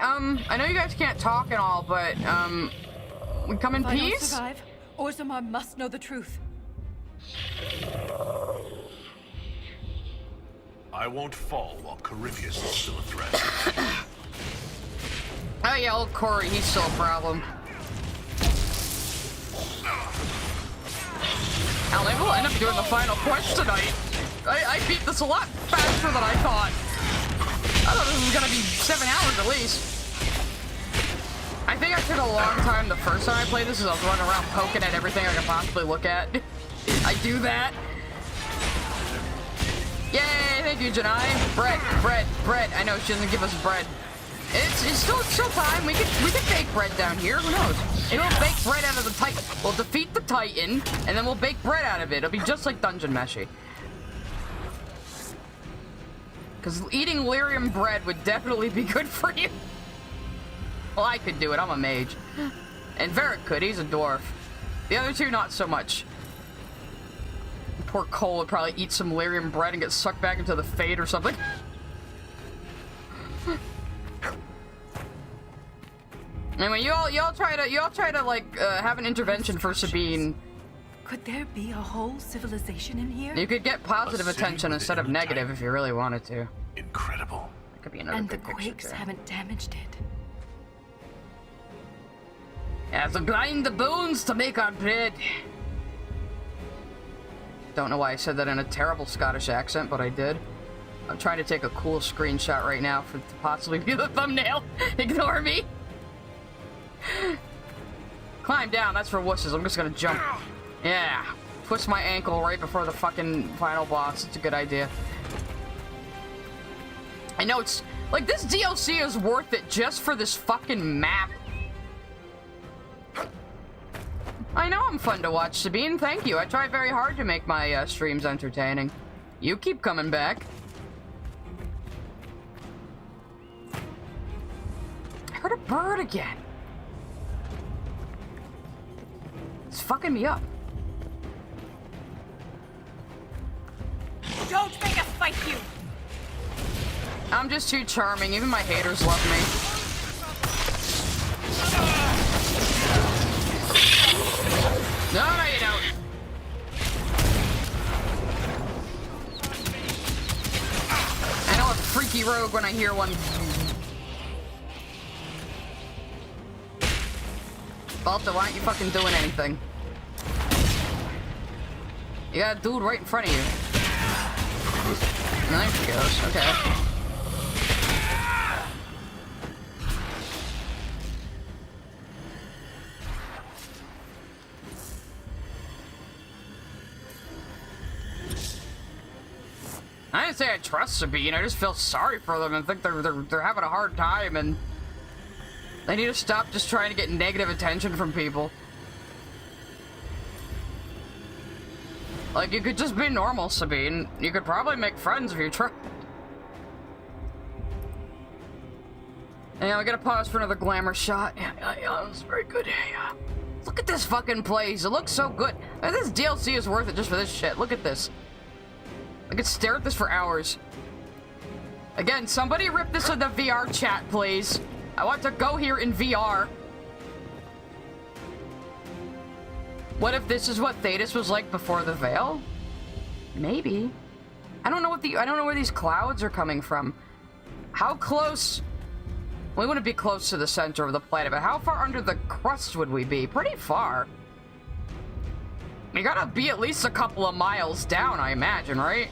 I know you guys can't talk and all, but, we come in If I don't peace? survive, Orzammar must know the truth. I won't fall while Corypheus is still a threat. Oh yeah, old Corey, he's still a problem. Hell, maybe we'll end up doing the final quest tonight. I beat this a lot faster than I thought. I thought this was gonna be 7 hours at least. I think I took a long time the first time I played this, because I was running around poking at everything I could possibly look at. I do that. Yay, thank you, Janai. Bread. I know she doesn't give us bread. It's still time. We could bake bread down here. Who knows? Maybe we'll bake bread out of the Titan. We'll defeat the Titan, and then we'll bake bread out of it. It'll be just like Dungeon Meshi. Because eating lyrium bread would definitely be good for you. Well, I could do it. I'm a mage. And Varric could. He's a dwarf. The other two, not so much. Poor Cole would probably eat some lyrium bread and get sucked back into the Fade or something. Anyway, you all try to like have an intervention for Sabine. Could there be a whole civilization in here? You could get positive attention instead of negative if you really wanted to. Incredible. It could be another And the big picture, quakes too. haven't damaged it. Yeah, so grind the bones to make our bread. Don't know why I said that in a terrible Scottish accent, but I did. I'm trying to take a cool screenshot right now to possibly be the thumbnail. Ignore me. Climb down, that's for wusses. I'm just gonna jump. Yeah. Twist my ankle right before the fucking final boss. It's a good idea. I know it's... Like, this DLC is worth it just for this fucking map. I know I'm fun to watch, Sabine. Thank you. I try very hard to make my streams entertaining. You keep coming back. I heard a bird again. It's fucking me up. Don't make us fight you! I'm just too charming. Even my haters love me. No, you don't. I know a freaky rogue when I hear one. Balta, why aren't you fucking doing anything? You got a dude right in front of you. And there she goes. Okay. I didn't say I trust Sabine. I just feel sorry for them and think they're having a hard time, and they need to stop just trying to get negative attention from people. Like, you could just be normal, Sabine. You could probably make friends if you try. Yeah, we gotta pause for another glamour shot. Yeah, that was very good. Yeah. Look at this fucking place. It looks so good. This DLC is worth it just for this shit. Look at this. I could stare at this for hours. Again, somebody rip this in the VR chat, please. I want to go here in VR. What if this is what Thedas was like before the Veil? Maybe. I don't know where these clouds are coming from. How close? We wouldn't be close to the center of the planet, but how far under the crust would we be? Pretty far. You gotta be at least a couple of miles down, I imagine, right?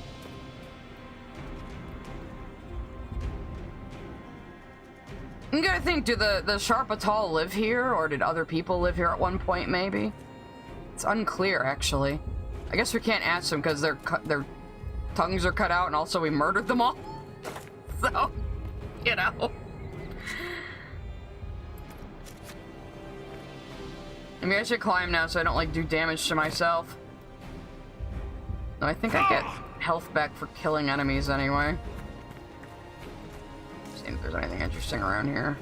You gotta think, do the Sharpatal live here, or did other people live here at one point, maybe? It's unclear, actually. I guess we can't ask them because their tongues are cut out, and also we murdered them all. So, you know. Maybe I should climb now so I don't, like, do damage to myself. No, I think I get health back for killing enemies anyway. See if there's anything interesting around here.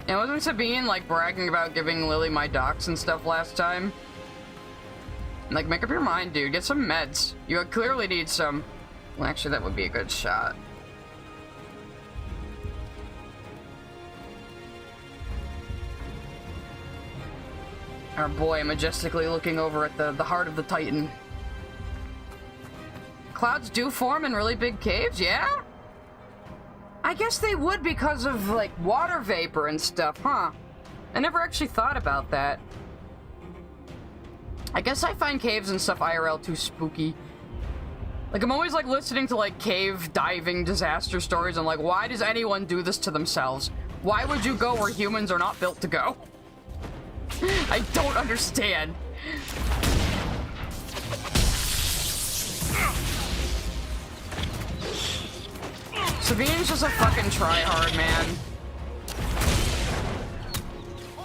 Yeah, wasn't Sabine, like, bragging about giving Lily my docs and stuff last time? Like, make up your mind, dude. Get some meds. You clearly need some. Well, actually, that would be a good shot. Our boy majestically looking over at the heart of the Titan. Clouds do form in really big caves, yeah? I guess they would because of, like, water vapor and stuff, huh? I never actually thought about that. I guess I find caves and stuff IRL too spooky. Like, I'm always, like, listening to, like, cave diving disaster stories. I'm like, why does anyone do this to themselves? Why would you go where humans are not built to go? I don't understand. Sabine's just a fucking tryhard, man.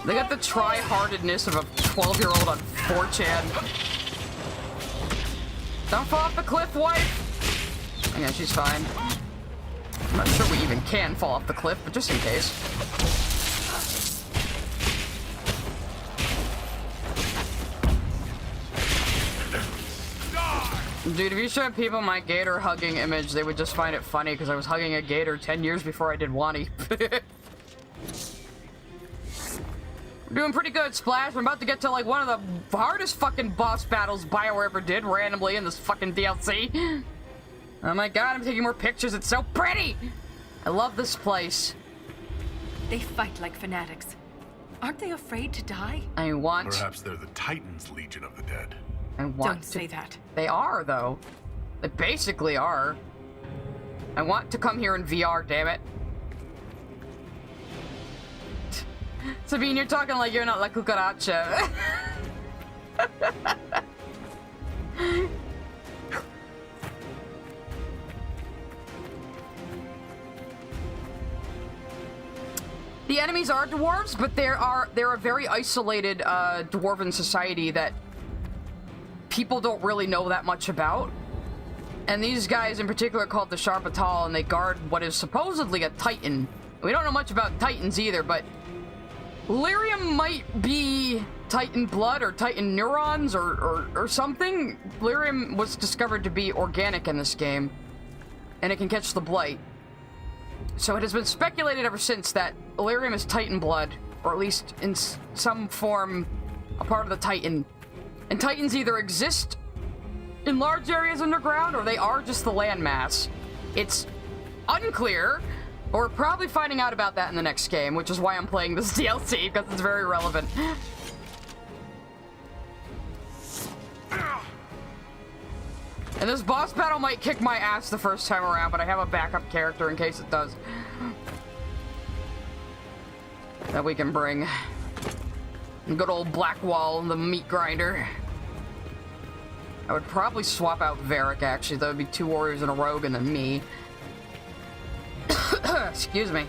They got the try-heartedness of a 12-year-old on 4chan. Don't fall off the cliff, wife! Yeah, she's fine. I'm not sure we even can fall off the cliff, but just in case. Dude, if you showed people my gator hugging image, they would just find it funny because I was hugging a gator 10 years before I did Wani. We're doing pretty good, Splash. I'm about to get to, like, one of the hardest fucking boss battles BioWare ever did randomly in this fucking DLC. Oh my god, I'm taking more pictures. It's so pretty! I love this place. They fight like fanatics. Aren't they afraid to die? I want... Perhaps they're the Titans' Legion of the Dead. I want Don't say that. They are, though. They basically are. I want to come here in VR, damn it. Sabine, you're talking like you're not La Cucaracha. The enemies are dwarves, but they're a very isolated dwarven society that people don't really know that much about. And these guys in particular are called the Sharpatal, and they guard what is supposedly a Titan. We don't know much about Titans either, but Lyrium might be Titan blood or Titan neurons or something. Lyrium was discovered to be organic in this game, and it can catch the blight. So it has been speculated ever since that Lyrium is Titan blood, or at least in some form a part of the Titan. And Titans either exist in large areas underground, or they are just the landmass. It's unclear, but we're probably finding out about that in the next game, which is why I'm playing this DLC, because it's very relevant. And this boss battle might kick my ass the first time around, but I have a backup character in case it does. That we can bring. Good old Blackwall, the meat grinder. I would probably swap out Varric, actually. That would be 2 warriors and a rogue and then me. Excuse me.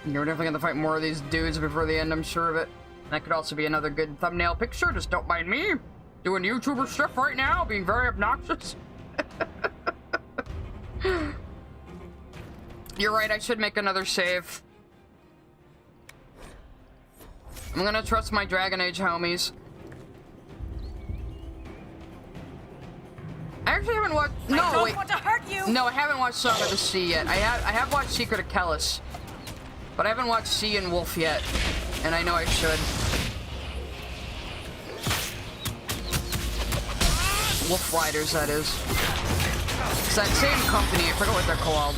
You're definitely gonna fight more of these dudes before the end, I'm sure of it. That could also be another good thumbnail picture, just don't mind me. Doing YouTuber stuff right now, being very obnoxious. You're right, I should make another save. I'm gonna trust my Dragon Age homies. I actually haven't watched... No, I don't wait. want to hurt you! No, I haven't watched Song of the Sea yet. I have watched Secret of Kellis, but I haven't watched Sea and Wolf yet, and I know I should. Wolf Riders, that is. It's that same company, I forget what they're called,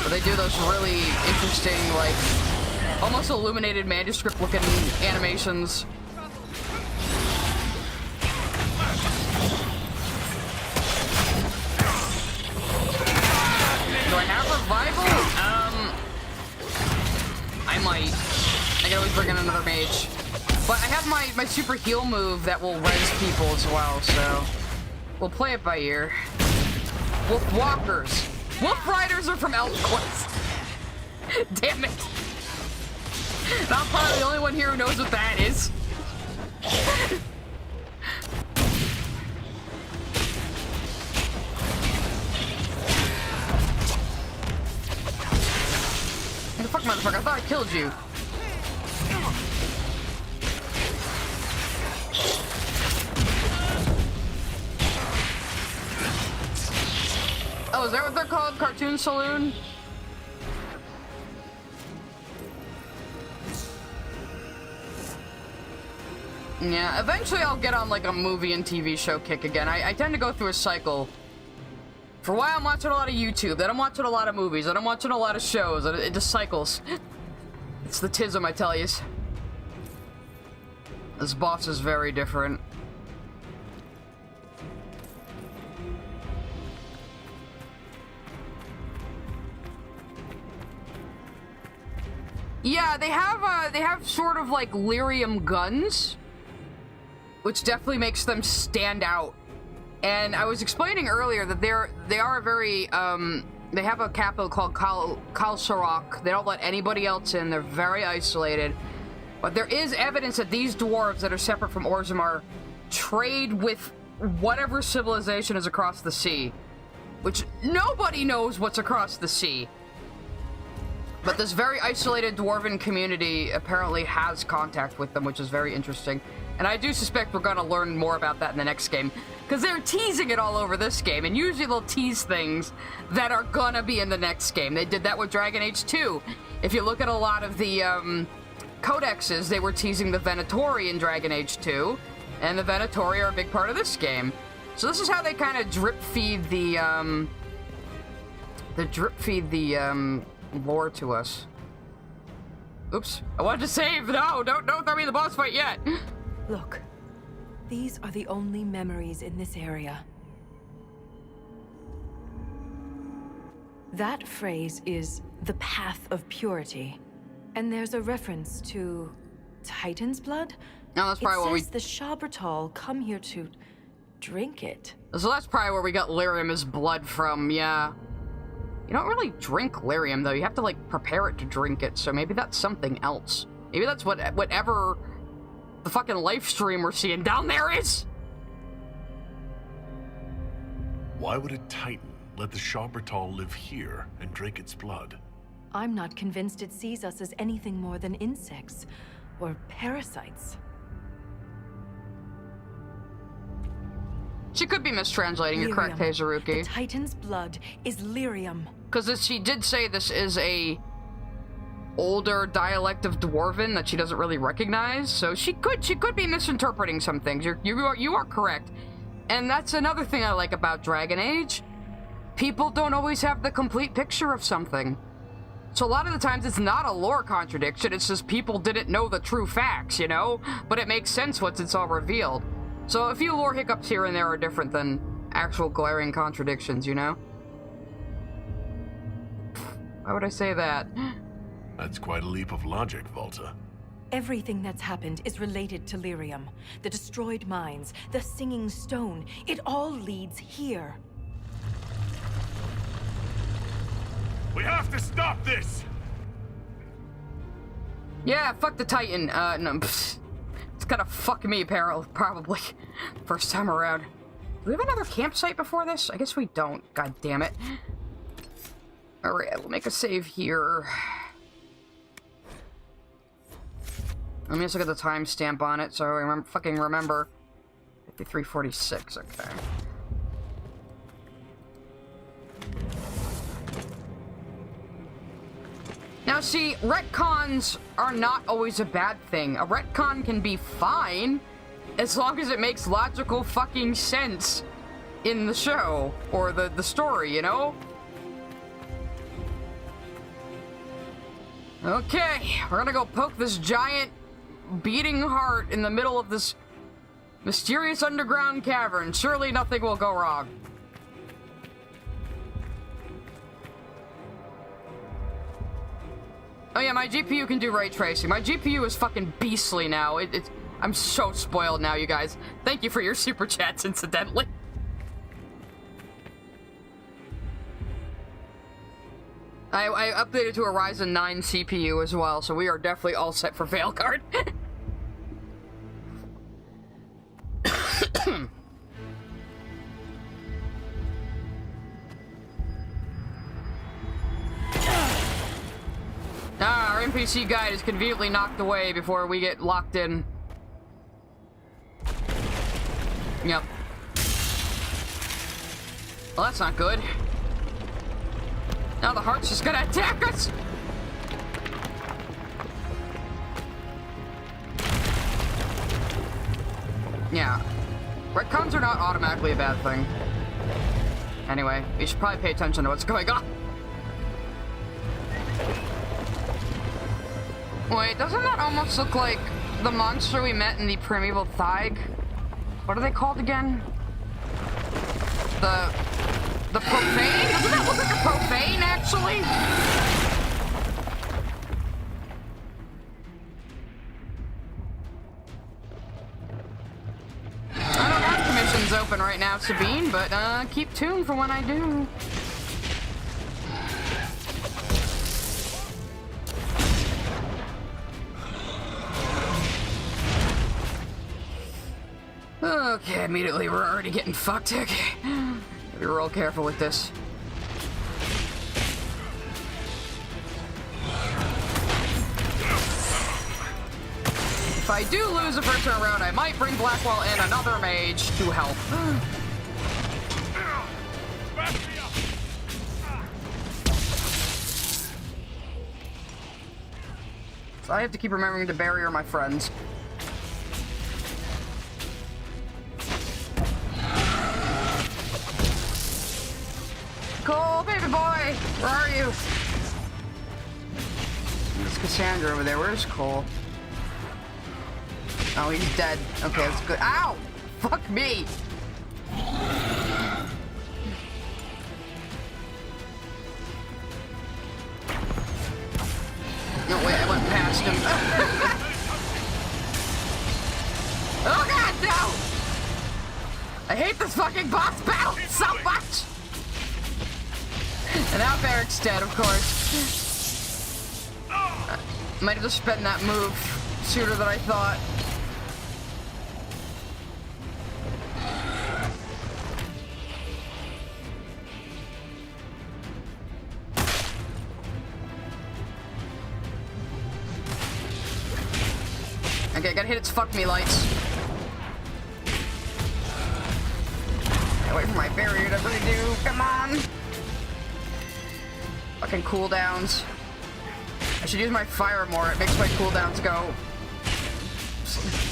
but they do those really interesting, like, almost illuminated manuscript-looking animations. Do I have revival? I might. I can always bring in another mage. But I have my super heal move that will res people as well, so we'll play it by ear. Wolf Walkers. Wolf Riders are from ElfQuest. Damn it. I'm probably the only one here who knows what that is. What the fuck, motherfucker? I thought I killed you. Oh, is that what they're called? Cartoon Saloon? Yeah, eventually I'll get on like a movie and TV show kick again. I tend to go through a cycle. For a while I'm watching a lot of YouTube, then I'm watching a lot of movies, then I'm watching a lot of shows, and it just cycles. It's the tism, I tell you. This boss is very different. Yeah, they have sort of like lyrium guns, which definitely makes them stand out. And I was explaining earlier that they are very they have a capital called Kalsarok. They don't let anybody else in. They're very isolated. But there is evidence that these dwarves that are separate from Orzammar trade with whatever civilization is across the sea, which nobody knows what's across the sea. But this very isolated dwarven community apparently has contact with them, which is very interesting. And I do suspect we're gonna learn more about that in the next game. Because they're teasing it all over this game, and usually they'll tease things that are gonna be in the next game. They did that with Dragon Age 2. If you look at a lot of the codexes, they were teasing the Venatori in Dragon Age 2, and the Venatori are a big part of this game. So this is how they kind of drip feed the lore to us. Oops, I wanted to save. No, don't throw me in the boss fight yet. Look, these are the only memories in this area. That phrase is the path of purity. And there's a reference to Titan's blood? No, that's probably it says the Shabratal come here to drink it. So that's probably where we got lyrium's blood from, yeah. You don't really drink lyrium, though. You have to, like, prepare it to drink it, so maybe that's something else. Maybe that's whatever the fucking life stream we're seeing down there is. Why would a Titan let the Shabratal live here and drink its blood? I'm not convinced it sees us as anything more than insects or parasites. She could be mistranslating, you're correct, Hazuruki. The Titan's blood is lyrium. Because she did say this is a older dialect of Dwarven that she doesn't really recognize, so she could be misinterpreting some things. You are correct. And that's another thing I like about Dragon Age. People don't always have the complete picture of something. So a lot of the times it's not a lore contradiction, it's just people didn't know the true facts, you know? But it makes sense once it's all revealed. So a few lore hiccups here and there are different than actual glaring contradictions, you know? Why would I say that? That's quite a leap of logic, Volta. Everything that's happened is related to lyrium. The destroyed mines, the singing stone, it all leads here. We have to stop this! Yeah, fuck the Titan. No, it's gonna fuck me, probably. First time around. Do we have another campsite before this? I guess we don't. God damn it. Alright, we'll make a save here. Let me just look at the timestamp on it so I remember. 53:46, okay. Now see, retcons are not always a bad thing. A retcon can be fine as long as it makes logical fucking sense in the show or the story, you know? Okay, we're gonna go poke this giant beating heart in the middle of this mysterious underground cavern. Surely nothing will go wrong. Oh yeah, my GPU can do ray tracing. My GPU is fucking beastly now. I'm so spoiled now, you guys. Thank you for your super chats, incidentally. I updated to a Ryzen 9 CPU as well, so we are definitely all set for Veilguard. Our NPC guide is conveniently knocked away before we get locked in. Yep. Well, that's not good. Now the heart's just gonna attack us! Yeah. Retcons are not automatically a bad thing. Anyway, we should probably pay attention to what's going on. Wait, doesn't that almost look like the monster we met in the Primeval Thaig? What are they called again? The Profane? Doesn't that look like a Profane, actually? I don't have commissions open right now, Sabine, but keep tuned for when I do. Okay, immediately we're already getting fucked. Okay. Be real careful with this. If I do lose the first turn around, I might bring Blackwell and another mage to help. So I have to keep remembering to barrier my friends. Cole, baby boy, where are you? It's Cassandra over there. Where's Cole? Oh, he's dead. Okay, that's good. Ow! Fuck me! No, wait, I went past him. Oh god, no! I hate this fucking boss battle so much! And now Barrick's dead, of course. Might have just spent that move sooner than I thought. Okay, gotta hit its fuck me lights. Get away from my barrier, that's what I do. Come on! Fucking cooldowns. I should use my fire more. It makes my cooldowns go.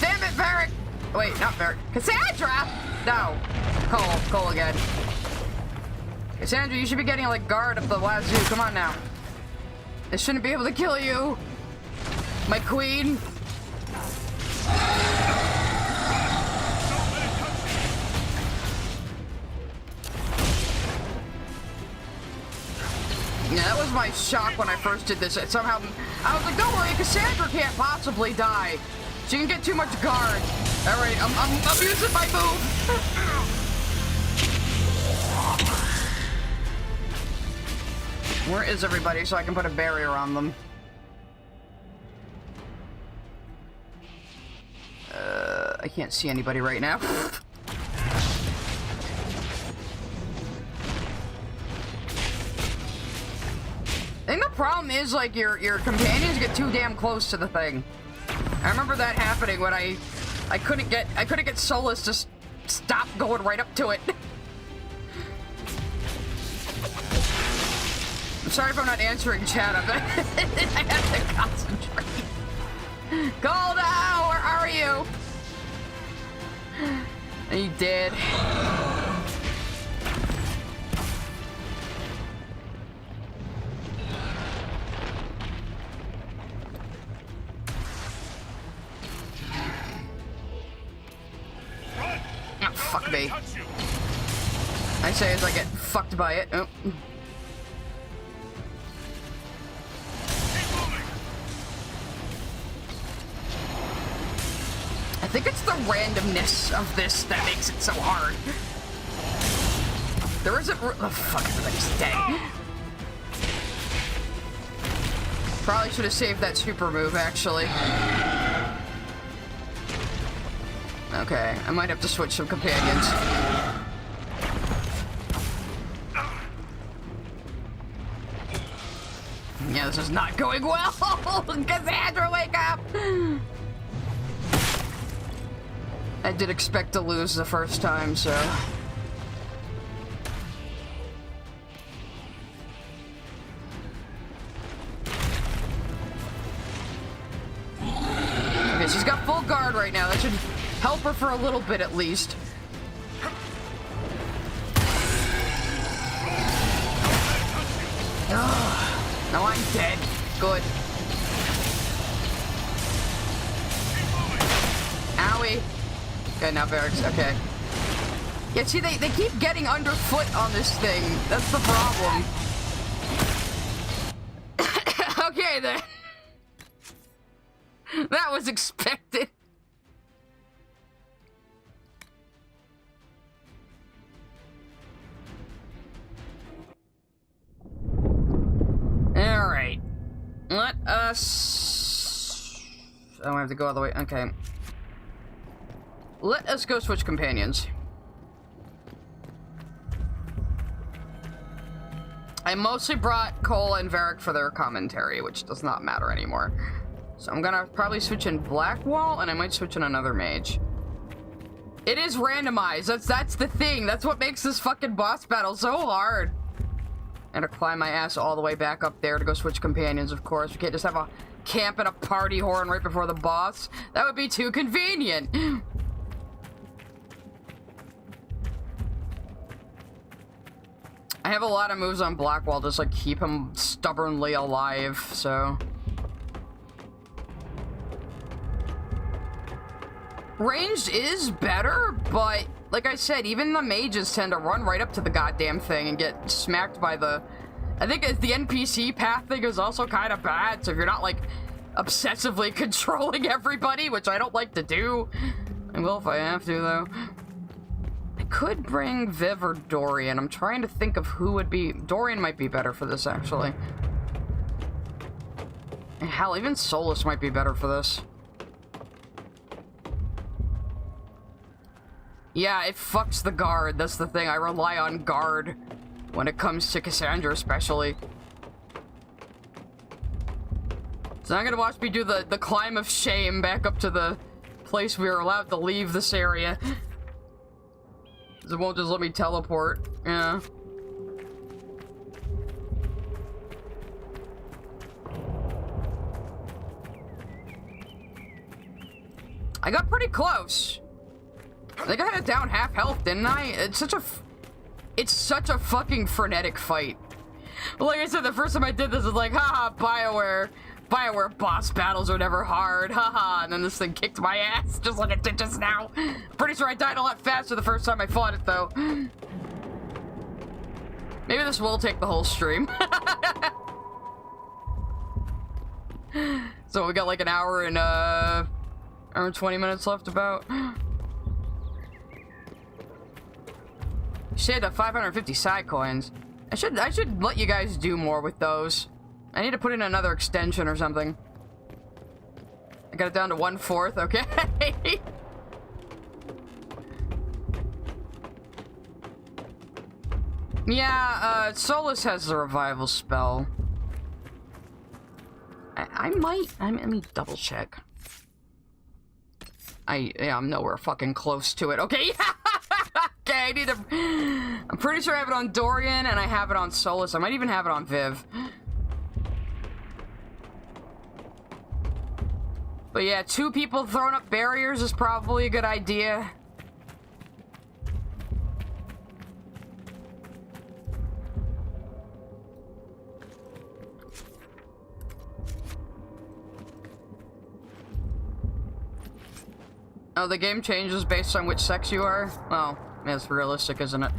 Damn it, Varric! Wait, not Varric. Cassandra! No. Cole again. Cassandra, you should be getting like guard up the wazoo. Come on now. They shouldn't be able to kill you. My queen. Yeah, that was my shock when I first did this. Somehow, I was like, don't worry, Cassandra can't possibly die. She can get too much guard. All right, I'm using my move. Where is everybody so I can put a barrier on them? I can't see anybody right now. I think the problem is, like, your companions get too damn close to the thing. I remember that happening when I couldn't get Solus to stop going right up to it. I'm sorry if I'm not answering chat, but I have to concentrate. Call now, where are you? And you did. Oh, fuck me. I say as I get fucked by it. Oh. I think it's the randomness of this that makes it so hard. There isn't. Oh, fuck, everybody's dead. Probably should have saved that super move, actually. Okay, I might have to switch some companions. Yeah, this is not going well. Cassandra, wake up! I did expect to lose the first time, so... Okay, she's got full guard right now. That should help her for a little bit, at least. No, I'm dead. Good. Owie. Okay, now Barracks. Okay. Yeah, see, they keep getting underfoot on this thing. That's the problem. Okay, then. That was expected. Alright. Let us... Oh, I have to go all the way... Okay. Let us go switch companions. I mostly brought Cole and Varric for their commentary, which does not matter anymore. So I'm gonna probably switch in Blackwall, and I might switch in another mage. It is randomized. That's the thing. That's what makes this fucking boss battle so hard. And to climb my ass all the way back up there to go switch companions, of course. We can't just have a camp and a party horn right before the boss. That would be too convenient. I have a lot of moves on Blackwall, just like keep him stubbornly alive, so. Ranged is better, but like I said, even the mages tend to run right up to the goddamn thing and get smacked by the... I think the NPC path thing is also kind of bad, so if you're not like obsessively controlling everybody, which I don't like to do, I will if I have to though. I could bring Viv or Dorian. I'm trying to think of who would be... Dorian might be better for this, actually. And hell, even Solus might be better for this. Yeah, it fucks the guard. That's the thing. I rely on guard when it comes to Cassandra, especially. So I'm gonna watch me do the climb of shame back up to the place we were allowed to leave this area. It won't just let me teleport. Yeah. I got pretty close. I think I had it down half health, didn't I? It's such a fucking frenetic fight. Like I said, the first time I did this, it's like, haha, BioWare boss battles are never hard, haha, and then this thing kicked my ass, just like it did just now. Pretty sure I died a lot faster the first time I fought it, though. Maybe this will take the whole stream. So we got like an hour and 20 minutes left about. Shit, 550 side coins. I should let you guys do more with those. I need to put in another extension or something. I got it down to 1/4, okay? Yeah, Solus has the revival spell. Let me double check. I'm nowhere fucking close to it, okay? Okay, I'm pretty sure I have it on Dorian and I have it on Solus. I might even have it on Viv. But yeah, 2 people throwing up barriers is probably a good idea. Oh, the game changes based on which sex you are? Well, that's realistic, isn't it?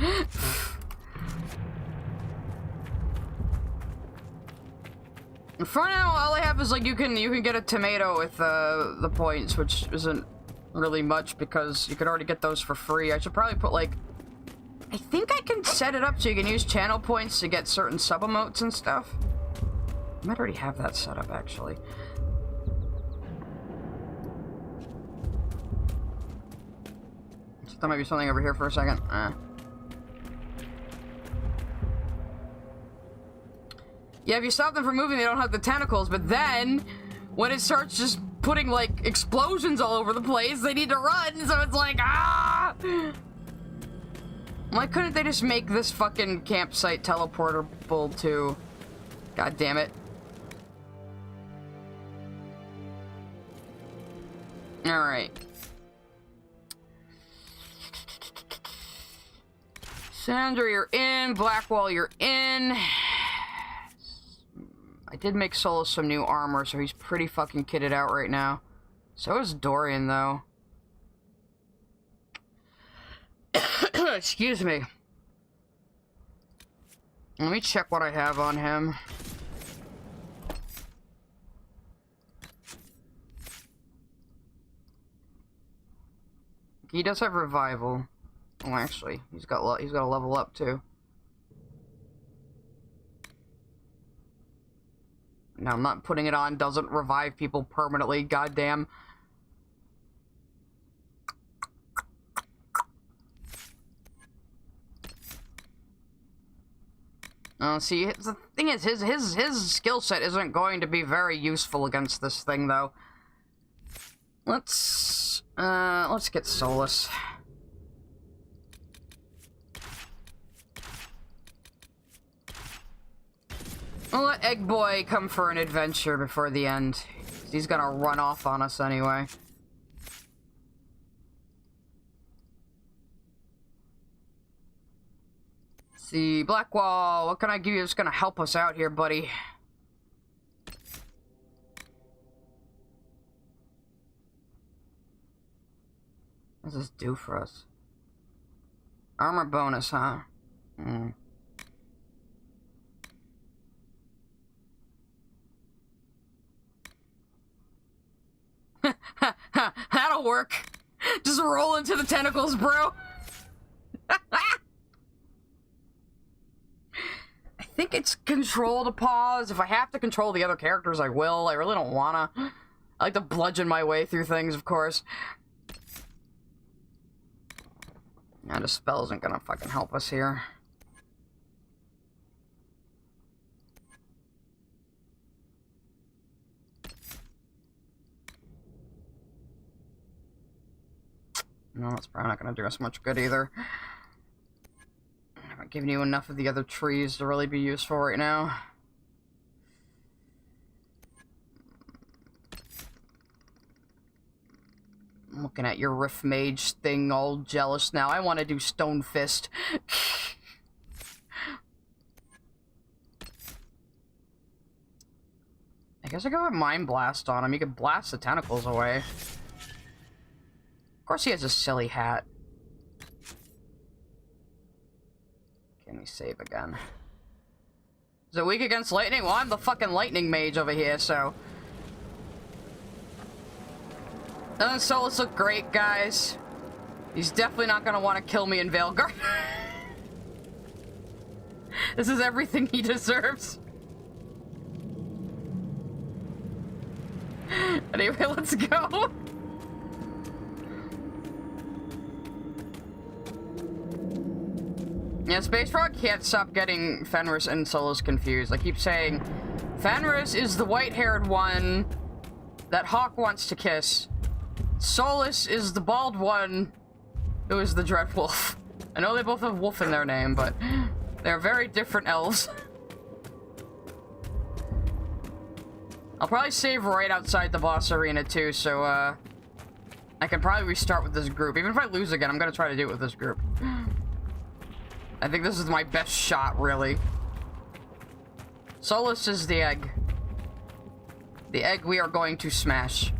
For now, all I have is like you can get a tomato with the points, which isn't really much because you could already get those for free. I should probably put like, I think I can set it up so you can use channel points to get certain sub emotes and stuff. I might already have that set up actually. There might be something over here for a second. Yeah, if you stop them from moving, they don't have the tentacles, but then when it starts just putting like explosions all over the place, they need to run, so it's like, ah! Why couldn't they just make this fucking campsite teleportable too? God damn it. Alright. Sandra, you're in. Blackwall, you're in. I did make Solus some new armor, so he's pretty fucking kitted out right now. So is Dorian, though. Excuse me. Let me check what I have on him. He does have revival. Oh, actually, he's got a level up too. No, I'm not putting it on. Doesn't revive people permanently. Goddamn. See, the thing is, his skill set isn't going to be very useful against this thing, though. Let's get Solus. We'll let Egg Boy come for an adventure before the end. He's gonna run off on us anyway. See, Blackwall, what can I give you that's gonna help us out here, buddy? What does this do for us? Armor bonus, huh? Hmm. That'll work. Just roll into the tentacles, bro. I think it's control to pause. If I have to control the other characters, I will. I really don't wanna. I like to bludgeon my way through things, of course. Now, the spell isn't gonna fucking help us here. No, that's probably not gonna do us much good either. I haven't given you enough of the other trees to really be useful right now. I'm looking at your Rift Mage thing, all jealous now. I want to do Stone Fist. I guess I go with Mind Blast on him. You could blast the tentacles away. Of course he has a silly hat. Can we save again? Is it weak against lightning? Well, I'm the fucking lightning mage over here, so... Doesn't Solus look great, guys? He's definitely not gonna want to kill me in Veilguard. This is everything he deserves. Anyway, let's go. Yeah, Space Frog can't stop getting Fenris and Solus confused. I keep saying, Fenris is the white-haired one that Hawk wants to kiss. Solus is the bald one who is the Dreadwolf. I know they both have wolf in their name, but they're very different elves. I'll probably save right outside the boss arena too, so I can probably restart with this group. Even if I lose again, I'm gonna try to do it with this group. I think this is my best shot, really. Solus is the egg. The egg we are going to smash.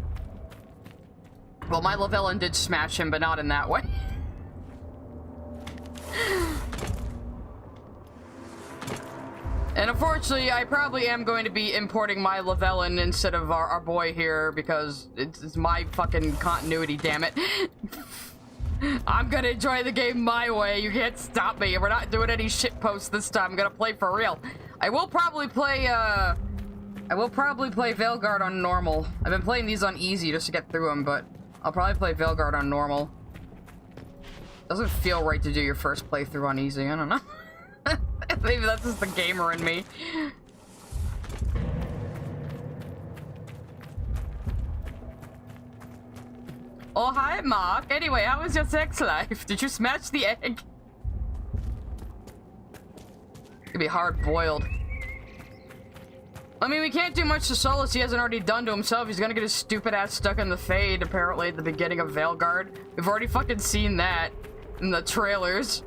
Well, my Lavellan did smash him, but not in that way. And unfortunately, I probably am going to be importing my Lavellan instead of our boy here, because it's my fucking continuity, damn it. I'm gonna enjoy the game my way. You can't stop me. We're not doing any shitposts this time. I'm gonna play for real. I will probably play Veilguard on normal. I've been playing these on easy just to get through them, but I'll probably play Veilguard on normal. Doesn't feel right to do your first playthrough on easy. I don't know. Maybe that's just the gamer in me. Oh, hi, Mark. Anyway, how was your sex life? Did you smash the egg? It's gonna be hard-boiled. I mean, we can't do much to Solus he hasn't already done to himself. He's gonna get his stupid ass stuck in the Fade, apparently, at the beginning of Veilguard. We've already fucking seen that in the trailers.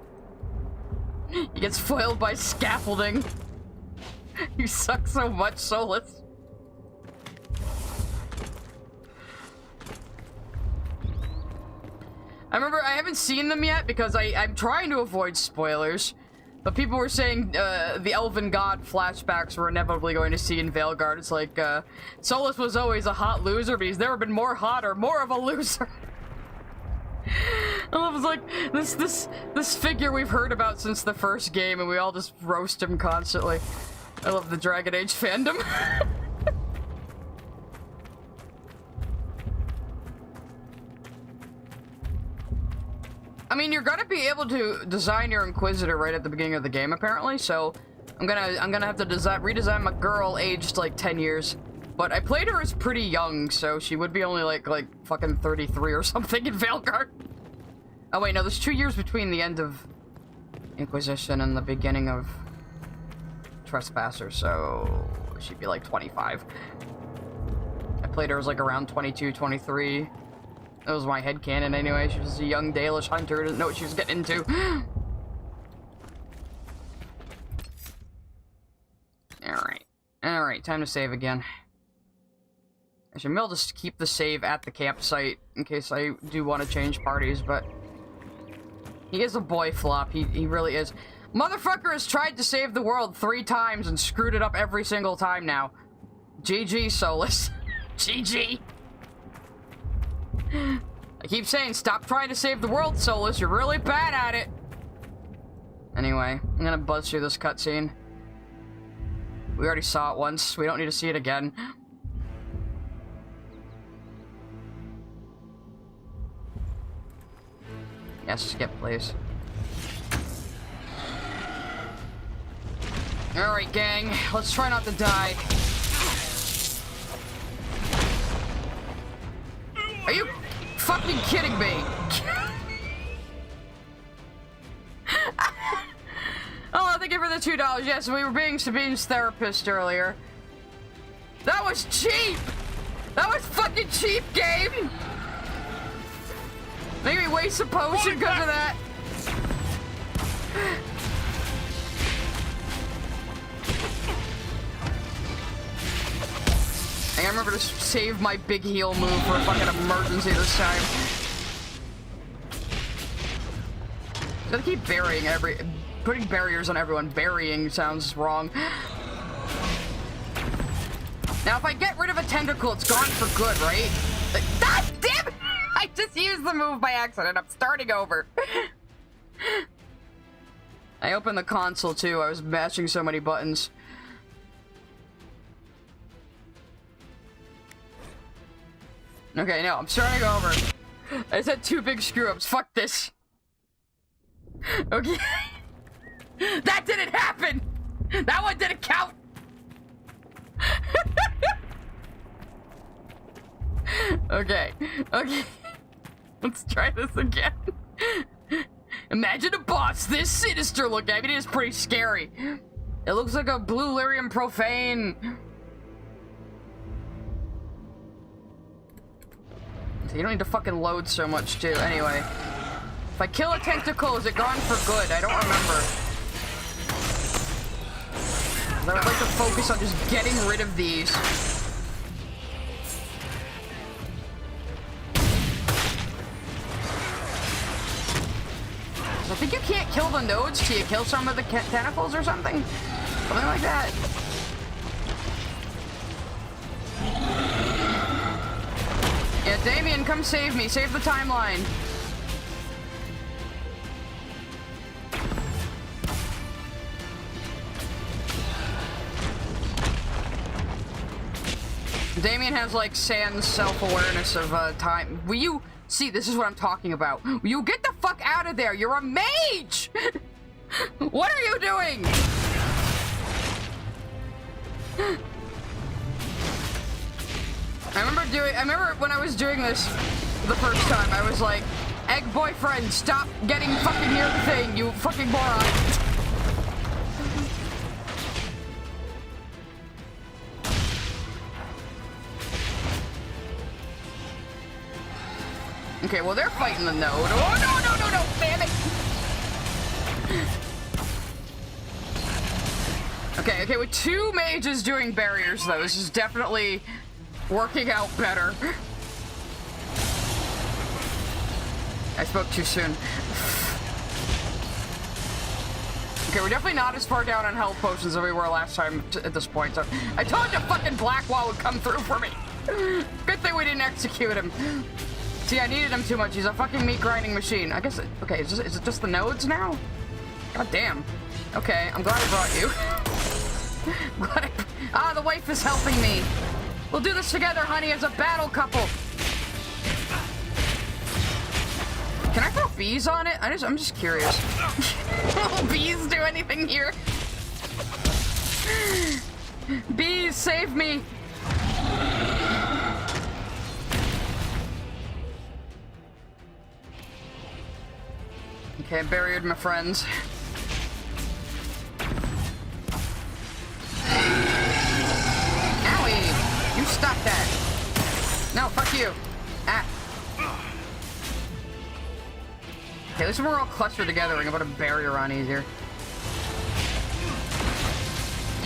He gets foiled by scaffolding. You suck so much, Solus. I remember, I haven't seen them yet because I'm trying to avoid spoilers, but people were saying the Elven God flashbacks we're inevitably going to see in Veilguard. It's like, Solus was always a hot loser, but he's never been more hot or more of a loser. I love, it's like, this figure we've heard about since the first game, and we all just roast him constantly. I love the Dragon Age fandom. I mean, you're gonna be able to design your Inquisitor right at the beginning of the game, apparently, so I'm gonna have to redesign my girl aged like 10 years. But I played her as pretty young, so she would be only like fucking 33 or something in Veilguard. Oh wait, no, there's 2 years between the end of Inquisition and the beginning of Trespasser, so she'd be like 25. I played her as like around 22, 23. That was my headcanon anyway. She was a young Dalish hunter, didn't know what she was getting into. Alright, time to save again. I should maybe just keep the save at the campsite in case I do want to change parties, but he is a boy flop. He really is. Motherfucker has tried to save the world 3 times and screwed it up every single time now. GG, Solus. GG. I keep saying, stop trying to save the world, Solus. You're really bad at it. Anyway, I'm gonna buzz through this cutscene. We already saw it once. We don't need to see it again. Yes, skip, please. Alright, gang. Let's try not to die. Are you fucking kidding me? Oh, thank you for the $2. Yes, we were being Sabine's therapist earlier. That was cheap! That was fucking cheap, game! Make me waste a potion because of that. I remember to save my big heal move for a fucking emergency this time. Gotta keep burying putting barriers on everyone. Burying sounds wrong. Now, if I get rid of a tentacle, it's gone for good, right? Like, God damn it! I just used the move by accident. I'm starting over. I opened the console too. I was mashing so many buttons. Okay, no, I'm starting over. I just had 2 big screw-ups. Fuck this. Okay. That didn't happen! That one didn't count! Okay. Let's try this again. Imagine a boss this sinister looking. I mean, it is pretty scary. It looks like a blue lyrium profane. So you don't need to fucking load so much, too. Anyway. If I kill a tentacle, is it gone for good? I don't remember. I would like to focus on just getting rid of these. I think you can't kill the nodes till you kill some of the tentacles or something. Something like that. Yeah, Damien, come save me. Save the timeline. Damien has, like, Sans self-awareness of, time. Will you... See, this is what I'm talking about. Will you get the fuck out of there? You're a mage! What are you doing? I remember when I was doing this the first time, I was like, Egg boyfriend, stop getting fucking near the thing, you fucking moron. Okay, well, they're fighting the node. Oh, no, damn it! Okay, with 2 mages doing barriers, though, this is definitely working out better. I spoke too soon. Okay, we're definitely not as far down on health potions as we were last time at this point, so I told you fucking Blackwall would come through for me. Good thing we didn't execute him. See, I needed him too much. He's a fucking meat grinding machine. I guess, okay, is it just the nodes now? God damn. Okay, I'm glad I brought you. The wife is helping me. We'll do this together, honey, as a battle couple. Can I throw bees on it? I'm just curious. Will bees do anything here? Bees, save me! Okay, I buried my friends. Owie! You stop that! No, fuck you! Ah. Okay, at least we're all clustered together and I can put a barrier on easier.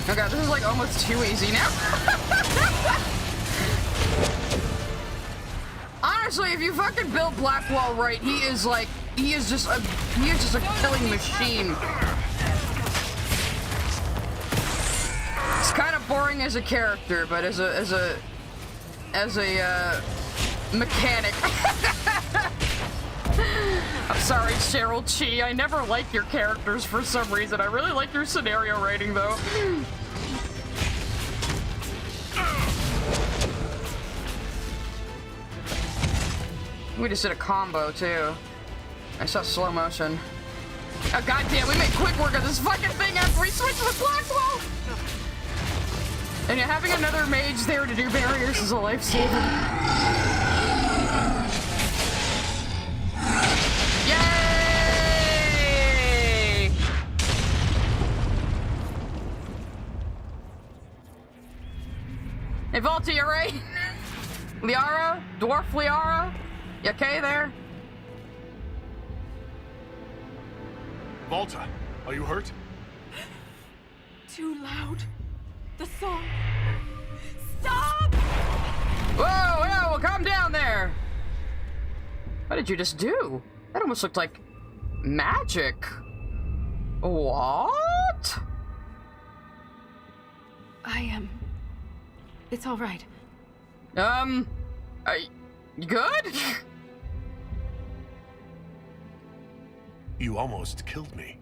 Oh god, this is like almost too easy now. Honestly, if you fucking build Blackwall right, he is just a killing machine. It's kind of boring as a character, but as a mechanic. I'm sorry, Cheryl Chi. I never like your characters for some reason. I really like your scenario writing, though. We just did a combo, too. I saw slow motion. Oh, goddamn, we made quick work of this fucking thing after we switched with Blackwall! And yeah, having another mage there to do barriers is a lifesaver. Yay! Hey, Volta, you right? Liara? Dwarf Liara? You okay there? Volta, are you hurt? Too loud. The song. Stop! Whoa, calm down there. What did you just do? That almost looked like magic. What? It's all right. You good? You almost killed me.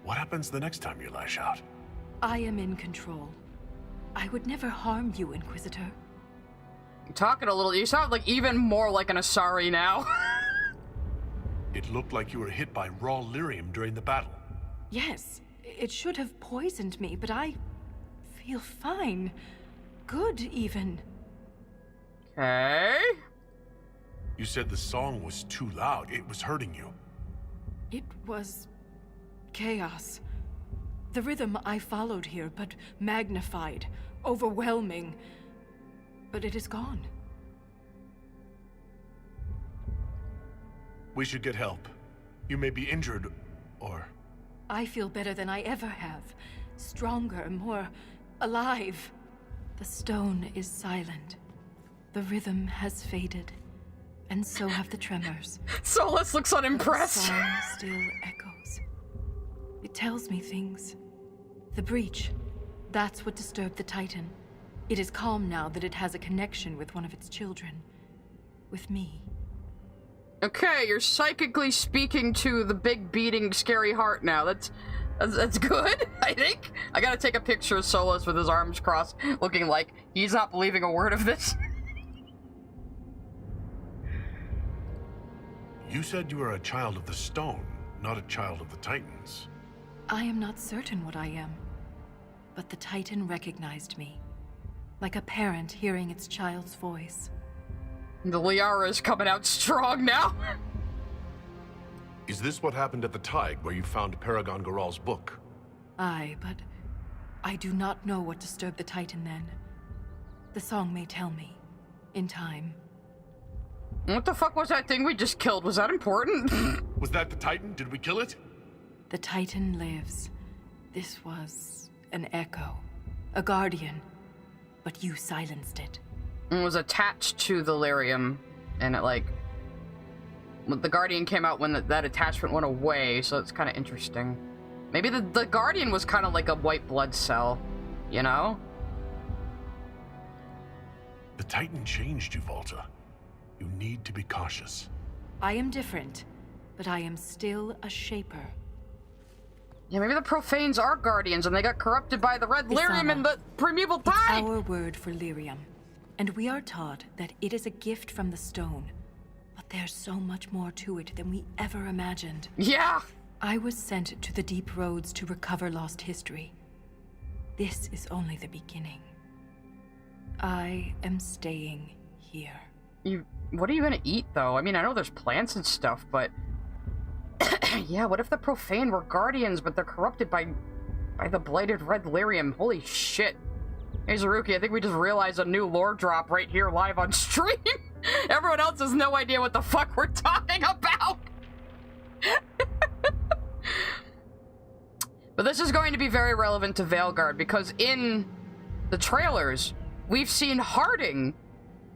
What happens the next time you lash out? I am in control. I would never harm you, Inquisitor. You're talking a little. You sound like even more like an Asari now. It looked like you were hit by raw lyrium during the battle. Yes, it should have poisoned me, but I feel fine. Good, even. Okay. You said the song was too loud. It was hurting you. It was chaos. The rhythm I followed here, but magnified, overwhelming. But it is gone. We should get help. You may be injured, or... I feel better than I ever have. Stronger, more alive. The stone is silent. The rhythm has faded. And so have the tremors. Solus looks unimpressed. The song still echoes. It tells me things. The breach. That's what disturbed the Titan. It is calm now that it has a connection with one of its children. With me. Okay, you're psychically speaking to the big beating scary heart now. That's good, I think. I gotta take a picture of Solus with his arms crossed, looking like he's not believing a word of this. You said you are a child of the stone, not a child of the Titans. I am not certain what I am. But the Titan recognized me. Like a parent hearing its child's voice. The Liara is coming out strong now. Is this what happened at the Tig, where you found Paragon Garal's book? Aye, but I do not know what disturbed the Titan then. The song may tell me. In time. What the fuck was that thing we just killed? Was that important? Was that the Titan? Did we kill it? The Titan lives. This was an echo. A guardian. But you silenced it. It was attached to the lyrium, and it the Guardian came out when that attachment went away, so it's kind of interesting. Maybe the Guardian was kind of like a white blood cell, you know? The Titan changed you, Volta. You need to be cautious. I am different, but I am still a Shaper. Yeah, maybe the Profanes are Guardians, and they got corrupted by the red lyrium in the primeval It's time! our word for lyrium. And we are taught that it is a gift from the stone. But there's so much more to it than we ever imagined. Yeah! I was sent to the deep roads to recover lost history. This is only the beginning. I am staying here. What are you gonna eat, though? I mean, I know there's plants and stuff, but... yeah, what if the Profane were Guardians, but they're corrupted by the blighted red lyrium? Holy shit. Hey, Zaruki, I think we just realized a new lore drop right here live on stream. Everyone else has no idea what the fuck we're talking about. But this is going to be very relevant to Veilguard, because in the trailers, we've seen Harding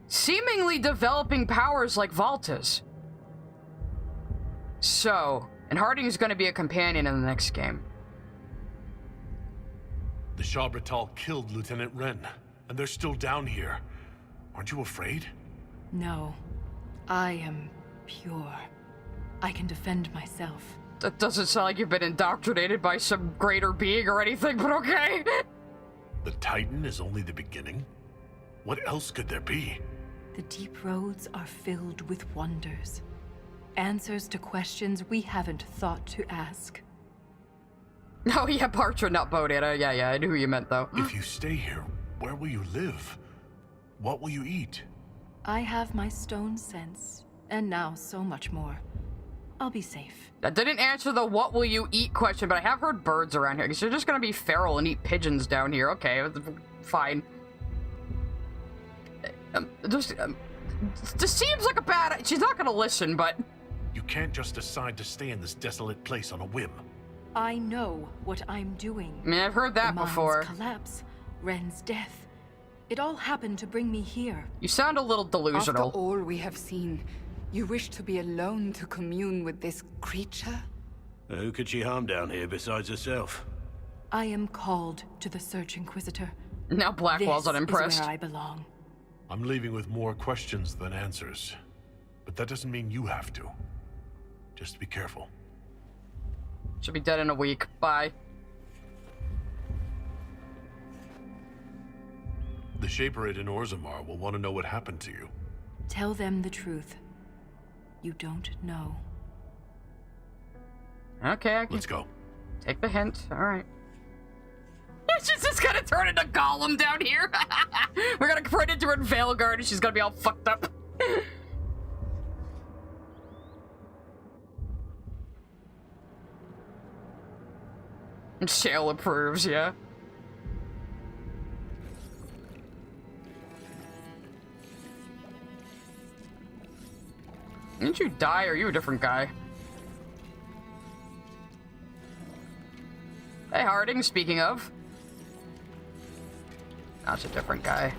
seemingly developing powers like Valta's. So, and Harding's going to be a companion in the next game. The Shabratal killed Lieutenant Wren, and they're still down here. Aren't you afraid? No. I am pure. I can defend myself. That doesn't sound like you've been indoctrinated by some greater being or anything, but okay. The Titan is only the beginning? What else could there be? The deep roads are filled with wonders. Answers to questions we haven't thought to ask. Oh yeah, Parcher, not Bodetta. Yeah, I knew who you meant, though. If you stay here, where will you live? What will you eat? I have my stone sense, and now so much more. I'll be safe. That didn't answer the what will you eat question, but I have heard birds around here, because you're just gonna be feral and eat pigeons down here. Okay, fine. This seems like a bad... She's not gonna listen, but... You can't just decide to stay in this desolate place on a whim. I know what I'm doing. I mean, I've heard that before. The mine's collapse, Wren's death. It all happened to bring me here. You sound a little delusional. After all we have seen, you wish to be alone to commune with this creature? Who could she harm down here besides herself? I am called to the Search Inquisitor. Now Blackwell's unimpressed. This is where I belong. I'm leaving with more questions than answers. But that doesn't mean you have to. Just be careful. Should be dead in a week. Bye. The Shaperate in Orzammar will want to know what happened to you. Tell them the truth. You don't know. Okay, I can... Let's go. Take the hint. Alright. She's just gonna turn into Gollum down here. We're gonna run into her in Veilguard and she's gonna be all fucked up. And Shale approves, yeah. Didn't you die, or are you a different guy? Hey, Harding, speaking of. That's a different guy.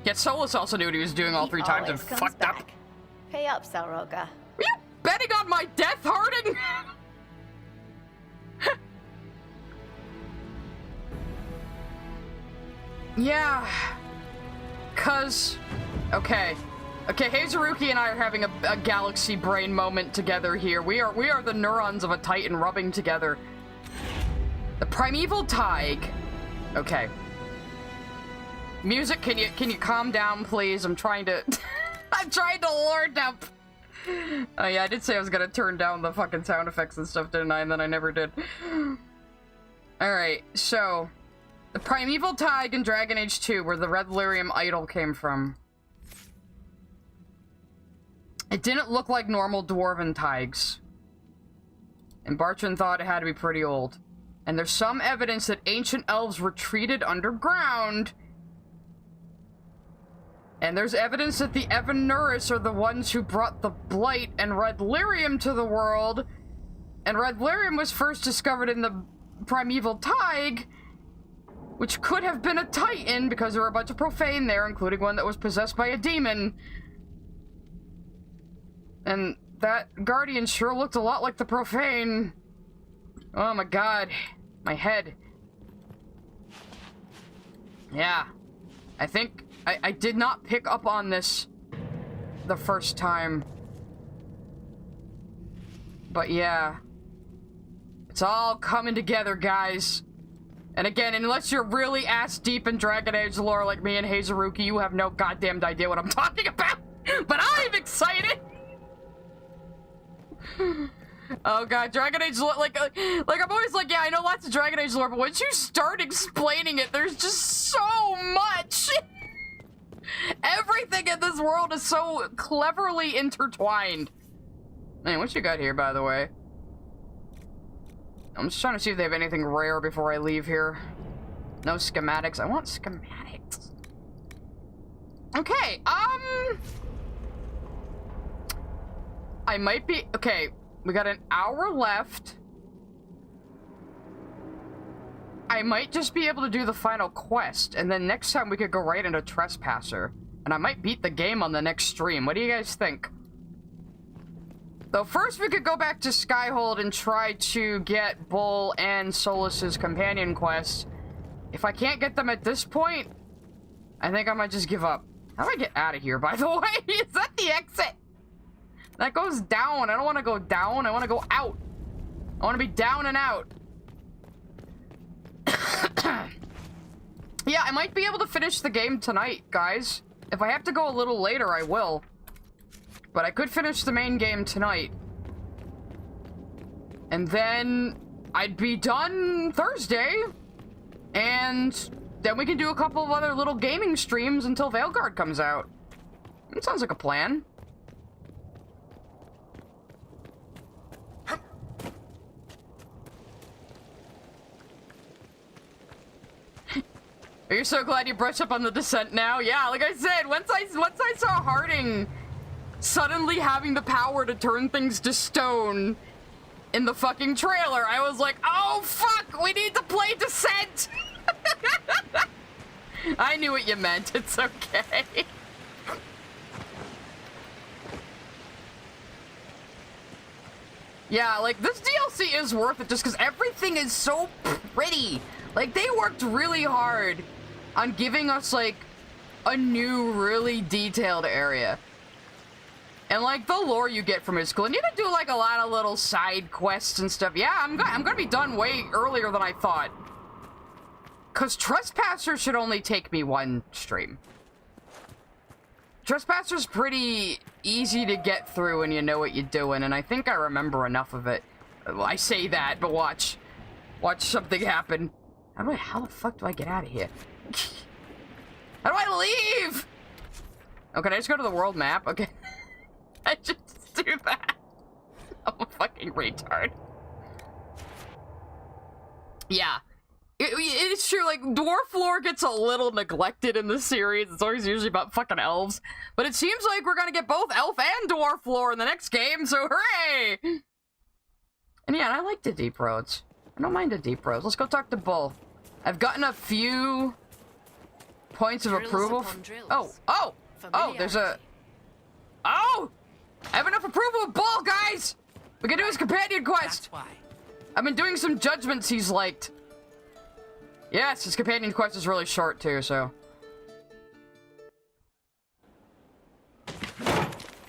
Yet Solus also knew what he was doing all three times and fucked up. Pay up, Salroga. Are you betting on my death, Harding? Yeah. 'Cause... Okay, Hazuruki and I are having a galaxy brain moment together here. We are the neurons of a Titan rubbing together. The Primeval Tig. Okay. Music, can you calm down, please? I'm trying to... I'm trying to lord up. Oh yeah, I did say I was gonna turn down the fucking sound effects and stuff, didn't I? And then I never did. Alright, so... The Primeval Tig in Dragon Age 2, where the Red Lyrium idol came from. It didn't look like normal dwarven Tigs. And Bartran thought it had to be pretty old. And there's some evidence that ancient elves retreated underground. And there's evidence that the Evanuris are the ones who brought the Blight and Red Lyrium to the world. And Red Lyrium was first discovered in the Primeval Tig, which could have been a Titan because there were a bunch of profane there, including one that was possessed by a demon. And that Guardian sure looked a lot like the profane. Oh my god. My head. Yeah. I think I did not pick up on this the first time. But yeah. It's all coming together, guys. And again, unless you're really ass deep in Dragon Age lore like me and Hazuruki, you have no goddamn idea what I'm talking about. But I'm excited! Oh god, Dragon Age lore, like I'm always like, yeah, I know lots of Dragon Age lore, but once you start explaining it, there's just so much. Everything in this world is so cleverly intertwined. Man, what you got here, by the way? I'm just trying to see if they have anything rare before I leave here. No schematics. I want schematics. Okay, I might be... Okay, we got an hour left. I might just be able to do the final quest, and then next time we could go right into Trespasser. And I might beat the game on the next stream. What do you guys think? Though first we could go back to Skyhold and try to get Bull and Solus's companion quests. If I can't get them at this point, I think I might just give up. How do I get out of here, by the way? Is that the exit? That goes down. I don't want to go down. I want to go out. I want to be down and out. Yeah, I might be able to finish the game tonight, guys. If I have to go a little later, I will. But I could finish the main game tonight. And then I'd be done Thursday. And then we can do a couple of other little gaming streams until Veilguard comes out. That sounds like a plan. Are you so glad you brushed up on the descent now? Yeah, like I said, once I saw Harding suddenly having the power to turn things to stone in the fucking trailer, I was like, oh fuck, we need to play Descent! I knew what you meant, it's okay. Yeah, like, this DLC is worth it just because everything is so pretty. Like, they worked really hard on giving us, like, a new, really detailed area. And, like, the lore you get from his school. And you can do, like, a lot of little side quests and stuff. Yeah, I'm gonna be done way earlier than I thought. Because Trespasser should only take me one stream. Trespasser's pretty easy to get through when you know what you're doing, and I think I remember enough of it. Well, I say that, but watch. Watch something happen. How the fuck do I get out of here? How do I leave? Oh, can I just go to the world map? Okay. I just do that. I'm a fucking retard. Yeah. It's true, like, dwarf lore gets a little neglected in this series. It's always usually about fucking elves. But it seems like we're gonna get both elf and dwarf lore in the next game, so hooray! And yeah, I like the deep roads. I don't mind the deep roads. Let's go talk to Bull. I've gotten a few points of approval. Oh, there's a... Oh! I have enough approval with Bull, guys! We can do his companion quest! That's why. I've been doing some judgments he's liked. Yes, his companion quest is really short, too, so...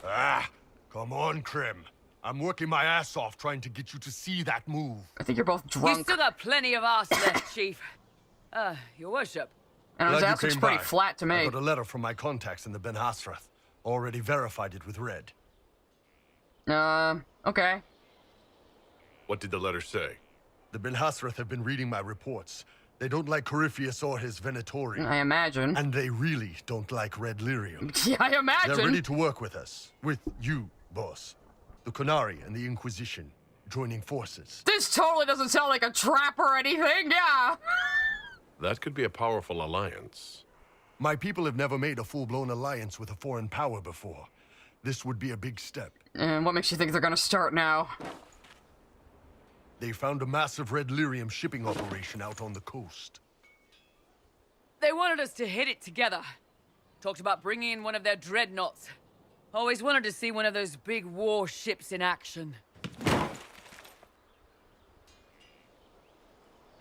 Ah, come on, Krim. I'm working my ass off trying to get you to see that move. I think you're both drunk. You still got plenty of ass left, Chief. Your worship. And his ass looks pretty flat to me. I got a letter from my contacts in the Ben Hasrath. Already verified it with Red. Okay. What did the letter say? The Ben Hasrath have been reading my reports. They don't like Corypheus or his Venatori. I imagine. And they really don't like Red Lyrium. Yeah, I imagine. They're ready to work with us. With you, boss. The Qunari and the Inquisition joining forces. This totally doesn't sound like a trap or anything, yeah. That could be a powerful alliance. My people have never made a full-blown alliance with a foreign power before. This would be a big step. And what makes you think they're gonna start now? They found a massive Red Lyrium shipping operation out on the coast. They wanted us to hit it together. Talked about bringing in one of their dreadnoughts. Always wanted to see one of those big warships in action.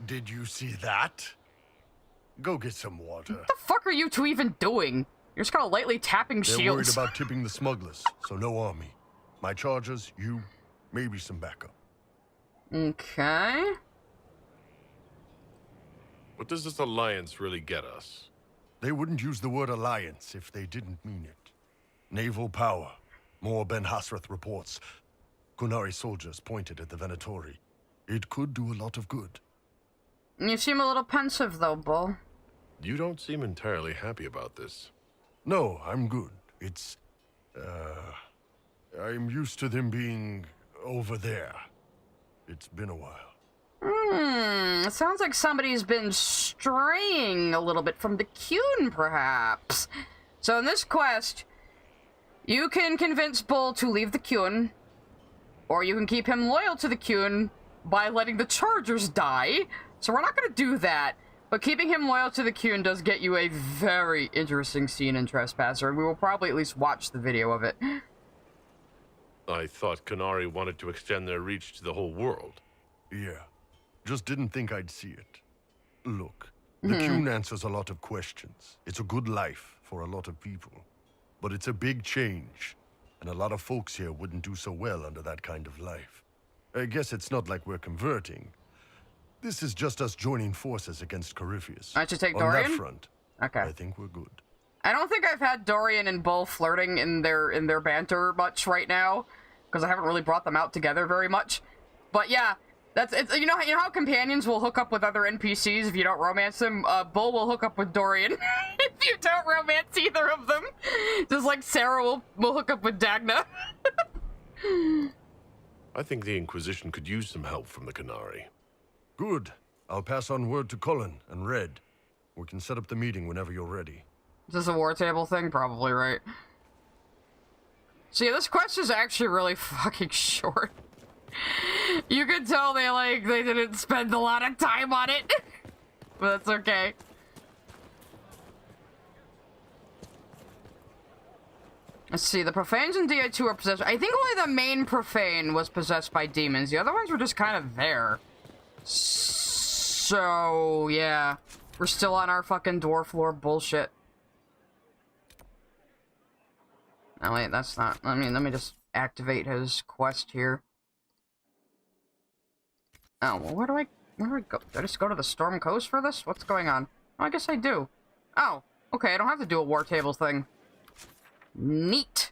Did you see that? Go get some water. What the fuck are you two even doing? You're just kind of lightly tapping shields. They're worried about tipping the smugglers, so no army. My chargers, you, maybe some backup. Okay. What does this alliance really get us? They wouldn't use the word alliance if they didn't mean it. Naval power. More Ben Hasrath reports. Qunari soldiers pointed at the Venatori. It could do a lot of good. You seem a little pensive, though, Bull. You don't seem entirely happy about this. No, I'm good. It's... I'm used to them being over there. It's been a while. It sounds like somebody's been straying a little bit from the Qun, perhaps. So in this quest, you can convince Bull to leave the Qun, or you can keep him loyal to the Qun by letting the Chargers die. So we're not going to do that, but keeping him loyal to the Qun does get you a very interesting scene in Trespasser, and we will probably at least watch the video of it. I thought Qunari wanted to extend their reach to the whole world. Yeah. Just didn't think I'd see it. Look, the Qun answers a lot of questions. It's a good life for a lot of people. But it's a big change, and a lot of folks here wouldn't do so well under that kind of life. I guess it's not like we're converting. This is just us joining forces against Corypheus. I should take Dorian? On that front, okay. I think we're good. I don't think I've had Dorian and Bull flirting in their banter much right now, because I haven't really brought them out together very much. But yeah, you know how companions will hook up with other NPCs if you don't romance them? Bull will hook up with Dorian if you don't romance either of them. Just like Sarah will hook up with Dagna. I think the Inquisition could use some help from the Qunari. Good. I'll pass on word to Cullen and Red. We can set up the meeting whenever you're ready. Is this a war table thing? Probably, right? So yeah, this quest is actually really fucking short. You can tell they didn't spend a lot of time on it. But that's okay. Let's see, the Profanes in DI2 are possessed. I think only the main Profane was possessed by demons. The other ones were just kind of there. So, yeah. We're still on our fucking dwarf lore bullshit. Oh, wait, that's not... let me just activate his quest here. Oh, well, where do I go? Do I just go to the Storm Coast for this? What's going on? Oh, I guess I do. Oh, okay, I don't have to do a war table thing. Neat.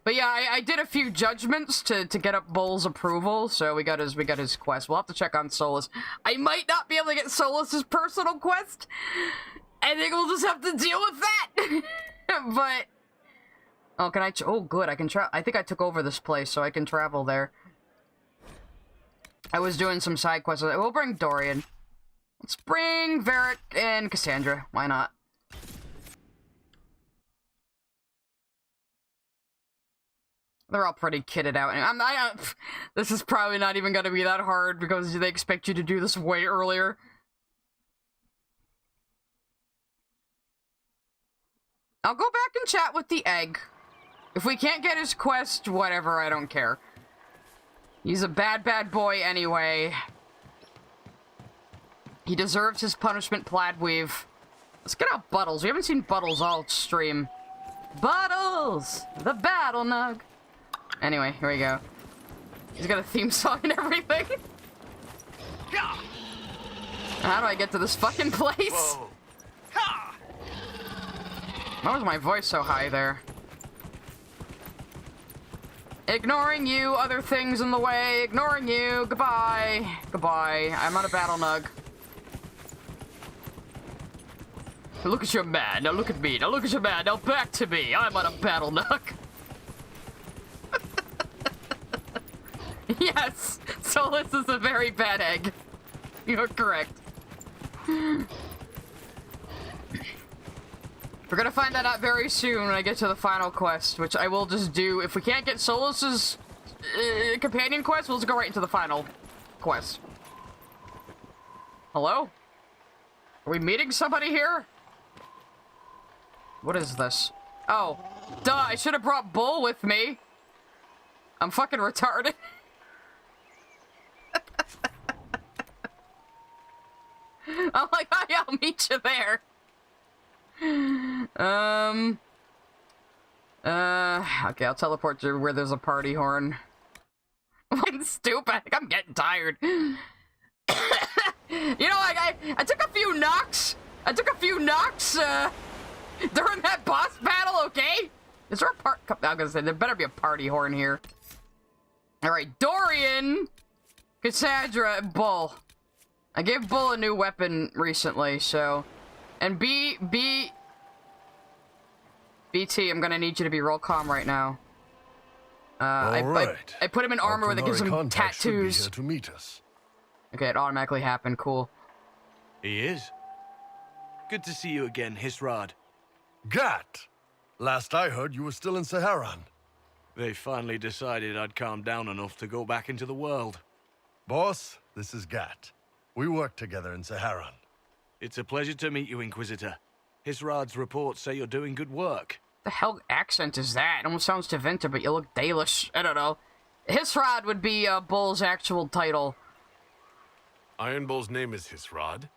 But yeah, I did a few judgments to get up Bull's approval, so we got his quest. We'll have to check on Solus. I might not be able to get Solus's personal quest. I think we'll just have to deal with that. But oh, can I? Oh, good. I can I think I took over this place, so I can travel there. I was doing some side quests. We'll bring Dorian. Let's bring Varric and Cassandra. Why not? They're all pretty kitted out. This is probably not even going to be that hard because they expect you to do this way earlier. I'll go back and chat with the egg. If we can't get his quest, whatever, I don't care. He's a bad boy anyway. He deserves his punishment, Plaidweave. Let's get out Buttles. We haven't seen Buttles all stream. Buttles! The battle nug! Anyway, here we go. He's got a theme song and everything. How do I get to this fucking place? Why was my voice so high there? Ignoring you, other things in the way. Ignoring you. Goodbye. Goodbye. I'm on a battle nug. Look at your man. Now look at me. Now look at your man. Now back to me. I'm on a battle nug. Yes. Solus is a very bad egg. You're correct. We're gonna find that out very soon when I get to the final quest, which I will just do. If we can't get Solus's companion quest, we'll just go right into the final quest. Hello? Are we meeting somebody here? What is this? Oh, duh, I should have brought Bull with me. I'm fucking retarded. I'm like, oh yeah, I'll meet you there. Okay, I'll teleport to where there's a party horn. I'm stupid. I'm getting tired. You know, I took a few knocks. During that boss battle, okay? Is there a I'm gonna say, there better be a party horn here. Alright, Dorian, Cassandra, and Bull. I gave Bull a new weapon recently, so... And BT, I'm gonna need you to be real calm right now. I put him in armor where that gives him tattoos. Here to meet us. Okay, it automatically happened, cool. He is. Good to see you again, Hisrad. Gat! Last I heard, you were still in Saharan. They finally decided I'd calmed down enough to go back into the world. Boss, this is Gat. We work together in Saharan. It's a pleasure to meet you, Inquisitor. Hisrad's reports say you're doing good work. The hell accent is that? It almost sounds Tevinter, but you look Dalish. I don't know. Hisrad would be Bull's actual title. Iron Bull's name is Hisrad.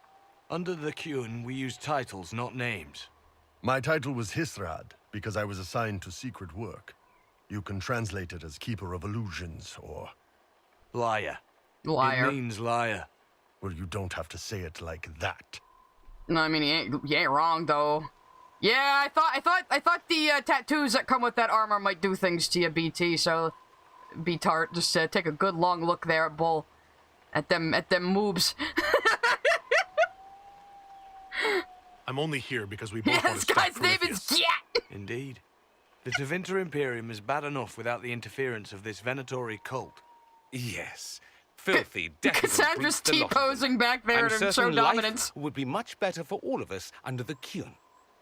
Under the Qun, we use titles, not names. My title was Hisrad, because I was assigned to secret work. You can translate it as Keeper of Illusions, or... Liar. Liar. It means liar. Well, you don't have to say it like that. No, I mean, you ain't wrong, though. Yeah, I thought the tattoos that come with that armor might do things to you, BT, so... B-Tart, just take a good long look there at Bull. At them moobs. I'm only here because we both Yeah, want this to stop guy's name is Corypheus. Gat! Indeed. The Tevinter Imperium is bad enough without the interference of this Venatori cult. Yes. Filthy, decadent Cassandra's brutes, the lot of them. T-posing back there I'm to show certain dominance. life would be much better for all of us under the Qun.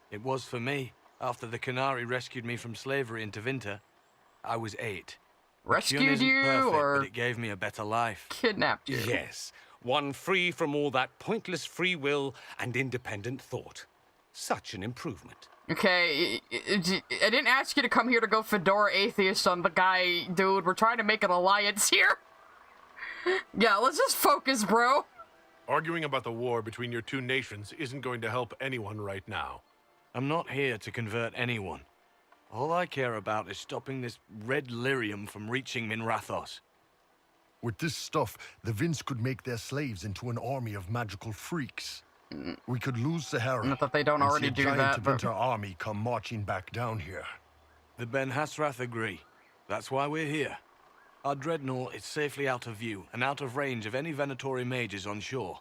It was for me. After the Canary rescued me from slavery in Tevinter, I was 8. Rescued Qun isn't you, perfect, or but it gave me a better life. kidnapped you? Yes. One free from all that pointless free will and independent thought. Such an improvement. Okay, I didn't ask you to come here to go Fedora Atheist on the guy, dude. We're trying to make an alliance here. Yeah, let's just focus, bro. Arguing about the war between your two nations isn't going to help anyone right now. I'm not here to convert anyone. All I care about is stopping this red lyrium from reaching Minrathos. With this stuff, the Vince could make their slaves into an army of magical freaks. We could lose Sahara. Not that they don't and already see a do giant that, but... Tevinter army come marching back down here. The Ben Hasrath agree. That's why we're here. Our dreadnought is safely out of view and out of range of any Venatori mages on shore.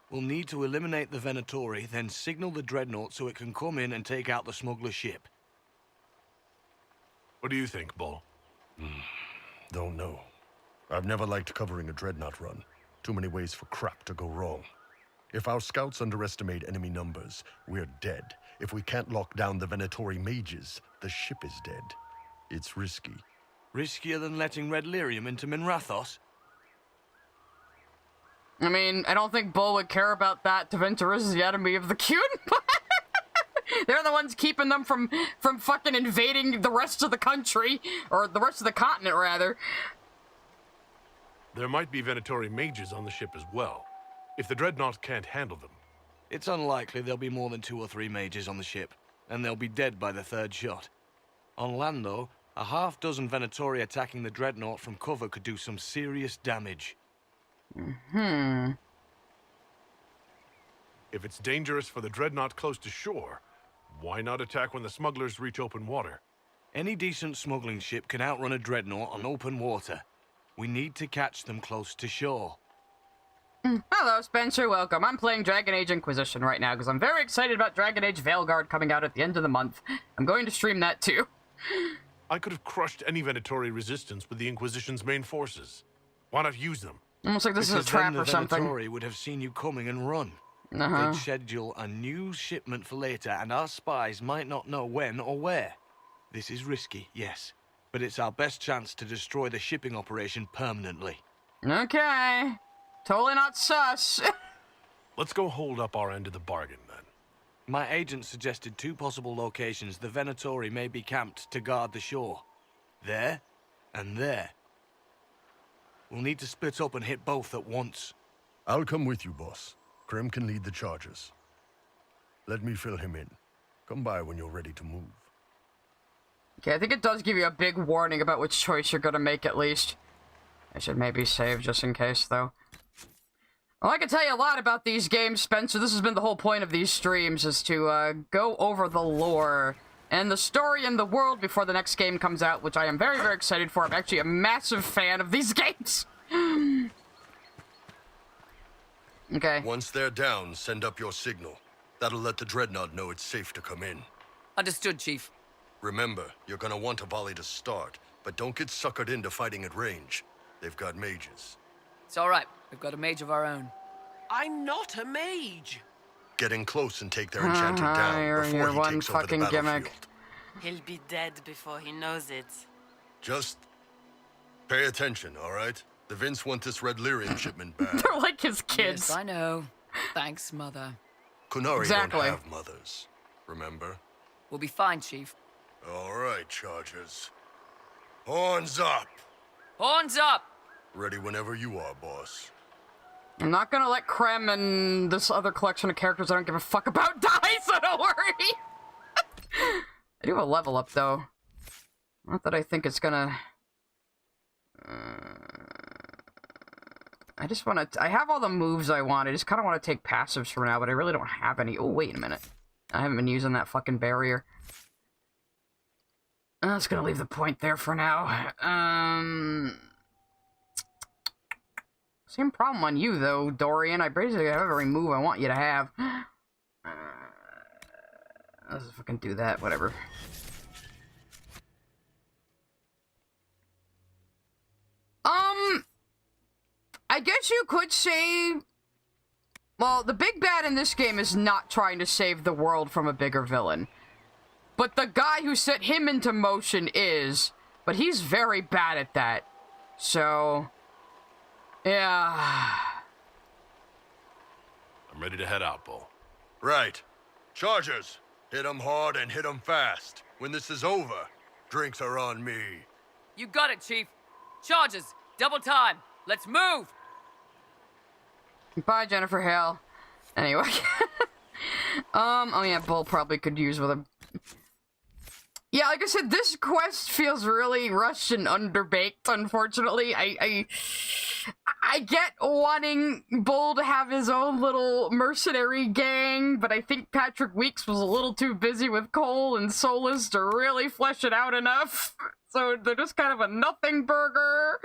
We'll need to eliminate the Venatori, then signal the dreadnought so it can come in and take out the smuggler ship. What do you think, Bull? Don't know. I've never liked covering a dreadnought run. Too many ways for crap to go wrong. If our scouts underestimate enemy numbers, we're dead. If we can't lock down the Venatori mages, the ship is dead. It's risky. Riskier than letting Red Lyrium into Minrathos? I mean, I don't think Bull would care about that. Tevinter is the enemy of the Qun. They're the ones keeping them from fucking invading the rest of the country. Or the rest of the continent, rather. There might be Venatori mages on the ship as well. If the dreadnought can't handle them. It's unlikely there'll be more than 2 or 3 mages on the ship, and they'll be dead by the 3rd shot. On land, though, a half-dozen Venatori attacking the dreadnought from cover could do some serious damage. Hmm. If it's dangerous for the dreadnought close to shore, why not attack when the smugglers reach open water? Any decent smuggling ship can outrun a dreadnought on open water. We need to catch them close to shore. Hello, Spencer. Welcome. I'm playing Dragon Age Inquisition right now because I'm very excited about Dragon Age Veilguard coming out at the end of the month. I'm going to stream that too. I could have crushed any Venatori resistance with the Inquisition's main forces. Why not use them? Almost like this is a trap or something. The Venatori would have seen you coming and run. Uh-huh. They'd schedule a new shipment for later, and our spies might not know when or where. This is risky, yes, but it's our best chance to destroy the shipping operation permanently. Okay. Totally not sus. Let's go hold up our end of the bargain, then. My agent suggested 2 possible locations the Venatori may be camped to guard the shore. There, and there. We'll need to split up and hit both at once. I'll come with you, boss. Krim can lead the charges. Let me fill him in. Come by when you're ready to move. Okay, I think it does give you a big warning about which choice you're gonna make, at least. I should maybe save just in case, though. Well, I can tell you a lot about these games, Spencer. This has been the whole point of these streams, is to go over the lore and the story and the world before the next game comes out, which I am very, very excited for. I'm actually a massive fan of these games. Okay. Once they're down, send up your signal. That'll let the Dreadnought know it's safe to come in. Understood, Chief. Remember, you're gonna want a volley to start, but don't get suckered into fighting at range. They've got mages. It's all right. We've got a mage of our own. I'm not a mage. Get in close and take their enchanter down before he takes over the battlefield. He'll be dead before he knows it. Just pay attention, all right? The Vince want this red lyrium shipment back. They're like his kids. Yes, I know. Thanks, Mother. Kunari don't have mothers, remember? We'll be fine, Chief. All right, Chargers. Horns up! Horns up! Ready whenever you are, boss. I'm not gonna let Krem and this other collection of characters I don't give a fuck about die, so don't worry! I do have a level up, though. Not that I think it's gonna... I just want to... I have all the moves I want. I just kind of want to take passives for now, but I really don't have any. Oh, wait a minute. I haven't been using that fucking barrier. I'm just gonna leave the point there for now. Same problem on you, though, Dorian. I basically have every move I want you to have. Let's fucking do that, whatever. I guess you could say... Well, the big bad in this game is not trying to save the world from a bigger villain. But the guy who set him into motion is. But he's very bad at that. So... yeah... I'm ready to head out, Bull. Right. Chargers, hit 'em hard and hit 'em fast. When this is over, drinks are on me. You got it, Chief. Charges, double time. Let's move. Bye, Jennifer Hale. Anyway. Oh yeah, Bull probably could use with him. Yeah, like I said, this quest feels really rushed and underbaked, unfortunately. I get wanting Bull to have his own little mercenary gang, but I think Patrick Weeks was a little too busy with Cole and Solus to really flesh it out enough. So they're just kind of a nothing burger.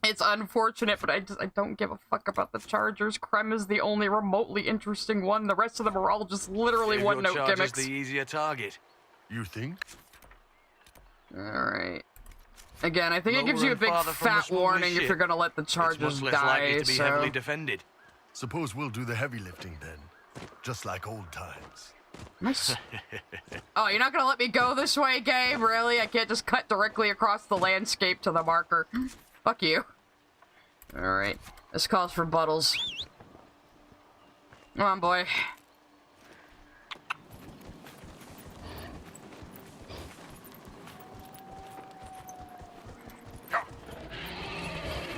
It's unfortunate, but I don't give a fuck about the Chargers. Krem is the only remotely interesting one. The rest of them are all just literally one-note gimmicks. The easier target. You think? Alright. Again, I think it gives you a big fat warning if you're gonna let the Chargers less die, likely to be so... heavily defended. Suppose we'll do the heavy lifting then. Just like old times. Nice. Oh, you're not gonna let me go this way, Gabe? Really? I can't just cut directly across the landscape to the marker. Fuck you. Alright. This calls for Buttles. Come on, boy.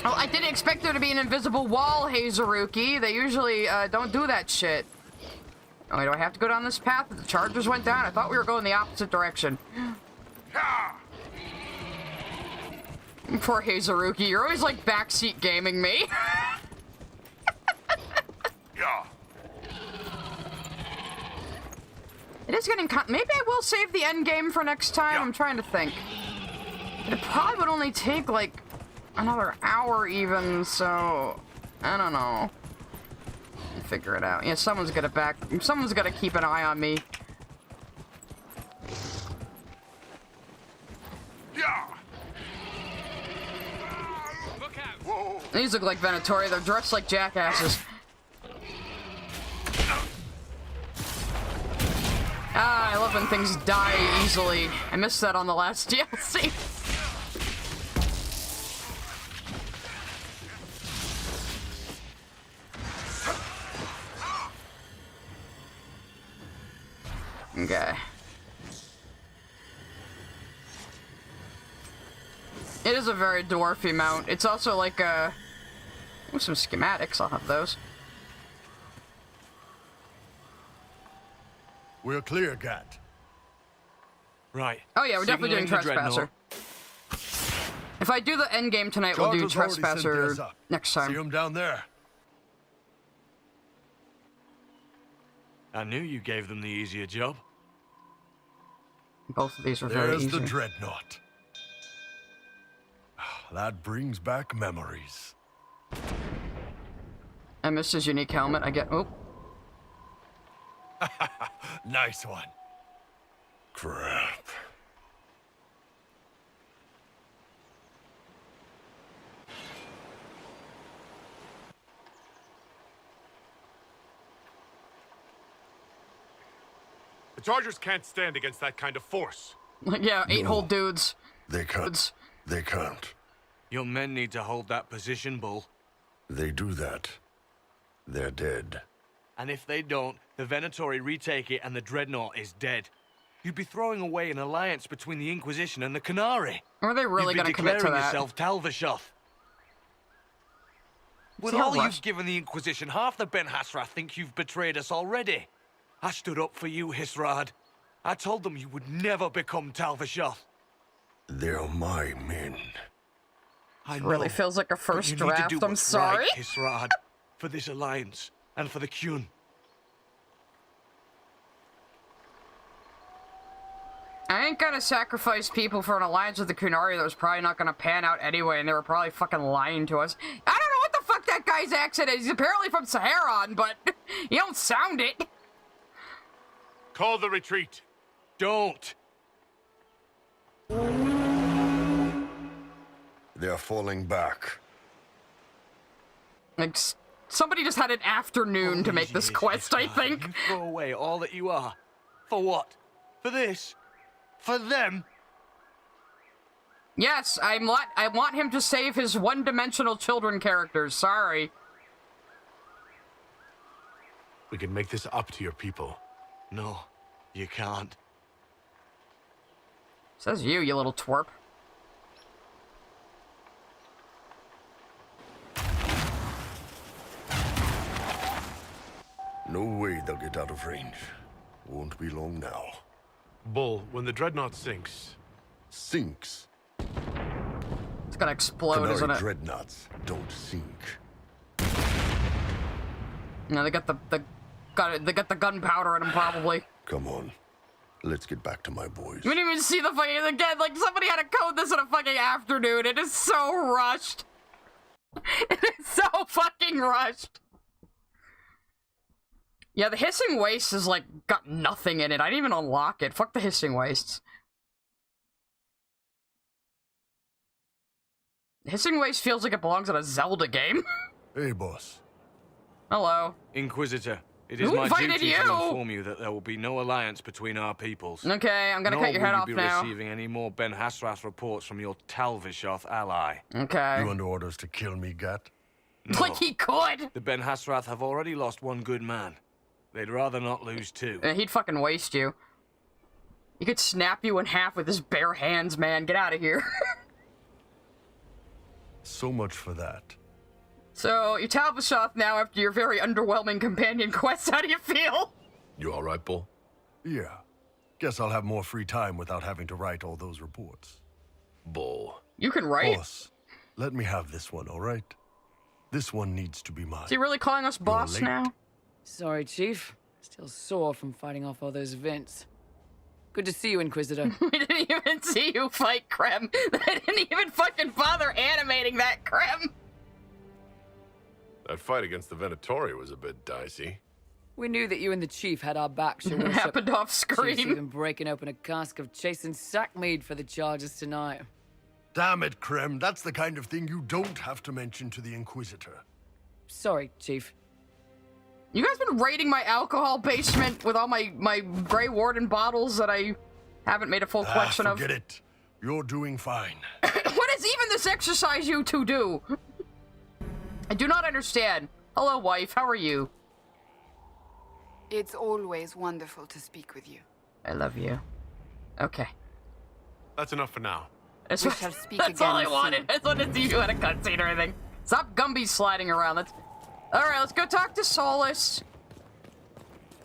Oh, I didn't expect there to be an invisible wall, Hazuruki. They usually don't do that shit. Oh, do I have to go down this path? The Chargers went down? I thought we were going the opposite direction. Poor Hazuruki, you're always like backseat gaming me. It is getting maybe I will save the end game for next time. I'm trying to think. It probably would only take like another hour even, so I don't know. Figure it out. Yeah, someone's gonna keep an eye on me. These look like Venatori. They're dressed like jackasses. Ah, I love when things die easily. I missed that on the last DLC. Okay. It is a very dwarfy mount. It's also like a... Ooh, some schematics. I'll have those. We're clear, Gat. Right. Oh yeah, we're definitely doing Trespasser. If I do the end game tonight, we'll do Trespasser next time. See him down there. I knew you gave them the easier job. Both of these are very easy. There's the dreadnought. That brings back memories. I missed his unique helmet. I get. Oh. Nice one. Crap. The Chargers can't stand against that kind of force. Yeah, 8 whole dudes. They can't. They can't. Your men need to hold that position, Bull. They do that. They're dead. And if they don't, the Venatori retake it and the Dreadnought is dead. You'd be throwing away an alliance between the Inquisition and the Canary. Are they really going to commit to that? Yourself Talvashoth. With See how all rushed- you've given the Inquisition, half the Ben Hasrath think you've betrayed us already. I stood up for you, Hisrad. I told them you would never become Talvashoth. They're my men. I really know, feels like a but first you need to draft. do I'm what's sorry. right, Hisrad, for this alliance and for the Qun. I ain't gonna sacrifice people for an alliance with the Kunari that was probably not gonna pan out anyway, and they were probably fucking lying to us. I don't know what the fuck that guy's accent is. He's apparently from Saharan, but you don't sound it. Call the retreat. Don't. They're falling back. Like, somebody just had an afternoon to make this quest, I think. You throw away all that you are. For what? For this? For them? Yes, I want him to save his one-dimensional children characters. Sorry. We can make this up to your people. No, you can't. Says you little twerp. No way they'll get out of range. Won't be long now. Bull, when the Dreadnought sinks... Sinks? It's gonna explode, Canary isn't it? dreadnoughts don't sink. No, they got the gunpowder in them, probably. Come on. Let's get back to my boys. We didn't even see the fucking, again, like, somebody had to code this in a fucking afternoon. It is so rushed. It is so fucking rushed. Yeah, the Hissing Waste is, like, got nothing in it. I didn't even unlock it. Fuck the Hissing Wastes. Hissing Waste feels like it belongs in a Zelda game. Hey, boss. Hello. Inquisitor, it is Who my invited duty you? to inform you that there will be no alliance between our peoples. Okay, I'm gonna cut your head off Nor will you now. be receiving any more Ben Hasrath reports from your Talvashoth ally. Okay. You under orders to kill me, Gat? No. Like he could! The Ben Hasrath have already lost one good man. They'd rather not lose two. He'd fucking waste you. He could snap you in half with his bare hands, man. Get out of here. So much for that. So, you're Talvashoth now after your very underwhelming companion quest. How do you feel? You alright, Bull? Yeah. Guess I'll have more free time without having to write all those reports. Bull. You can write. Boss, let me have this one, alright? This one needs to be mine. Is he really calling us boss late. now? Sorry, Chief. Still sore from fighting off all those vents. Good to see you, Inquisitor. We didn't even see you fight Krem. They didn't even fucking bother animating that Krem. That fight against the Venatori was a bit dicey. We knew that you and the Chief had our backs, your worship. Happened off Chief's screen. even breaking open a cask of chasing sackmead for the Chargers tonight. Damn it, Krem. That's the kind of thing you don't have to mention to the Inquisitor. Sorry, Chief. You guys been raiding my alcohol basement with all my Grey Warden bottles that I haven't made a full collection of? Forget it. You're doing fine. What does even this exercise you two do? I do not understand. Hello, wife. How are you? It's always wonderful to speak with you. I love you. Okay. That's enough for now. We shall speak That's all I again wanted. soon. I just wanted to see you had a cutscene or anything. Stop Gumby sliding around. That's... Alright, let's go talk to Solus.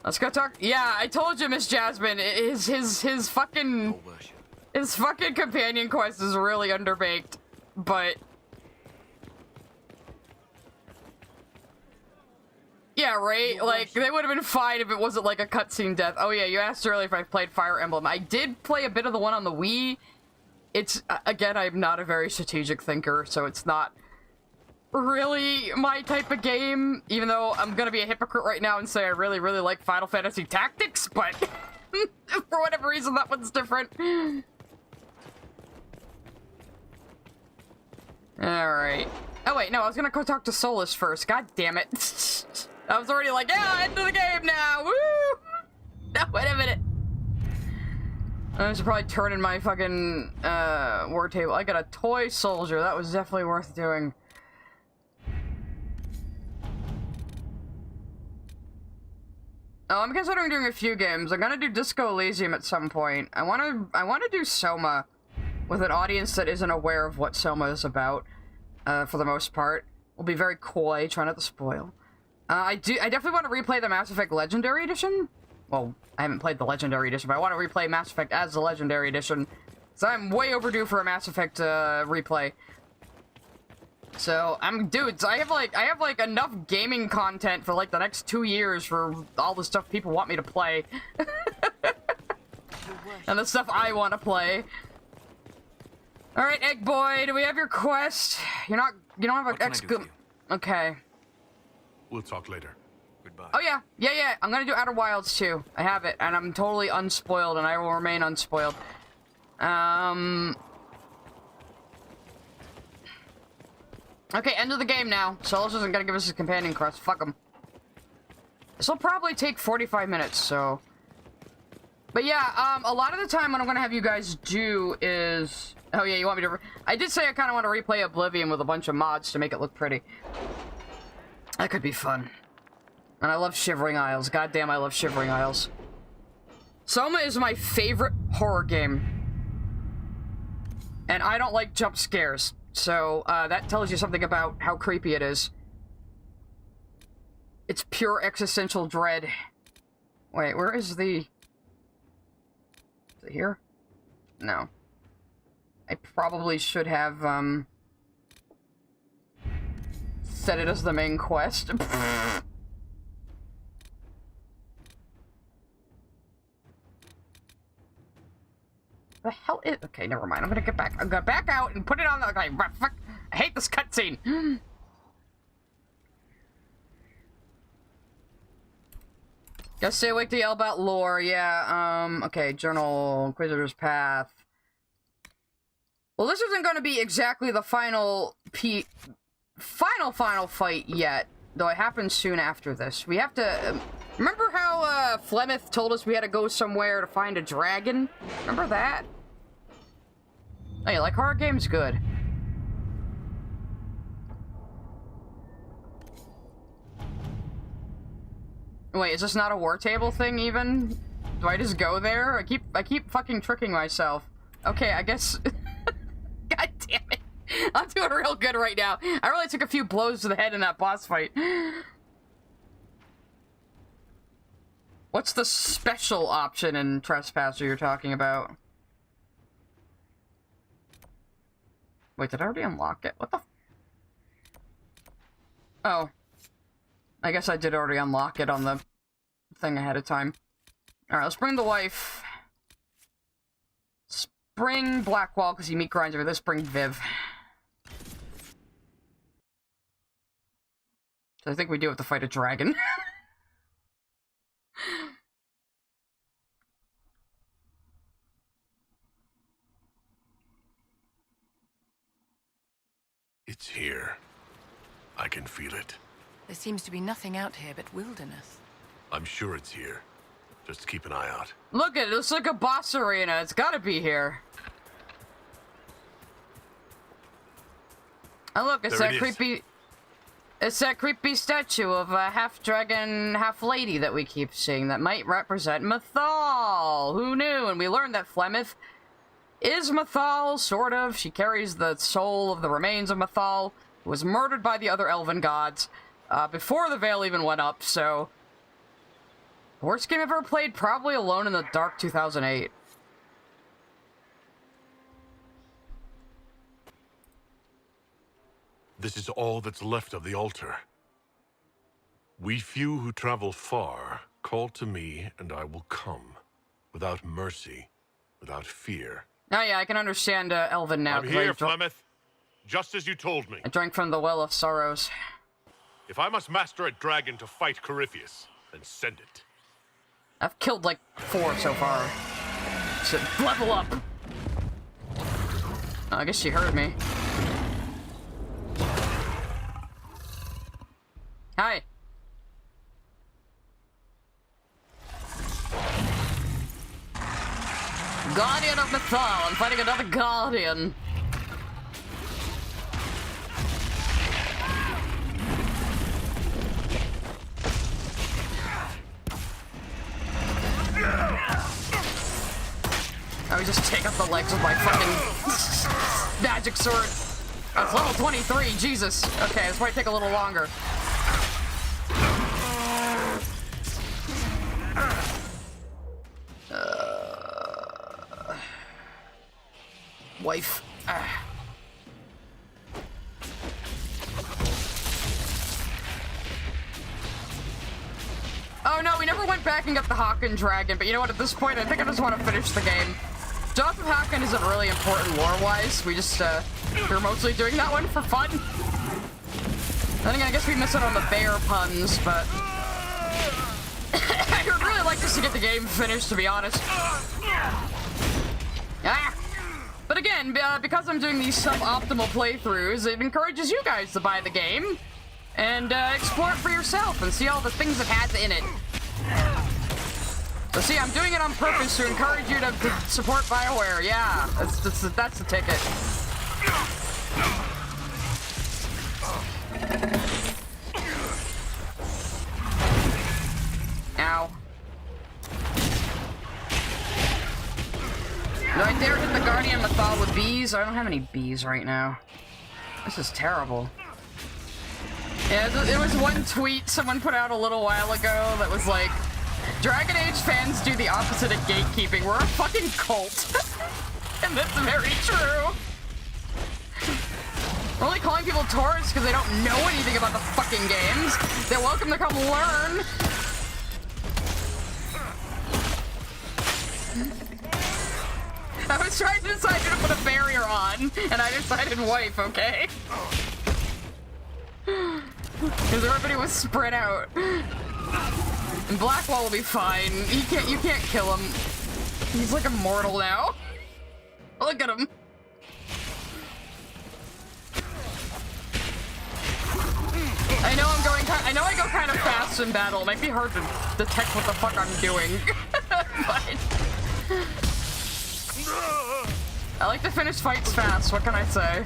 Let's go talk... Yeah, I told you, Miss Jasmine, his fucking... His fucking companion quest is really underbaked, but... Yeah, right? Like, they would have been fine if it wasn't like a cutscene death. Oh yeah, you asked earlier if I've played Fire Emblem. I did play a bit of the one on the Wii. It's, again, I'm not a very strategic thinker, so it's not really my type of game, even though I'm gonna be a hypocrite right now and say I really, really like Final Fantasy Tactics, but for whatever reason, that one's different. Alright. Oh wait, no, I was gonna go talk to Solus first. God damn it. I was already like, yeah, into the game now! Woo! No, wait a minute. I should probably turn in my fucking, war table. I got a toy soldier. That was definitely worth doing. Oh, I'm considering doing a few games. I'm gonna do Disco Elysium at some point. I wanna do Soma with an audience that isn't aware of what Soma is about, for the most part. We'll be very coy, try not to spoil. I definitely want to replay the Mass Effect Legendary Edition. Well, I haven't played the Legendary Edition, but I want to replay Mass Effect as the Legendary Edition. So I'm way overdue for a Mass Effect, replay. So, dudes, I have like enough gaming content for like the next 2 years for all the stuff people want me to play. And the stuff I want to play. Alright, Egg Boy, do we have your quest? You don't have an Okay. We'll talk later. Goodbye. Oh yeah, I'm gonna do Outer Wilds too. I have it, and I'm totally unspoiled, and I will remain unspoiled. Okay, end of the game now. Solus isn't gonna give us his companion quest. Fuck him. This will probably take 45 minutes, so... But yeah, a lot of the time what I'm gonna have you guys do is... Oh yeah, you want me to... I did say I kind of want to replay Oblivion with a bunch of mods to make it look pretty. That could be fun. And I love Shivering Isles. Goddamn, I love Shivering Isles. Soma is my favorite horror game. And I don't like jump scares. So, that tells you something about how creepy it is. It's pure existential dread. Wait, where is the... Is it here? No. I probably should have, set it as the main quest. The hell is... Okay, never mind. I'm gonna get back. I'm gonna back out and put it on the... Okay, fuck. I hate this cutscene. Gotta stay awake to yell about lore. Yeah, okay. Journal. Inquisitor's Path. Well, this isn't gonna be exactly the final fight yet. Though it happens soon after this. We have to... remember how, Flemeth told us we had to go somewhere to find a dragon? Remember that? Oh, yeah, like horror games? Good. Wait, is this not a war table thing, even? Do I just go there? I keep fucking tricking myself. Okay, I guess... God damn it. I'm doing real good right now. I really took a few blows to the head in that boss fight. What's the special option in Trespasser you're talking about? Wait, did I already unlock it? What the... Oh. I guess I did already unlock it on the thing ahead of time. Alright, let's bring the wife. Bring Blackwall, because he meat grinds over this. Bring Viv. So I think we do have to fight a dragon. It's here. I can feel it. There seems to be nothing out here but wilderness. I'm sure it's here. Just keep an eye out. Look at it, it's like a boss arena. It's gotta be here. Oh look, it's that creepy... It's that creepy statue of a half-dragon, half-lady that we keep seeing that might represent Mythal. Who knew? And we learned that Flemeth is Mythal, sort of. She carries the soul of the remains of Mythal, who was murdered by the other elven gods before the veil even went up, so... Worst game I've ever played, probably Alone in the Dark 2008. This is all that's left of the altar. We few who travel far, call to me, and I will come. Without mercy, without fear. Oh yeah, I can understand Elven now. I'm here, Flemeth. Just as you told me. I drank from the Well of Sorrows. If I must master a dragon to fight Corypheus, then send it. I've killed like 4 so far. So level up. Oh, I guess she heard me. Hi. Guardian of Mythal. I'm fighting another Guardian. I would just take up the legs with my fucking magic sword. That's level 23, Jesus. Okay, this might take a little longer. Wife. Oh no, we never went back and got the Haken dragon, but you know what, at this point, I think I just want to finish the game. Job of Haken isn't really important lore-wise, we just, we're mostly doing that one for fun. Then again, I guess we miss out on the bear puns, but... I would really like just to get the game finished, to be honest. Ah! But again, because I'm doing these suboptimal playthroughs, it encourages you guys to buy the game and explore it for yourself and see all the things it has in it. So see, I'm doing it on purpose to encourage you to support BioWare. Yeah, that's the ticket. Ow. Do I dare hit the Guardian Mythal with bees? I don't have any bees right now. This is terrible. Yeah, there was one tweet someone put out a little while ago that was like, Dragon Age fans do the opposite of gatekeeping. We're a fucking cult. And that's very true. We're only calling people tourists because they don't know anything about the fucking games. They're welcome to come learn. I was trying to decide to put a barrier on, and I decided wife, okay? Because everybody was spread out. And Blackwall will be fine. You can't kill him. He's like immortal now. Look at him. I know I go kind of fast in battle. It might be hard to detect what the fuck I'm doing. But I like to finish fights fast, what can I say?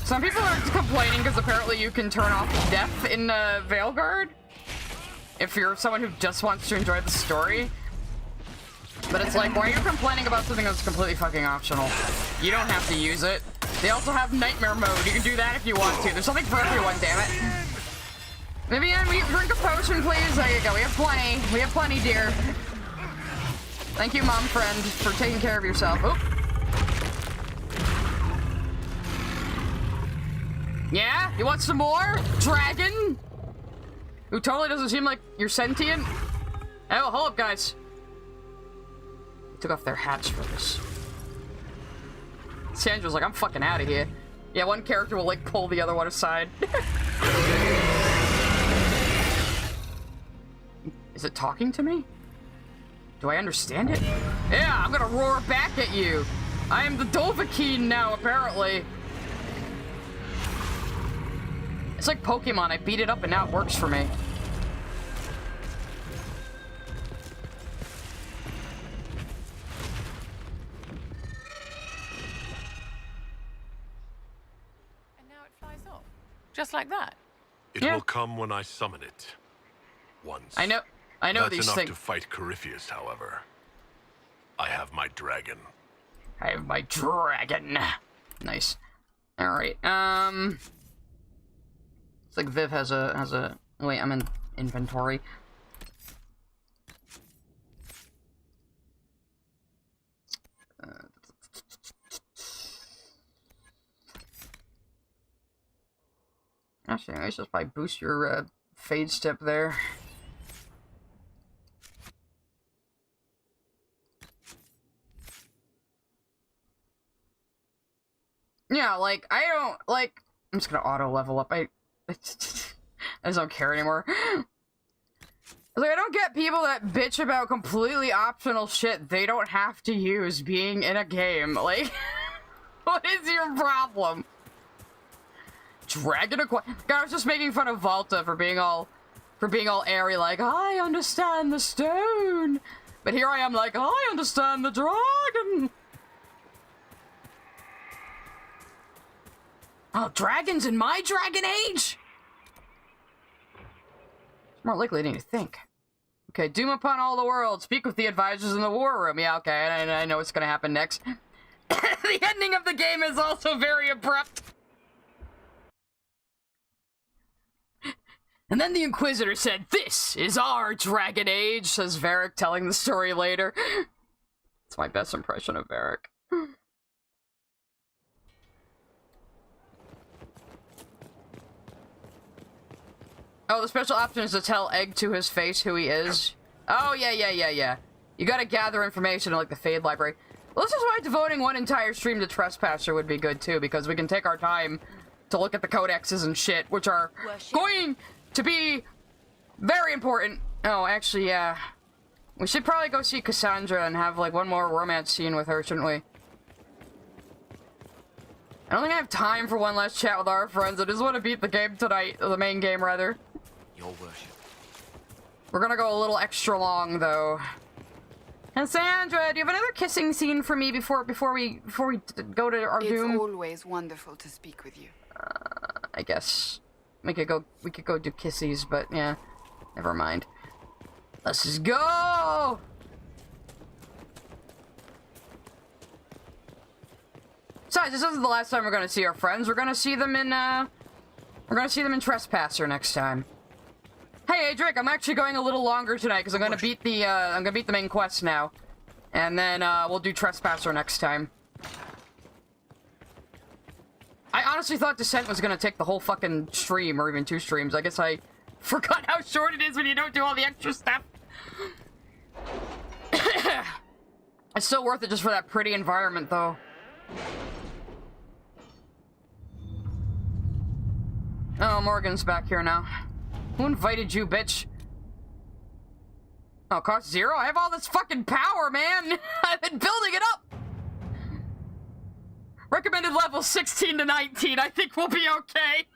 Some people are complaining because apparently you can turn off death in Veilguard if you're someone who just wants to enjoy the story. But it's like, why are you complaining about something that's completely fucking optional? You don't have to use it. They also have nightmare mode. You can do that if you want to. There's something for everyone, damn it. Vivian, will you drink a potion, please? There you go. We have plenty. We have plenty, dear. Thank you, mom friend, for taking care of yourself. Oop. Yeah? You want some more? Dragon? Who totally doesn't seem like you're sentient? Oh, hold up, guys. Took off their hats for this. Sandra's like, I'm fucking out of here. Yeah, one character will, like, pull the other one aside. Is it talking to me? Do I understand it? Yeah, I'm gonna roar back at you. I am the Dovahkiin now, apparently. It's like Pokemon. I beat it up and now it works for me. And now it flies off. Just like that. It will come when I summon it. Once. I know That's these enough things. to fight Corypheus, however. I have my dragon. I have my dragon. Nice. All right. It's like Viv has a. Wait, I'm in inventory. Actually, let's just probably boost your fade step there. Yeah, like, I don't, like, I'm just gonna auto level up. I just don't care anymore. Like, I don't get people that bitch about completely optional shit they don't have to use being in a game. Like, what is your problem? Dragon God, I was just making fun of Volta for being all airy, like, I understand the stone. But here I am like, I understand the dragon. Oh, dragons in my Dragon Age? It's more likely than you think. Okay, doom upon all the world. Speak with the advisors in the war room. Yeah, okay, I know what's gonna happen next. The ending of the game is also very abrupt. And then the Inquisitor said, "This is our Dragon Age," says Varric, telling the story later. It's my best impression of Varric. Oh, the special option is to tell Egg to his face who he is. Oh, yeah. You gotta gather information in, like, the Fade Library. Well, this is why devoting one entire stream to Trespasser would be good, too, because we can take our time to look at the codexes and shit, which are going to be very important. Oh, actually, yeah. We should probably go see Cassandra and have, like, one more romance scene with her, shouldn't we? I don't think I have time for one last chat with our friends. I just want to beat the game tonight, the main game, rather. Your worship. We're gonna go a little extra long, though. Cassandra, do you have another kissing scene for me before we go to our doom? It's always wonderful to speak with you. I guess we could go do kissies, but yeah, never mind. Let's just go. Besides, this isn't the last time we're gonna see our friends. We're gonna see them in Trespasser next time. Hey, Drake, I'm actually going a little longer tonight because I'm gonna beat the main quest now, and then we'll do Trespasser next time. I honestly thought Descent was gonna take the whole fucking stream, or even 2 streams. I guess I forgot how short it is when you don't do all the extra stuff. It's still worth it just for that pretty environment, though. Oh, Morgan's back here now. Who invited you, bitch? Oh, cost 0? I have all this fucking power, man! I've been building it up! Recommended level 16 to 19. I think we'll be okay.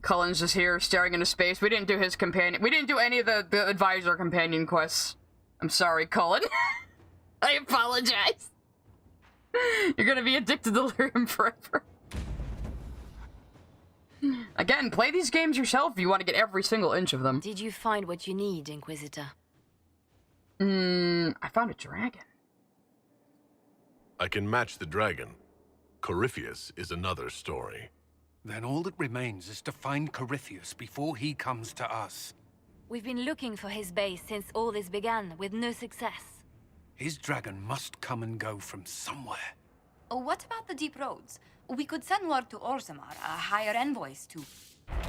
Cullen's just here, staring into space. We didn't do his companion. We didn't do any of the advisor companion quests. I'm sorry, Cullen. I apologize. You're gonna be addicted to Lyrium forever. Again, play these games yourself if you want to get every single inch of them. Did you find what you need, Inquisitor? I found a dragon. I can match the dragon. Corypheus is another story. Then all that remains is to find Corypheus before he comes to us. We've been looking for his base since all this began, with no success. His dragon must come and go from somewhere. What about the deep roads? We could send word to Orzammar, hire envoys to...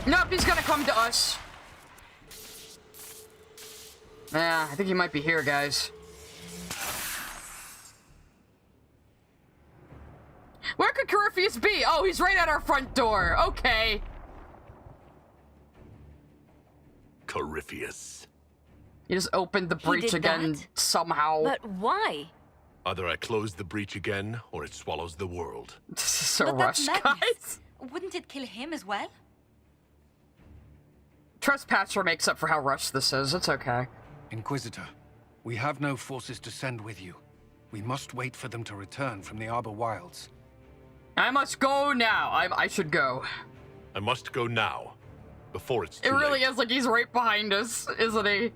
Nope, he's gonna come to us. Yeah, I think he might be here, guys. Where could Corypheus be? Oh, he's right at our front door. Okay. Corypheus. He just opened the breach again somehow. But why? Either I close the breach again, or it swallows the world. This is so rushed, guys. Wouldn't it kill him as well? Trespasser makes up for how rushed this is. It's okay. Inquisitor, we have no forces to send with you. We must wait for them to return from the Arbor Wilds. I must go now. I should go. I must go now, before it's too late. It really late. is like he's right behind us, isn't he?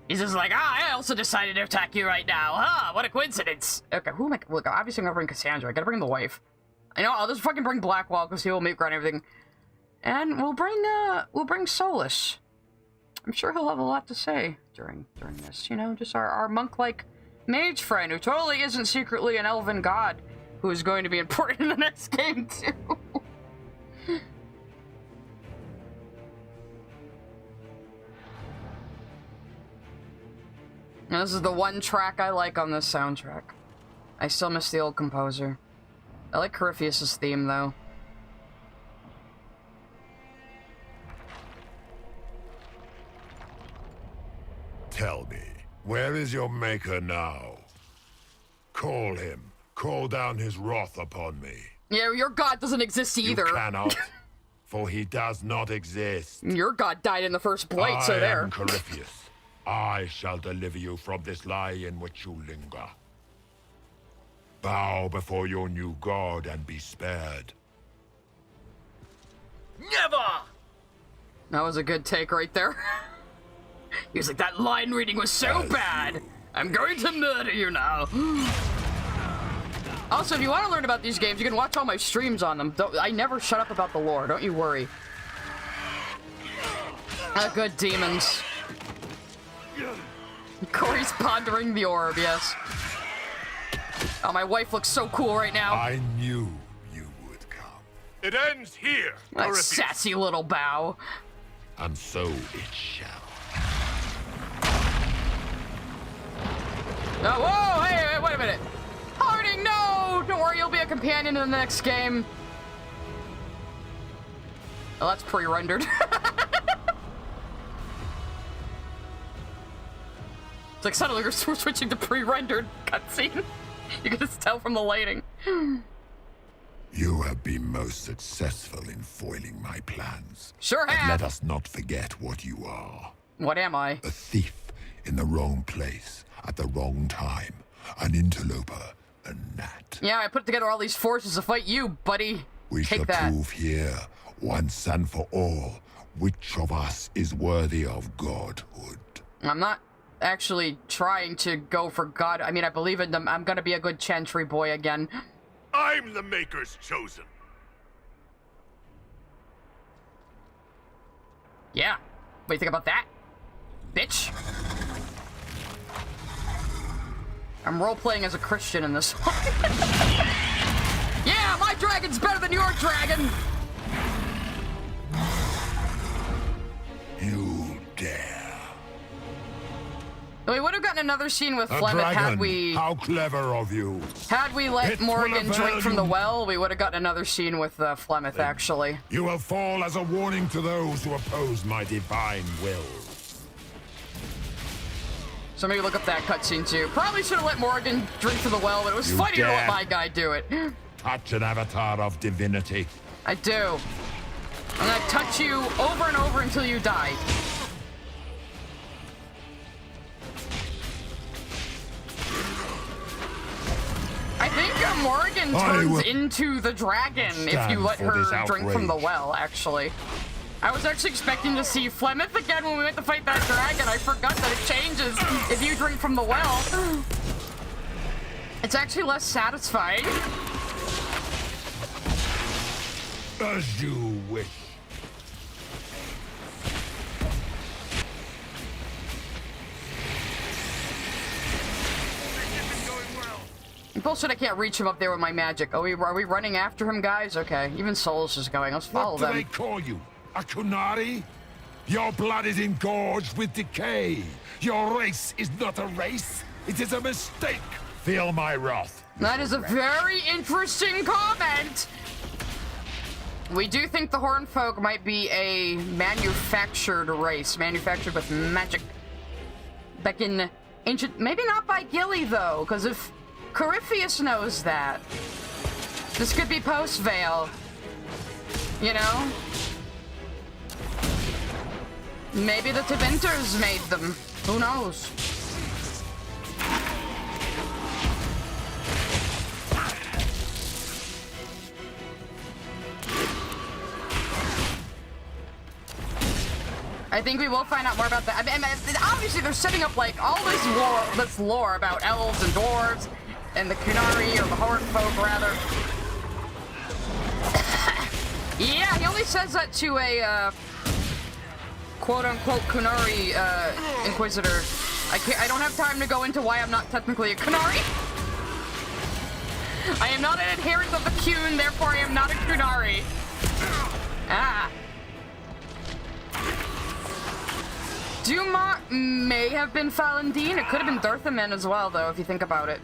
He's just like, I also decided to attack you right now. Huh, what a coincidence. Okay, who am I? Look, obviously I'm gonna bring Cassandra. I gotta bring the wife. You know, I'll just fucking bring Blackwall because he will meet ground everything. And we'll bring Solus. I'm sure he'll have a lot to say during this, you know, just our monk-like mage friend who totally isn't secretly an elven god who is going to be important in the next game too. Now, this is the one track I like on this soundtrack. I still miss the old composer. I like Corypheus' theme though. Tell me, where is your maker now? Call him. Call down his wrath upon me. Yeah, your god doesn't exist either. You cannot, for he does not exist. Your god died in the first blight, so there. I am Corypheus. I shall deliver you from this lie in which you linger. Bow before your new god and be spared. Never! That was a good take right there. He was like, that line reading was so bad. I'm going to murder you now. Also, if you want to learn about these games, you can watch all my streams on them. I never shut up about the lore, don't you worry. Good demons. Corey's pondering the orb, yes. Oh, my wife looks so cool right now. I knew you would come. It ends here. That sassy little bow. And so it shall. Oh, whoa, hey, wait a minute. Harding, no! Don't worry, you'll be a companion in the next game. Oh, that's pre-rendered. It's like suddenly we're switching to pre-rendered cutscene. You can just tell from the lighting. You have been most successful in foiling my plans. Sure have. But let us not forget what you are. What am I? A thief in the wrong place at the wrong time. An interloper, a gnat. Yeah, I put together all these forces to fight you, buddy. We shall prove here, once and for all, which of us is worthy of godhood. I'm not actually trying to go for God. I mean, I believe in them. I'm gonna be a good chantry boy again. I'm the Maker's chosen. Yeah. What do you think about that? Bitch. I'm role-playing as a Christian in this one. Yeah, my dragon's better than your dragon! You dare. We would have gotten another scene with Flemeth had we... How clever of you. Had we let Morgan drink from the well, we would have gotten another scene with Flemeth, actually. You will fall as a warning to those who oppose my divine will. So maybe look up that cutscene too. Probably should have let Morgan drink from the well, but it was funny to let my guy do it. Touch an avatar of divinity. I do. I'm gonna touch you over and over until you die. I think Morgan turns into the dragon if you let her drink from the well, actually. I was actually expecting to see Flemeth again when we went to fight that dragon. I forgot that it changes if you drink from the well. It's actually less satisfying. As you wish. Bullshit, I can't reach him up there with my magic. Are we running after him, guys? Okay, even Solus is going. Let's follow them. What do they call you? A Kunari? Your blood is engorged with decay. Your race is not a race. It is a mistake. Feel my wrath. That is a very interesting comment. We do think the Horn Folk might be a manufactured race, manufactured with magic. Back in ancient, maybe not by Gilly though, because if Corypheus knows that, this could be post-Veil. You know? Maybe the Tevinters made them. Who knows? I think we will find out more about that. I mean, obviously they're setting up like all this lore about elves and dwarves and the Kunari, or the Horn Folk rather. Yeah, he only says that to a quote-unquote Kunari Inquisitor. I don't have time to go into why I'm not technically a Kunari. I am not an adherent of the Qun, therefore I am not a Kunari. Ah. Dumont may have been Falandine. It could have been Dirthaman as well, though, if you think about it.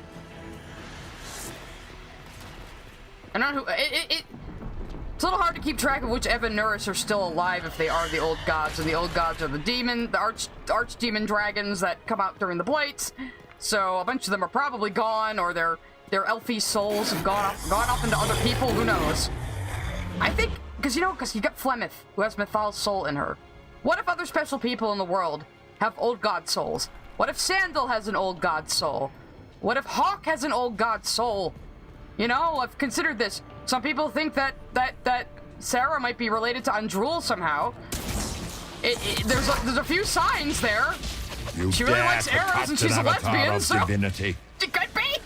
I don't know who... It's a little hard to keep track of which Evanuris are still alive if they are the old gods, and the old gods are the demon, the archdemon dragons that come out during the Blights. So a bunch of them are probably gone, or their elfy souls have gone off into other people. Who knows? I think because you got Flemeth, who has Mythal's soul in her. What if other special people in the world have old god souls? What if Sandal has an old god soul? What if Hawk has an old god soul? You know, I've considered this. Some people think that Sarah might be related to Andrul somehow. There's a few signs there. She really likes arrows and she's a lesbian, so divinity. It could be.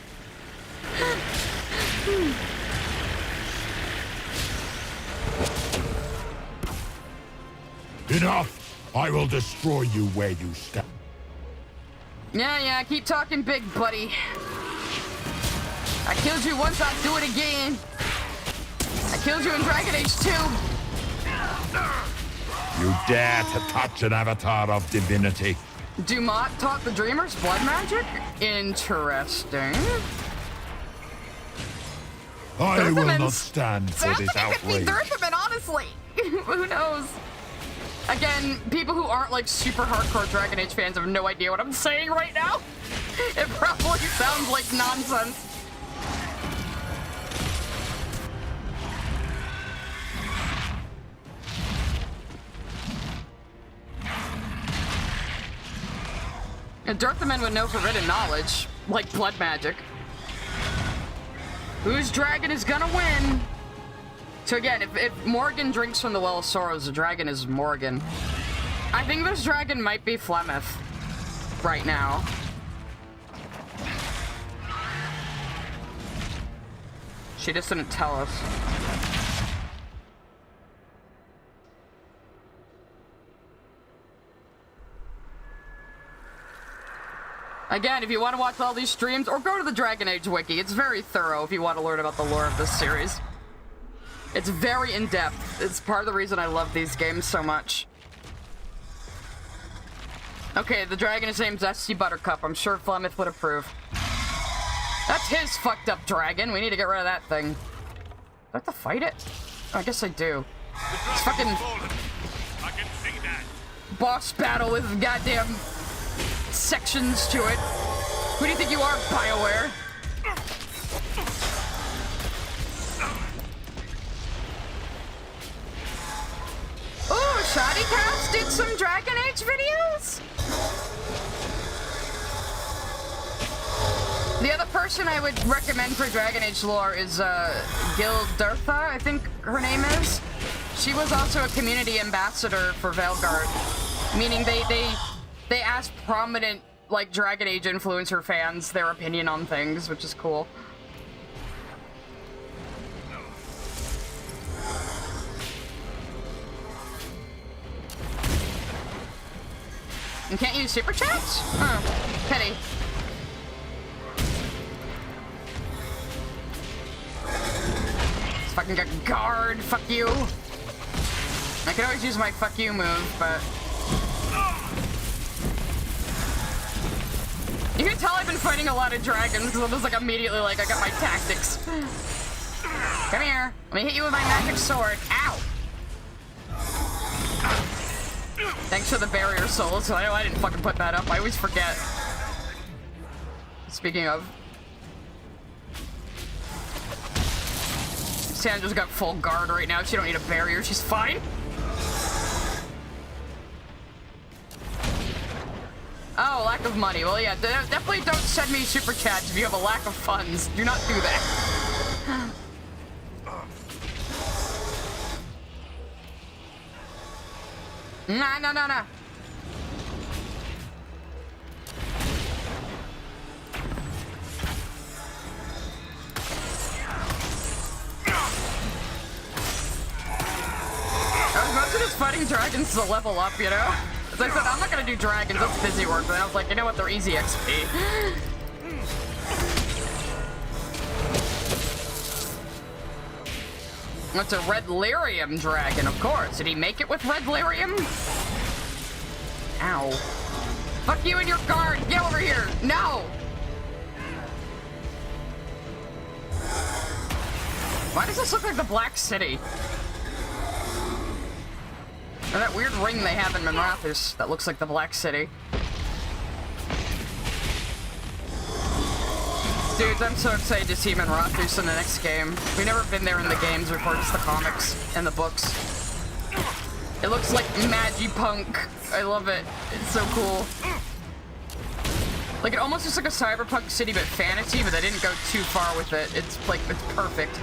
Enough! I will destroy you where you stand. Yeah, keep talking big, buddy. I killed you once, I'll do it again. I killed you in Dragon Age 2. You dare to touch an avatar of divinity. Dumont taught the Dreamers blood magic? Interesting. I will not stand for this outrage. Sounds like it could be Dirthaman, honestly. Who knows? Again, people who aren't like super hardcore Dragon Age fans have no idea what I'm saying right now. It probably sounds like nonsense. And Dirthaman would know forbidden knowledge, like blood magic. Whose dragon is gonna win? So again, if Morgan drinks from the Well of Sorrows, the dragon is Morgan. I think this dragon might be Flemeth right now. She just didn't tell us. Again, if you want to watch all these streams, or go to the Dragon Age wiki, it's very thorough if you want to learn about the lore of this series. It's very in-depth. It's part of the reason I love these games so much. Okay, the dragon is named Zesty Buttercup. I'm sure Flemeth would approve. That's his fucked up dragon. We need to get rid of that thing. Do I have to fight it? Oh, I guess I do. It's fucking... I can see that. Boss battle with goddamn sections to it. Who do you think you are, BioWare? Ooh, Shoddycast did some Dragon Age videos? The other person I would recommend for Dragon Age lore is Gildirtha, I think her name is. She was also a community ambassador for Veilguard, meaning they asked prominent like Dragon Age influencer fans their opinion on things, which is cool. You can't use super chats? Oh, pity. This fucking got guard, fuck you. I could always use my fuck you move, but... You can tell I've been fighting a lot of dragons, because I'm just like immediately like, I got my tactics. Come here, let me hit you with my magic sword. Ow! Thanks for the barrier soul, so I know I didn't fucking put that up. I always forget. Speaking of. Sandra's got full guard right now. She don't need a barrier. She's fine. Oh, lack of money. Well, yeah, definitely don't send me super chats if you have a lack of funds. Do not do that. Nah. Most of this fighting dragons is a level up, you know? As I said, I'm not gonna do dragons, that's busy work, but I was like, you know what, they're easy XP. That's a red lyrium dragon, of course. Did he make it with red lyrium? Ow. Fuck you and your guard! Get over here! No! Why does this look like the Black City? Or that weird ring they have in Minrathous that looks like the Black City. Dudes, I'm so excited to see Minrathous in the next game. We've never been there in the games before, just the comics and the books. It looks like Magipunk. I love it. It's so cool. Like, it almost looks like a cyberpunk city, but fantasy, but they didn't go too far with it. It's like, it's perfect.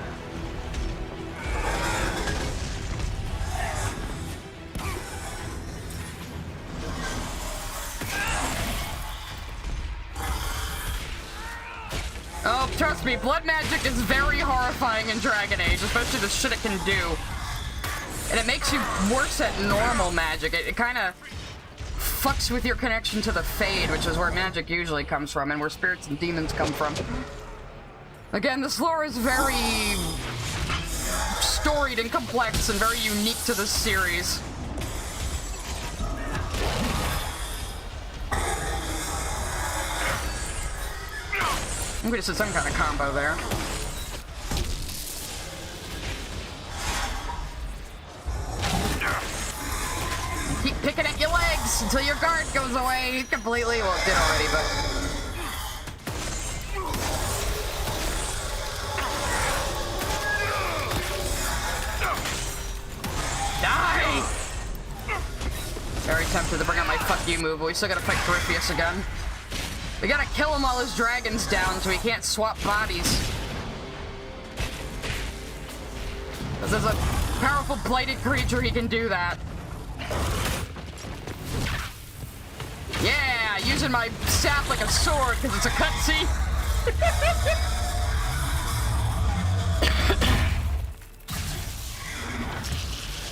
Oh, trust me, blood magic is very horrifying in Dragon Age, especially the shit it can do. And it makes you worse at normal magic. It kind of fucks with your connection to the Fade, which is where magic usually comes from, and where spirits and demons come from. Again, this lore is very storied and complex and very unique to this series. I'm gonna see some kind of combo there. Keep picking at your legs until your guard goes away completely. Well, it did already, but... Die! Very tempted to bring out my fuck you move, but we still gotta fight Corypheus again. We gotta kill him while his dragon's down so he can't swap bodies. Because as a powerful blighted creature, he can do that. Yeah, using my staff like a sword because it's a cutscene.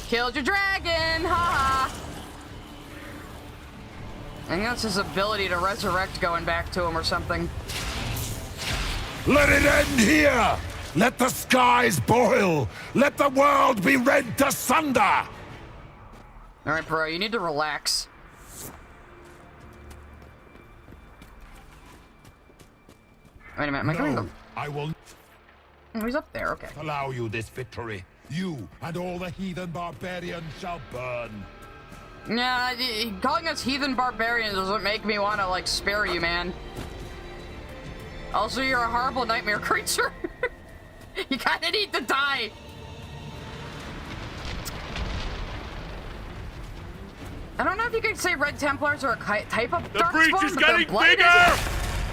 Killed your dragon, haha. I think that's his ability to resurrect going back to him or something. Let it end here! Let the skies boil! Let the world be rent asunder! Alright, bro, you need to relax. Wait a minute, am I going to... I will... Oh, he's up there, okay. Allow you this victory. You and all the heathen barbarians shall burn. Nah, calling us heathen barbarians doesn't make me want to, like, spare you, man. Also, you're a horrible nightmare creature. You kinda need to die. I don't know if you could say Red Templars are a type of The Darkspawn, breach is but they're getting blooded. bigger!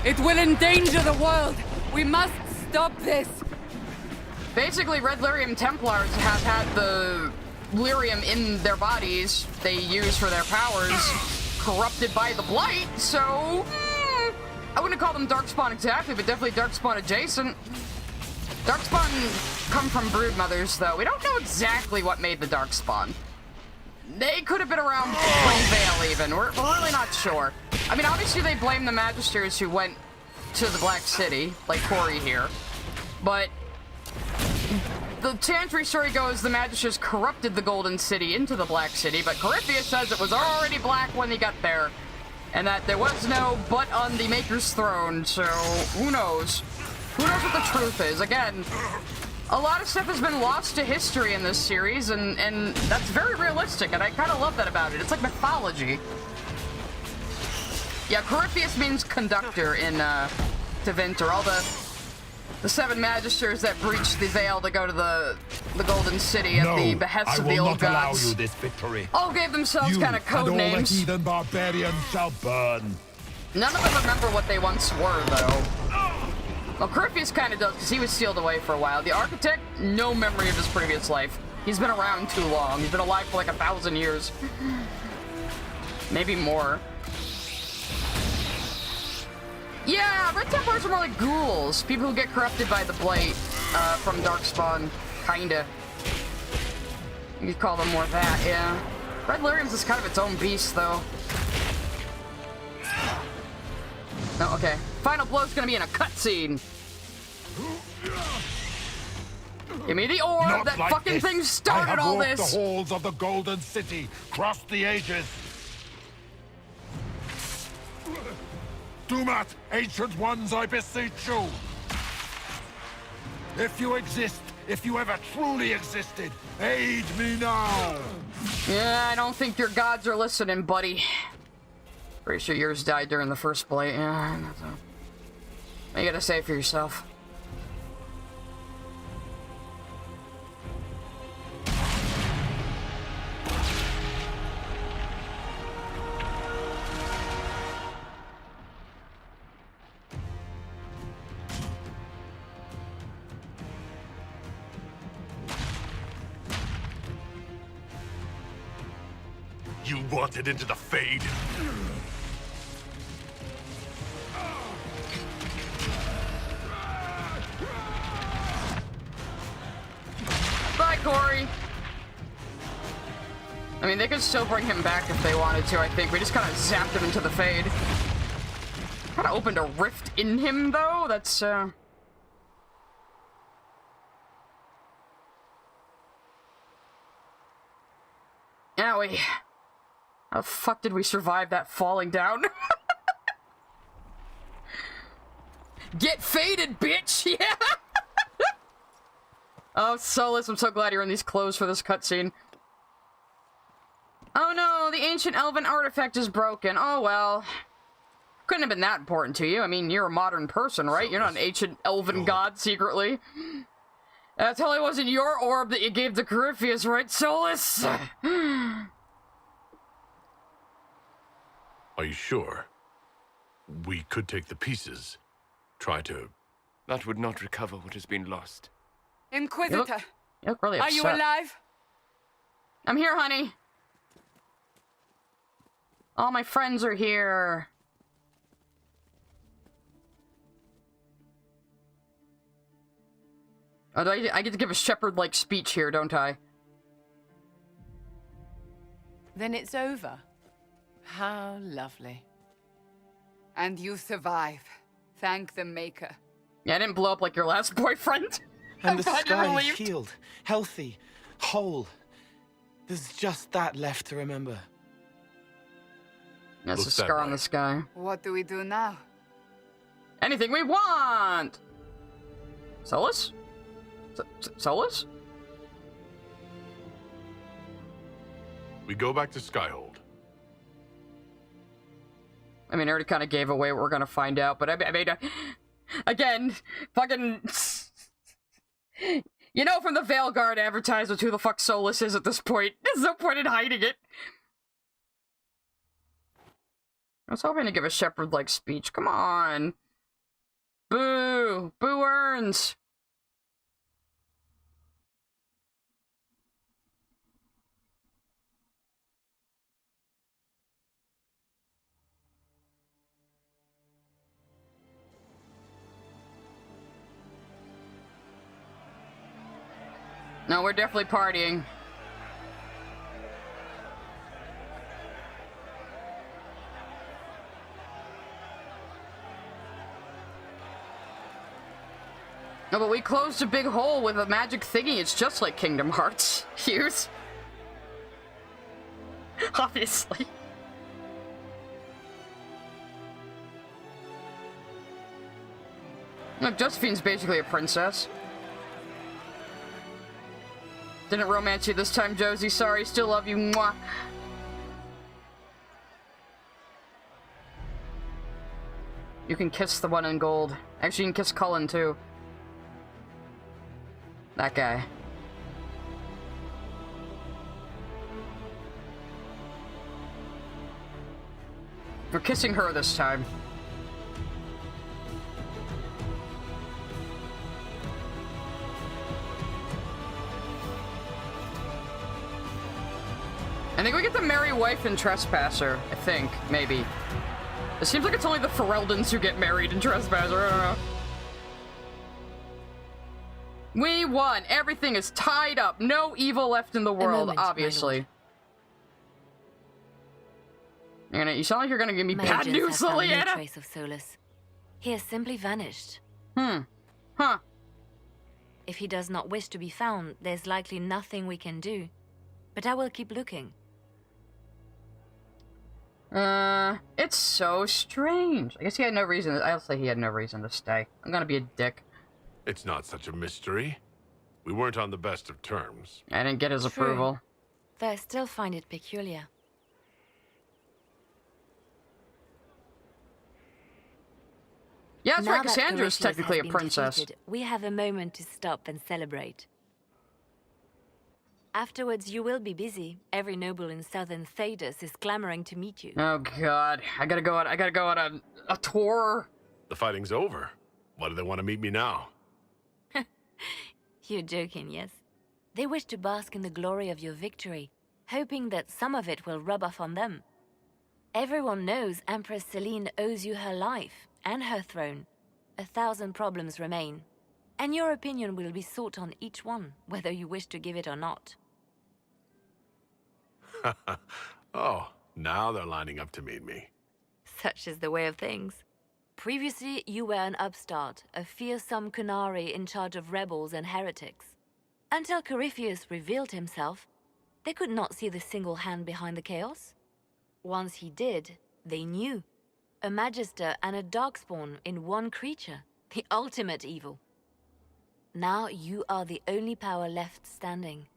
It will endanger the world. We must stop this. Basically, Red Lyrium Templars have had the lyrium in their bodies they use for their powers corrupted by the blight, so I wouldn't call them Darkspawn exactly, but definitely Darkspawn adjacent. Darkspawn come from brood mothers, though. We don't know exactly what made the Darkspawn. They could have been around Plain Veil, even. We're really not sure. I mean, obviously they blame the Magisters who went to the Black City, like Corey here, but the Chantry story goes the Magisters corrupted the Golden City into the Black City, but Corypheus says it was already black when he got there, and that there was no butt on the Maker's throne, so who knows? Who knows what the truth is? Again, a lot of stuff has been lost to history in this series, and that's very realistic, and I kind of love that about it. It's like mythology. Yeah, Corypheus means conductor in Tevinter. All the 7 Magisters that breached the Veil to go to the Golden City at the behest of the old gods. I will not allow you this victory. All gave themselves kind of code and all names. the heathen barbarians shall burn. None of them remember what they once were, though. Well, Corypheus kind of does, because he was sealed away for a while. The Architect, no memory of his previous life. He's been around too long. He's been alive for like 1,000 years. Maybe more. Yeah, Red Templars are more like ghouls. People who get corrupted by the Blight from Darkspawn, kinda. You could call them more that, yeah. Red Lyrium's is kind of its own beast, though. Oh, okay. Final blow's gonna be in a cutscene. Give me the orb. Not That like fucking this. thing started all I have walked this. the halls of the Golden City, crossed the ages. Do not, ancient ones, I beseech you. If you exist, if you ever truly existed, aid me now. Yeah, I don't think your gods are listening, buddy. Pretty sure yours died during the first play. Yeah, what you gotta say for yourself? You wanted into the Fade. Bye, Corey. I mean, they could still bring him back if they wanted to, I think. We just kind of zapped him into the Fade. Kind of opened a rift in him, though. That's, Owie. How the fuck did we survive that falling down? Get faded, bitch! Yeah! Oh, Solus, I'm so glad you're in these clothes for this cutscene. Oh no, the ancient elven artifact is broken. Oh well. Couldn't have been that important to you. I mean, you're a modern person, right? You're not an ancient elven god secretly. That totally wasn't your orb that you gave to Corypheus, right, Solus? Are you sure? We could take the pieces. Try to... That would not recover what has been lost. Inquisitor! You look really Are upset. you alive? I'm here, honey. All my friends are here. Oh, I get to give a shepherd-like speech here, don't I? Then it's over. How lovely. And you survive. Thank the Maker. Yeah, I didn't blow up like your last boyfriend. And the I'm glad you're sky is relieved. healed, healthy, whole. There's just that left to remember. That's a Looks that scar on way. the sky. What do we do now? Anything we want! Solus? Solus? We go back to Skyhold. I mean, I already kind of gave away what we're gonna find out, but I mean, again, fucking... You know from the Veilguard advertisement who the fuck Solus is at this point. There's no point in hiding it. I was hoping to give a shepherd-like speech. Come on. Boo. Boo earns. No, we're definitely partying. No, but we closed a big hole with a magic thingy. It's just like Kingdom Hearts. Hughes. Obviously. Look, Josephine's basically a princess. Didn't romance you this time, Josie. Sorry, still love you. Mwah. You can kiss the one in gold. Actually, you can kiss Cullen, too. That guy. We're kissing her this time. I think we get the Merry Wife in Trespasser. I think, maybe. It seems like it's only the Fereldans who get married in Trespasser. I don't know. We won. Everything is tied up. No evil left in the world, moment, my obviously. You sound like you're gonna give me bad Mages news, have found Liliana. no trace of Solus. He has simply vanished. Huh. If he does not wish to be found, there's likely nothing we can do. But I will keep looking. It's so strange. I guess he had no reason. I'll say he had no reason to stay. I'm gonna be a dick. It's not such a mystery. We weren't on the best of terms. I didn't get his approval. Though I still find it peculiar. Yeah, that's Now right. that Cassandra's Corypheus technically has a been princess. defeated, we have a moment to stop and celebrate. Afterwards, you will be busy. Every noble in southern Thedas is clamoring to meet you. Oh God, I gotta go on a tour. The fighting's over. Why do they want to meet me now? You're joking, yes? They wish to bask in the glory of your victory, hoping that some of it will rub off on them. Everyone knows Empress Celine owes you her life and her throne. 1,000 problems remain, and your opinion will be sought on each one, whether you wish to give it or not. Oh, now they're lining up to meet me. Such is the way of things. Previously, you were an upstart, a fearsome Kunari in charge of rebels and heretics. Until Corypheus revealed himself, they could not see the single hand behind the chaos. Once he did, they knew. A Magister and a Darkspawn in one creature, the ultimate evil. Now you are the only power left standing.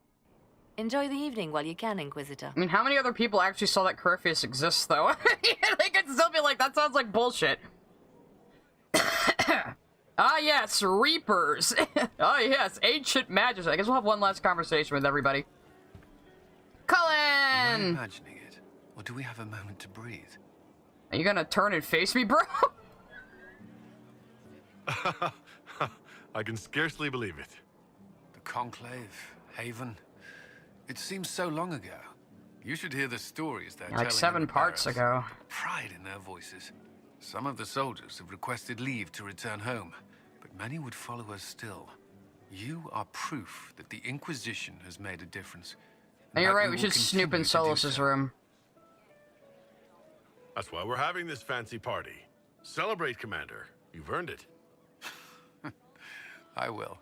Enjoy the evening while you can, Inquisitor. I mean, how many other people actually saw that Corypheus exists, though? They could still be like, that sounds like bullshit. Ah, yes, Reapers. Oh, yes, ancient magis. I guess we'll have one last conversation with everybody. Cullen! Am I imagining it? Or do we have a moment to breathe? Are you gonna turn and face me, bro? I can scarcely believe it. The Conclave, Haven. It seems so long ago. You should hear the stories they're telling. Like 7 parts ago. Pride in their voices. Some of the soldiers have requested leave to return home, but many would follow us still. You are proof that the Inquisition has made a difference. And you're right, we should snoop in Solus's room. That's why we're having this fancy party. Celebrate, Commander. You've earned it. I will.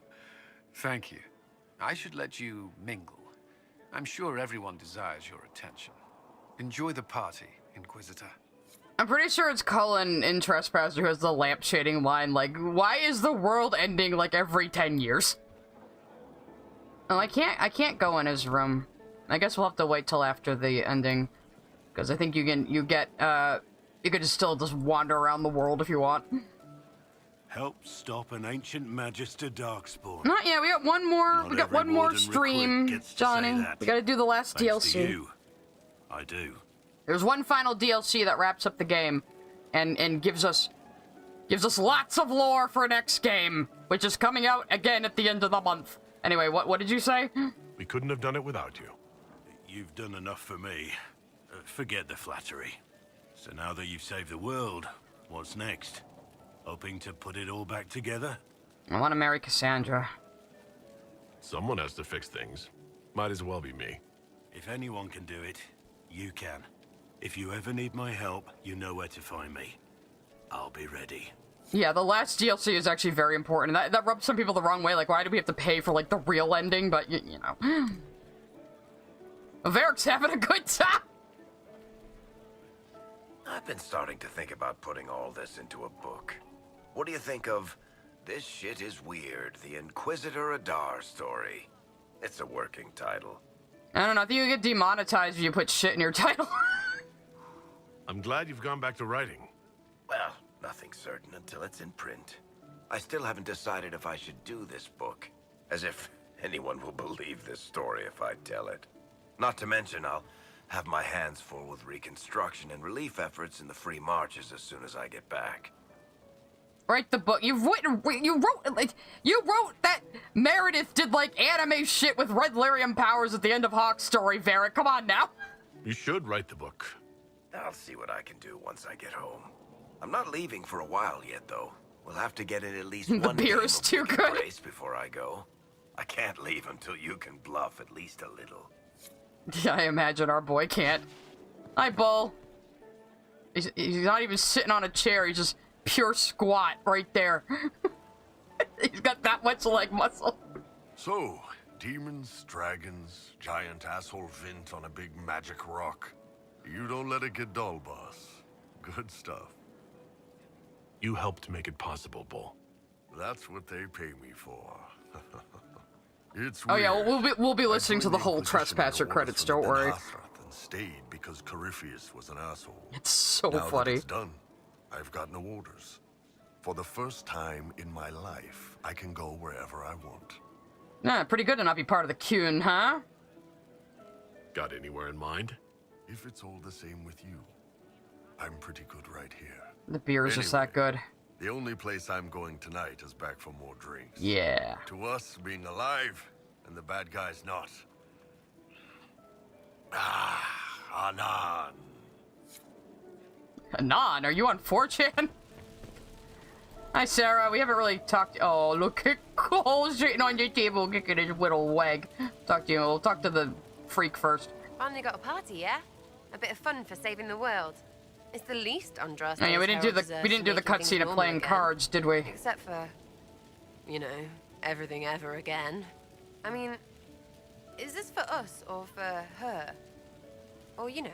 Thank you. I should let you mingle. I'm sure everyone desires your attention. Enjoy the party, Inquisitor. I'm pretty sure it's Cullen in Trespasser who has the lamp shading line, like, why is the world ending like every 10 years? Oh, I can't go in his room. I guess we'll have to wait till after the ending. Because I think you could just still just wander around the world if you want. Help stop an ancient Magister Darkspawn. Not yet, we got one more, we got one more stream, Johnny. We gotta do the last Thanks DLC. to you. I do. There's one final DLC that wraps up the game, and gives us lots of lore for next game, which is coming out again at the end of the month. Anyway, what did you say? We couldn't have done it without you. You've done enough for me. Forget the flattery. So now that you've saved the world, what's next? Hoping to put it all back together? I want to marry Cassandra. Someone has to fix things. Might as well be me. If anyone can do it, you can. If you ever need my help, you know where to find me. I'll be ready. Yeah, the last DLC is actually very important. That rubs some people the wrong way. Like, why do we have to pay for, like, the real ending? But, you know. Varric's having a good time! I've been starting to think about putting all this into a book. What do you think of This Shit Is Weird, the Inquisitor Adar story? It's a working title. I don't know, I think you get demonetized if you put shit in your title. I'm glad you've gone back to writing. Well, nothing's certain until it's in print. I still haven't decided if I should do this book. As if anyone will believe this story if I tell it. Not to mention, I'll have my hands full with reconstruction and relief efforts in the free marches as soon as I get back. Write the book. You wrote that Meredith did, like, anime shit with red lyrium powers at the end of Hawk's story, Varric. Come on now. You should write the book. I'll see what I can do once I get home. I'm not leaving for a while yet, though. We'll have to get in at least The one beer game is of too Wicked good. Grace before I go. I can't leave until you can bluff at least a little. Yeah, I imagine our boy can't. Hi, Bull. He's not even sitting on a chair. He's just pure squat right there. He's got that much leg muscle. So, demons, dragons, giant asshole Vint on a big magic rock. You don't let it get dull, boss. Good stuff. You helped make it possible, Bull. That's what they pay me for. It's oh weird. yeah, we'll be listening to the whole Trespasser credits. Don't worry. And stayed because Corypheus was an asshole. It's so now funny. That it's done. I've got no orders. For the first time in my life, I can go wherever I want. Yeah, pretty good to not be part of the Qun, huh? Got anywhere in mind? If it's all the same with you, I'm pretty good right here. The beer is just that good. The only place I'm going tonight is back for more drinks. Yeah. To us, being alive, and the bad guys not. Anan. Anan, are you on 4chan? Hi, Sarah. We haven't really talked. Oh, look at Cole sitting on your table, kicking his little wag. Talk to you. We'll talk to the freak first. Finally got a party, yeah? A bit of fun for saving the world. It's the least Andros. Oh, yeah, we didn't do the cutscene of playing cards, did we? Except for, you know, everything ever again. I mean, is this for us or for her? Or, you know,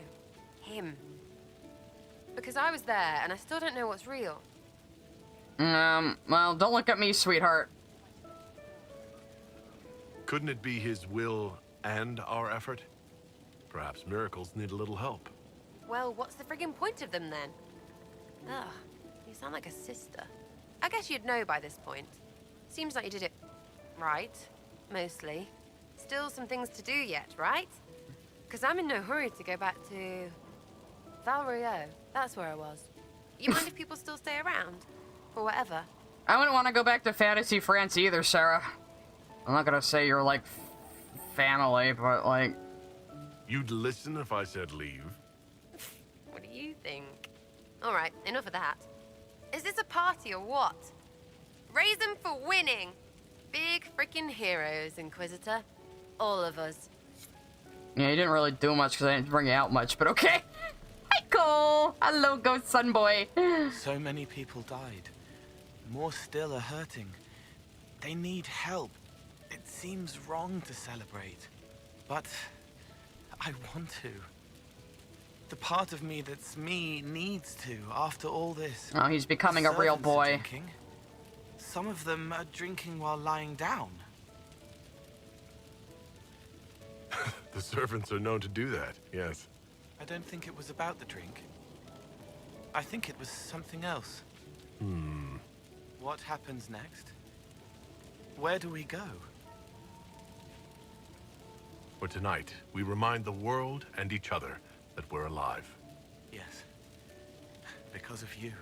him? Because I was there and I still don't know what's real. Well, don't look at me, sweetheart. Couldn't it be his will and our effort? Perhaps miracles need a little help. Well, what's the friggin' point of them then? Ugh, you sound like a sister. I guess you'd know by this point. Seems like you did it right, mostly. Still some things to do yet, right? Because I'm in no hurry to go back to Valrio. That's where I was. You mind if people still stay around? Or whatever? I wouldn't want to go back to Fantasy France either, Sarah. I'm not gonna say you're like family, but like... You'd listen if I said leave? What do you think? All right, enough of that. Is this a party or what? Raise them for winning. Big freaking heroes, Inquisitor. All of us. Yeah, you didn't really do much because I didn't bring you out much, but okay. Hi, Cole. Hello, Ghost Sun Boy. So many people died. More still are hurting. They need help. It seems wrong to celebrate, but I want to. The part of me that's me needs to, after all this. Oh, he's becoming a real boy. Drinking. Some of them are drinking while lying down. The servants are known to do that, yes. I don't think it was about the drink. I think it was something else. What happens next? Where do we go? For tonight, we remind the world and each other that we're alive. Yes. Because of you.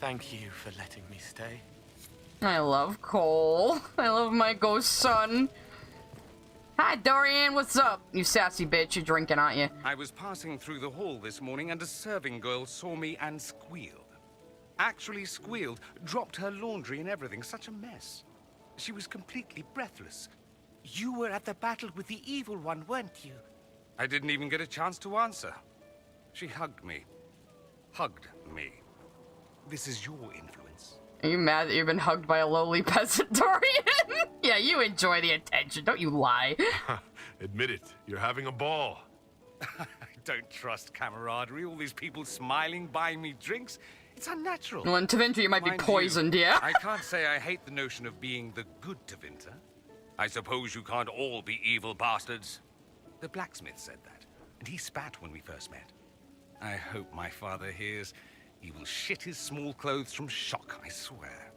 Thank you for letting me stay. I love Cole. I love my ghost son. Hi, Dorian. What's up? You sassy bitch. You're drinking, aren't you? I was passing through the hall this morning and a serving girl saw me and squealed. Actually squealed, dropped her laundry and everything. Such a mess. She was completely breathless. You were at the battle with the evil one, weren't you? I didn't even get a chance to answer. She hugged me. Hugged me. This is your influence. Are you mad that you've been hugged by a lowly peasant, Dorian? Yeah, you enjoy the attention. Don't you lie. Admit it. You're having a ball. I don't trust camaraderie. All these people smiling, buying me drinks. It's unnatural. Well, in Tevinter, you might be poisoned, yeah? I can't say I hate the notion of being the good Tevinter. I suppose you can't all be evil bastards. The blacksmith said that, and he spat when we first met. I hope my father hears. He will shit his small clothes from shock, I swear.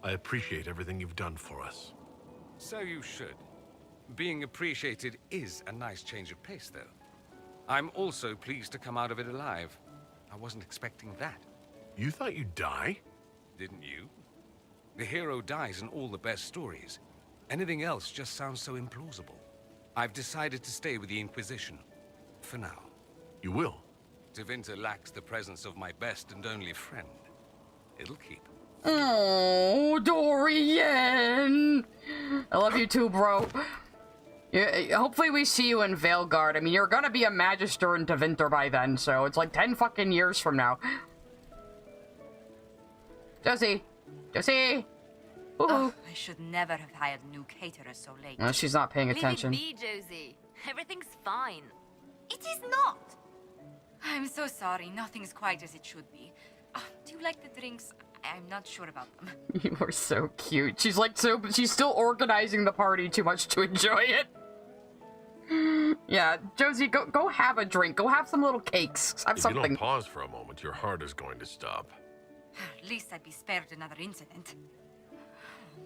I appreciate everything you've done for us. So you should. Being appreciated is a nice change of pace, though. I'm also pleased to come out of it alive. I wasn't expecting that. You thought you'd die? Didn't you? The hero dies in all the best stories. Anything else just sounds so implausible. I've decided to stay with the Inquisition. For now. You will? Tevinter lacks the presence of my best and only friend. It'll keep. Oh, Dorian! I love you too, bro. Yeah, hopefully we see you in Veilguard. I mean, you're gonna be a Magister in Tevinter by then, so it's like 10 fucking years from now. Josie! Josie! Oh, I should never have hired new caterers so late. No, she's not paying attention. Leave it be, Josie. Everything's fine. It is not! I'm so sorry, nothing's quite as it should be. Do you like the drinks? I'm not sure about them. You are so cute. She's like she's still organizing the party too much to enjoy it. Yeah, Josie, go have a drink. Go have some little cakes. Have something. If you don't pause for a moment, your heart is going to stop. At least I'd be spared another incident.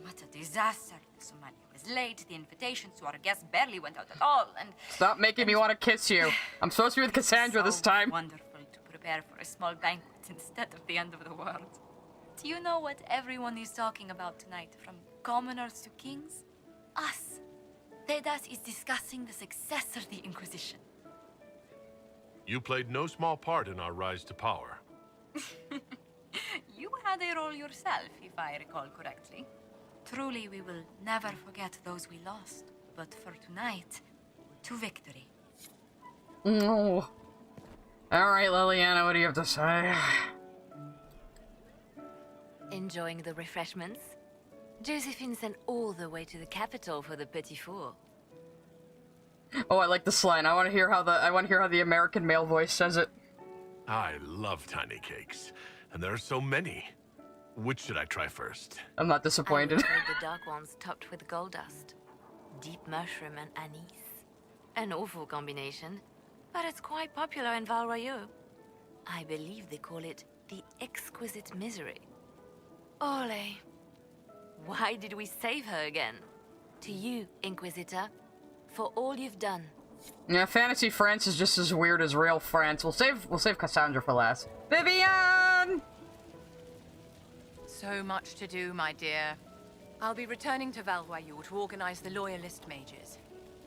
What a disaster. The Somalia was late, the invitations to our guests barely went out at all, and... Stop making me want to kiss you. I'm supposed to be with Cassandra this time. Wonderful to prepare for a small banquet instead of the end of the world. Do you know what everyone is talking about tonight, from commoners to kings? Us. Thedas is discussing the successor of the Inquisition. You played no small part in our rise to power. You had a role yourself, if I recall correctly. Truly, we will never forget those we lost. But for tonight, to victory. No. Alright, Liliana, what do you have to say? Enjoying the refreshments? Josephine sent all the way to the capital for the petit four. Oh, I like this line. I want to hear how the American male voice says it. I love tiny cakes, and there are so many. Which should I try first? I'm not disappointed. I would the dark ones topped with gold dust, deep mushroom and anise. An awful combination, but it's quite popular in Val Royeaux. I believe they call it the exquisite misery. Ole. Why did we save her again? To you, Inquisitor, for all you've done. Yeah, fantasy France is just as weird as real France. We'll save Cassandra for last. Vivian! So much to do, my dear. I'll be returning to Val Royeaux to organize the Loyalist mages.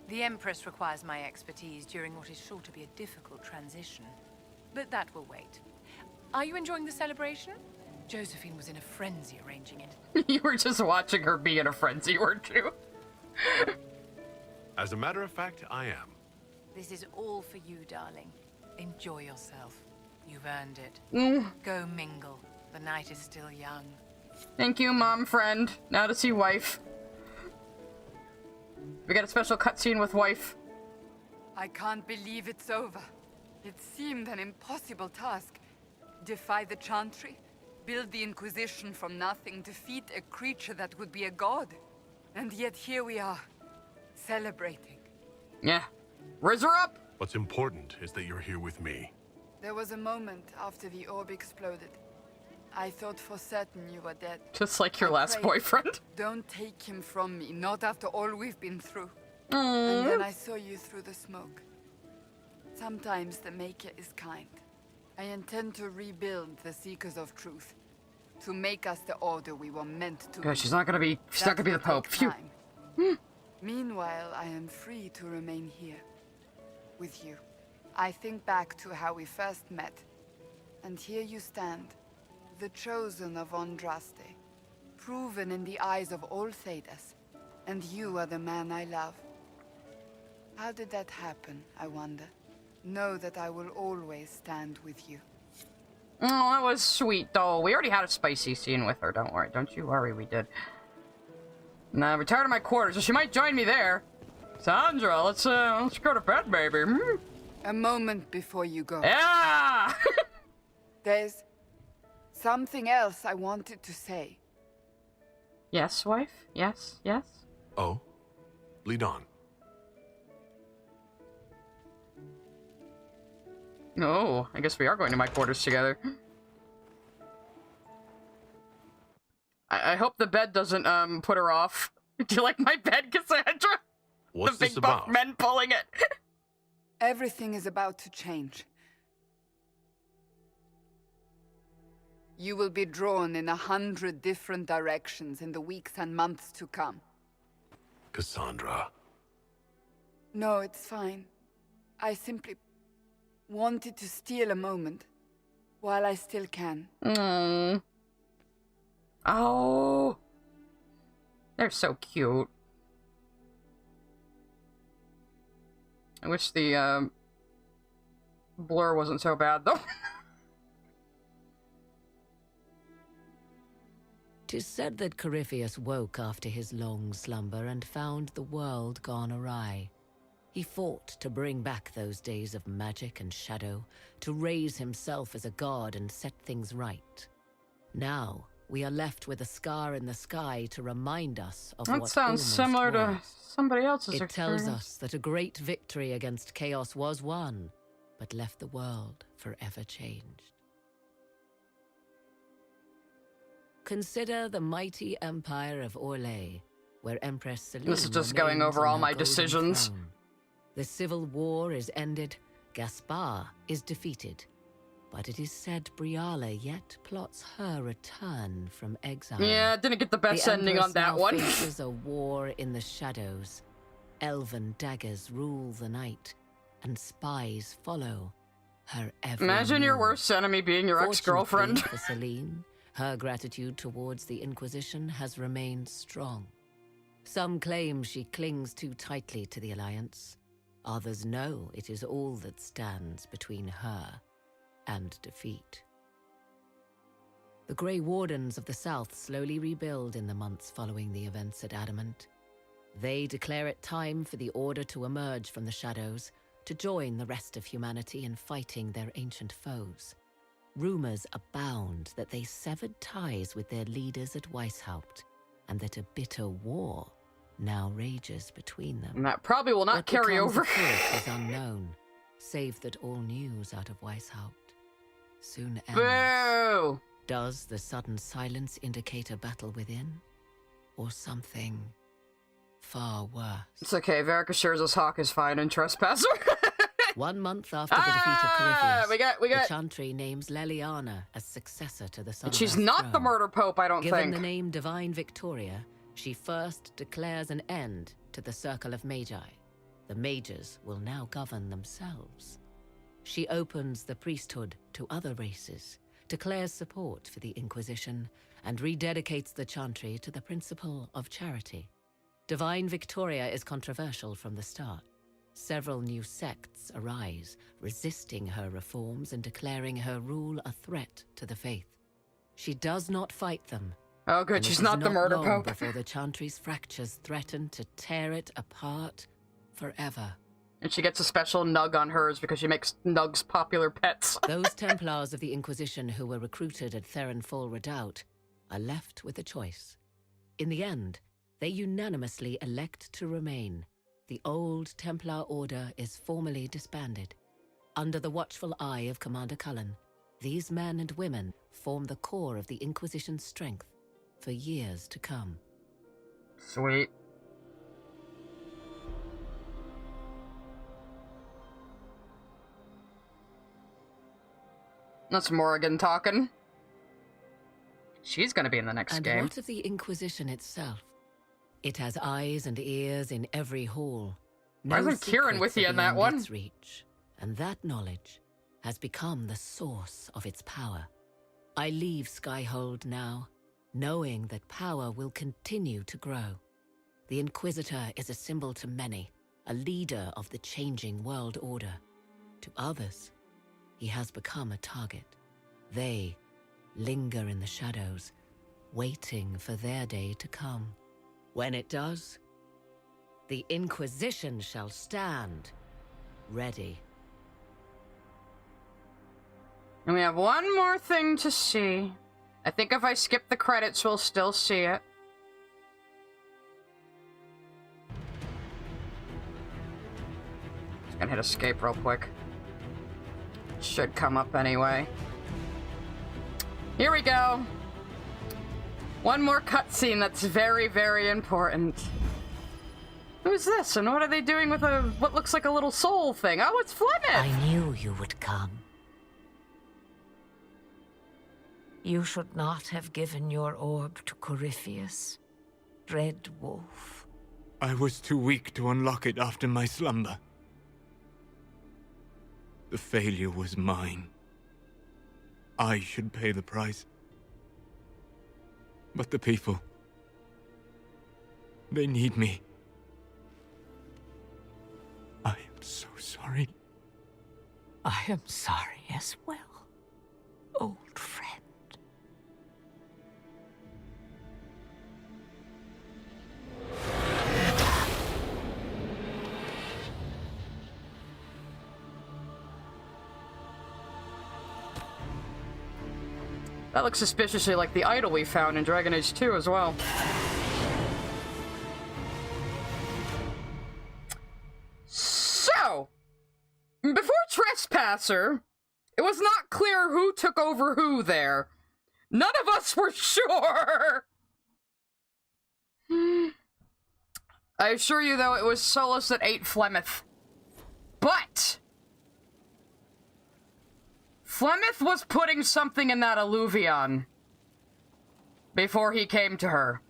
The Empress requires my expertise during what is sure to be a difficult transition. But that will wait. Are you enjoying the celebration? Josephine was in a frenzy arranging it. You were just watching her be in a frenzy, weren't you? As a matter of fact, I am. This is all for you, darling. Enjoy yourself. You've earned it. Go mingle. The night is still young. Thank you, mom friend. Now to see wife. We got a special cutscene with wife. I can't believe it's over. It seemed an impossible task. Defy the Chantry, build the Inquisition from nothing, defeat a creature that would be a god. And yet here we are, celebrating. Yeah. Raise her up! What's important is that you're here with me. There was a moment after the orb exploded. I thought for certain you were dead. Just like your last boyfriend. Don't take him from me, not after all we've been through. And then I saw you through the smoke. Sometimes the Maker is kind. I intend to rebuild the Seekers of Truth. To make us the order we were meant to be. She's not gonna be the Pope. Phew. Meanwhile, I am free to remain here. With you. I think back to how we first met. And here you stand. The chosen of Andraste. Proven in the eyes of all Thedas. And you are the man I love. How did that happen, I wonder? Know that I will always stand with you. Oh, that was sweet, though. We already had a spicy scene with her. Don't worry. Don't you worry, we did. Now, return to my quarters, so she might join me there. Sandra, let's go to bed, baby. A moment before you go. Yeah! There's something else I wanted to say. Yes, wife? Yes, yes? Oh? Lead on. Oh, I guess we are going to my quarters together. I hope the bed doesn't, put her off. Do you like my bed, Cassandra? What's the this big buff about? men pulling it. Everything is about to change. You will be drawn in 100 different directions in the weeks and months to come. Cassandra. No, it's fine. I simply wanted to steal a moment while I still can. Oh. They're so cute. I wish the, blur wasn't so bad, though. 'Tis said that Corypheus woke after his long slumber and found the world gone awry. He fought to bring back those days of magic and shadow, to raise himself as a god and set things right. Now, we are left with a scar in the sky to remind us of what That sounds almost similar was. to somebody else's It experience. tells us that a great victory against chaos was won, but left the world forever changed. Consider the mighty empire of Orlais, where Empress Celine This is just going remains over on all her my golden decisions. throne. The civil war is ended, Gaspar is defeated, but it is said Briala yet plots her return from exile. Yeah, didn't get the best ending on Empress that now one. faces a war in the shadows. Elven daggers rule the night, and spies follow her every Imagine your move. worst enemy being your ex-girlfriend. Fortunately for Celine, her gratitude towards the Inquisition has remained strong. Some claim she clings too tightly to the Alliance. Others know it is all that stands between her and defeat. The Grey Wardens of the South slowly rebuild in the months following the events at Adamant. They declare it time for the Order to emerge from the shadows, to join the rest of humanity in fighting their ancient foes. Rumors abound that they severed ties with their leaders at Weishaupt, and that a bitter war now rages between them. And that probably will not What carry becomes over. of Philip is unknown, save that all news out of Weishaupt soon ends. Boo! Does the sudden silence indicate a battle within, or something far worse? It's okay, Verica assures us Hawk is fine in Trespasser. 1 month after the defeat of Corypheus, we got the Chantry names Leliana as successor to the Sunrise She's not the throne. murder pope, I don't Given think. the name Divine Victoria, she first declares an end to the Circle of Magi. The mages will now govern themselves. She opens the priesthood to other races, declares support for the Inquisition, and rededicates the Chantry to the principle of charity. Divine Victoria is controversial from the start. Several new sects arise, resisting her reforms and declaring her rule a threat to the faith. She does not fight them. Oh good, and she's it is not the murder long pope. before the Chantry's fractures threaten to tear it apart forever. And she gets a special nug on hers because she makes nugs popular pets. Those Templars of the Inquisition who were recruited at Therenfall Redoubt are left with a choice. In the end, they unanimously elect to remain. The old Templar Order is formally disbanded. Under the watchful eye of Commander Cullen, these men and women form the core of the Inquisition's strength for years to come. Sweet. That's Morrigan talking. She's gonna be in the next And game. what of the Inquisition itself? It has eyes and ears in every hall. Why isn't Kieran secrets with you are in that beyond one? its reach, and that knowledge has become the source of its power. I leave Skyhold now, knowing that power will continue to grow. The Inquisitor is a symbol to many, a leader of the changing world order. To others, he has become a target. They linger in the shadows, waiting for their day to come. When it does, the Inquisition shall stand ready. And we have one more thing to see. I think if I skip the credits, we'll still see it. Just gonna hit escape real quick. Should come up anyway. Here we go. One more cutscene that's very, very important. Who's this, and what are they doing with what looks like a little soul thing? Oh, it's Flemeth! I knew you would come. You should not have given your orb to Corypheus, Red Wolf. I was too weak to unlock it after my slumber. The failure was mine. I should pay the price. But the people... they need me. so sorry. I am sorry as well, old friend. That looks suspiciously like the idol we found in Dragon Age 2 as well. So, before Trespasser, it was not clear who took over who there. None of us were sure! I assure you, though, it was Solus that ate Flemeth. But Flemeth was putting something in that Alluvion before he came to her.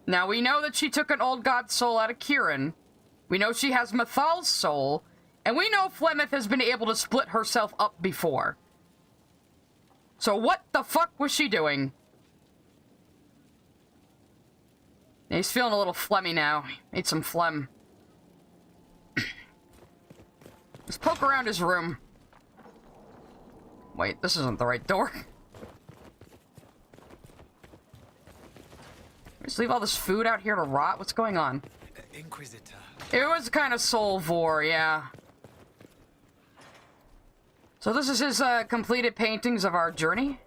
Now, we know that she took an old god soul out of Kieran. We know she has Mathal's soul. And we know Flemeth has been able to split herself up before. So what the fuck was she doing? He's feeling a little phlegmy now. Need some phlegm. Let's poke around his room. Wait, this isn't the right door. Just leave all this food out here to rot? What's going on? Inquisitor. It was kind of soul vor, yeah. So this is his completed paintings of our journey.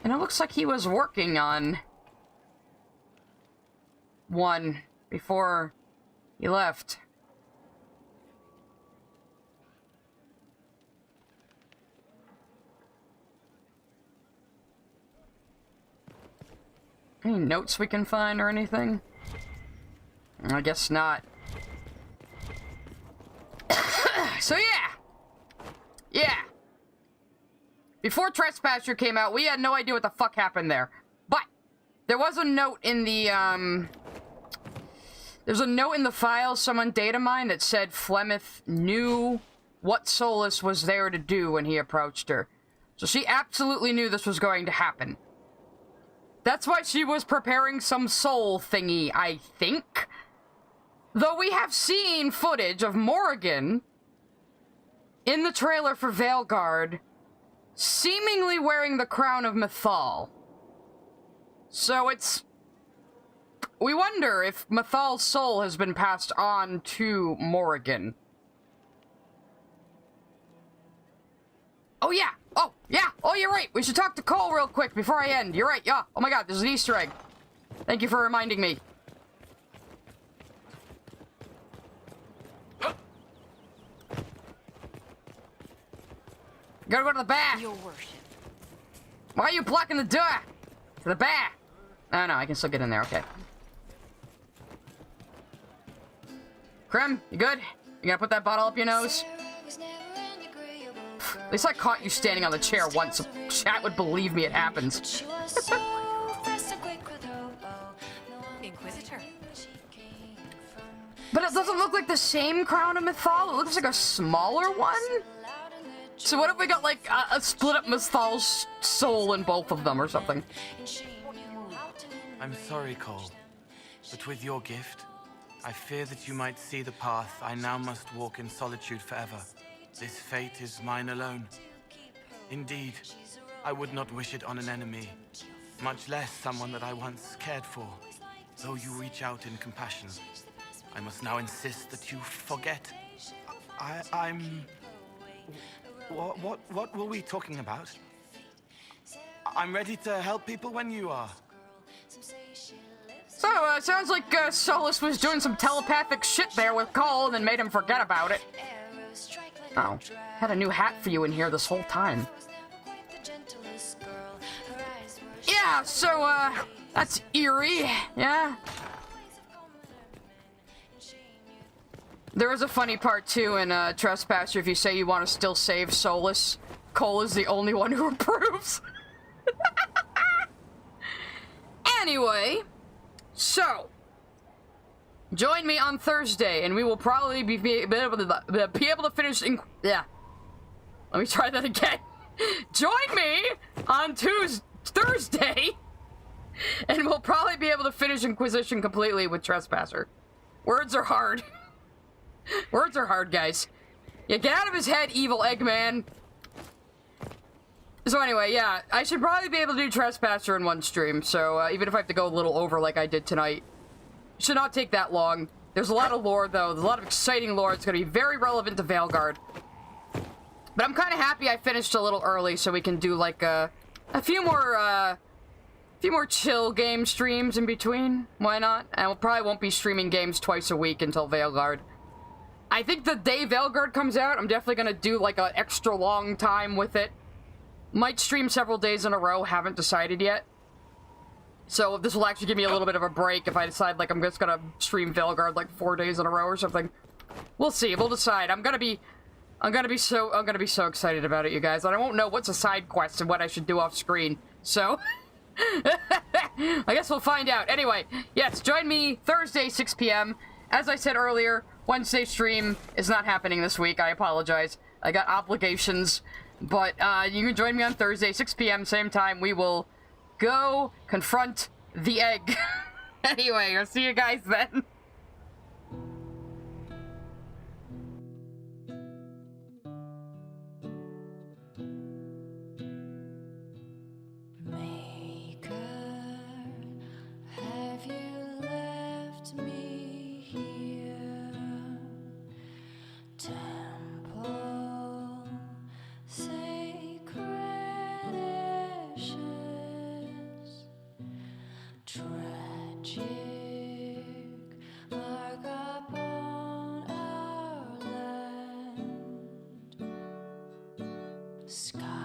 And it looks like he was working on one before he left. Any notes we can find or anything? I guess not. So yeah. Before Trespasser came out, we had no idea what the fuck happened there. But there was a note in the there's a note in the file someone data mined that said Flemeth knew what Solus was there to do when he approached her. So she absolutely knew this was going to happen. That's why she was preparing some soul thingy, I think. Though we have seen footage of Morrigan in the trailer for Veilguard seemingly wearing the crown of Mathal. So it's... we wonder if Mathal's soul has been passed on to Morrigan. Oh yeah! Oh, yeah! Oh, you're right! We should talk to Cole real quick before I end. You're right, yeah. Oh my god, there's an Easter egg. Thank you for reminding me. Gotta go to the bath. Your worship. Why are you blocking the door? To the bath. Oh no, I can still get in there, okay. Krem, you good? You gonna put that bottle up your nose? At least I caught you standing on the chair once, so chat would believe me it happens. Inquisitor. But it doesn't look like the same crown of Mathal. It looks like a smaller one. So what if we got like a split up Mathal's soul in both of them or something? I'm sorry, Cole, but with your gift, I fear that you might see the path I now must walk in solitude forever. This fate is mine alone. Indeed, I would not wish it on an enemy, much less someone that I once cared for. Though you reach out in compassion, I must now insist that you forget. I'm... What were we talking about? I'm ready to help people when you are. So, sounds like Solus was doing some telepathic shit there with Cole and then made him forget about it. Oh, had a new hat for you in here this whole time. Yeah, so, that's eerie, yeah? There is a funny part, too, in Trespasser. If you say you want to still save Solus, Cole is the only one who approves. Anyway, so, join me on Thursday, and we will probably be able to finish... Let me try that again. Join me on Thursday, and we'll probably be able to finish Inquisition completely with Trespasser. Words are hard. Words are hard, guys. Yeah, get out of his head, evil Eggman. So anyway, yeah, I should probably be able to do Trespasser in one stream, so even if I have to go a little over like I did tonight. It should not take that long. There's a lot of lore, though. There's a lot of exciting lore. It's going to be very relevant to Veilguard. But I'm kind of happy I finished a little early, so we can do, like, a few more chill game streams in between. Why not? And we probably won't be streaming games twice a week until Veilguard. I think the day Veilguard comes out, I'm definitely going to do, like, an extra long time with it. Might stream several days in a row, haven't decided yet. So this will actually give me a little bit of a break if I decide, like, I'm just gonna stream Veilguard, like, 4 days in a row or something. We'll see, we'll decide. I'm gonna be so excited about it, you guys. And I won't know what's a side quest and what I should do off screen. So, I guess we'll find out. Anyway, yes, join me Thursday, 6 p.m. As I said earlier, Wednesday stream is not happening this week. I apologize. I got obligations. But you can join me on Thursday, 6 p.m., same time. We will go confront the egg. Anyway, I'll see you guys then. Have you left me here? Temple, sacred ashes, tragic mark upon our land. Sky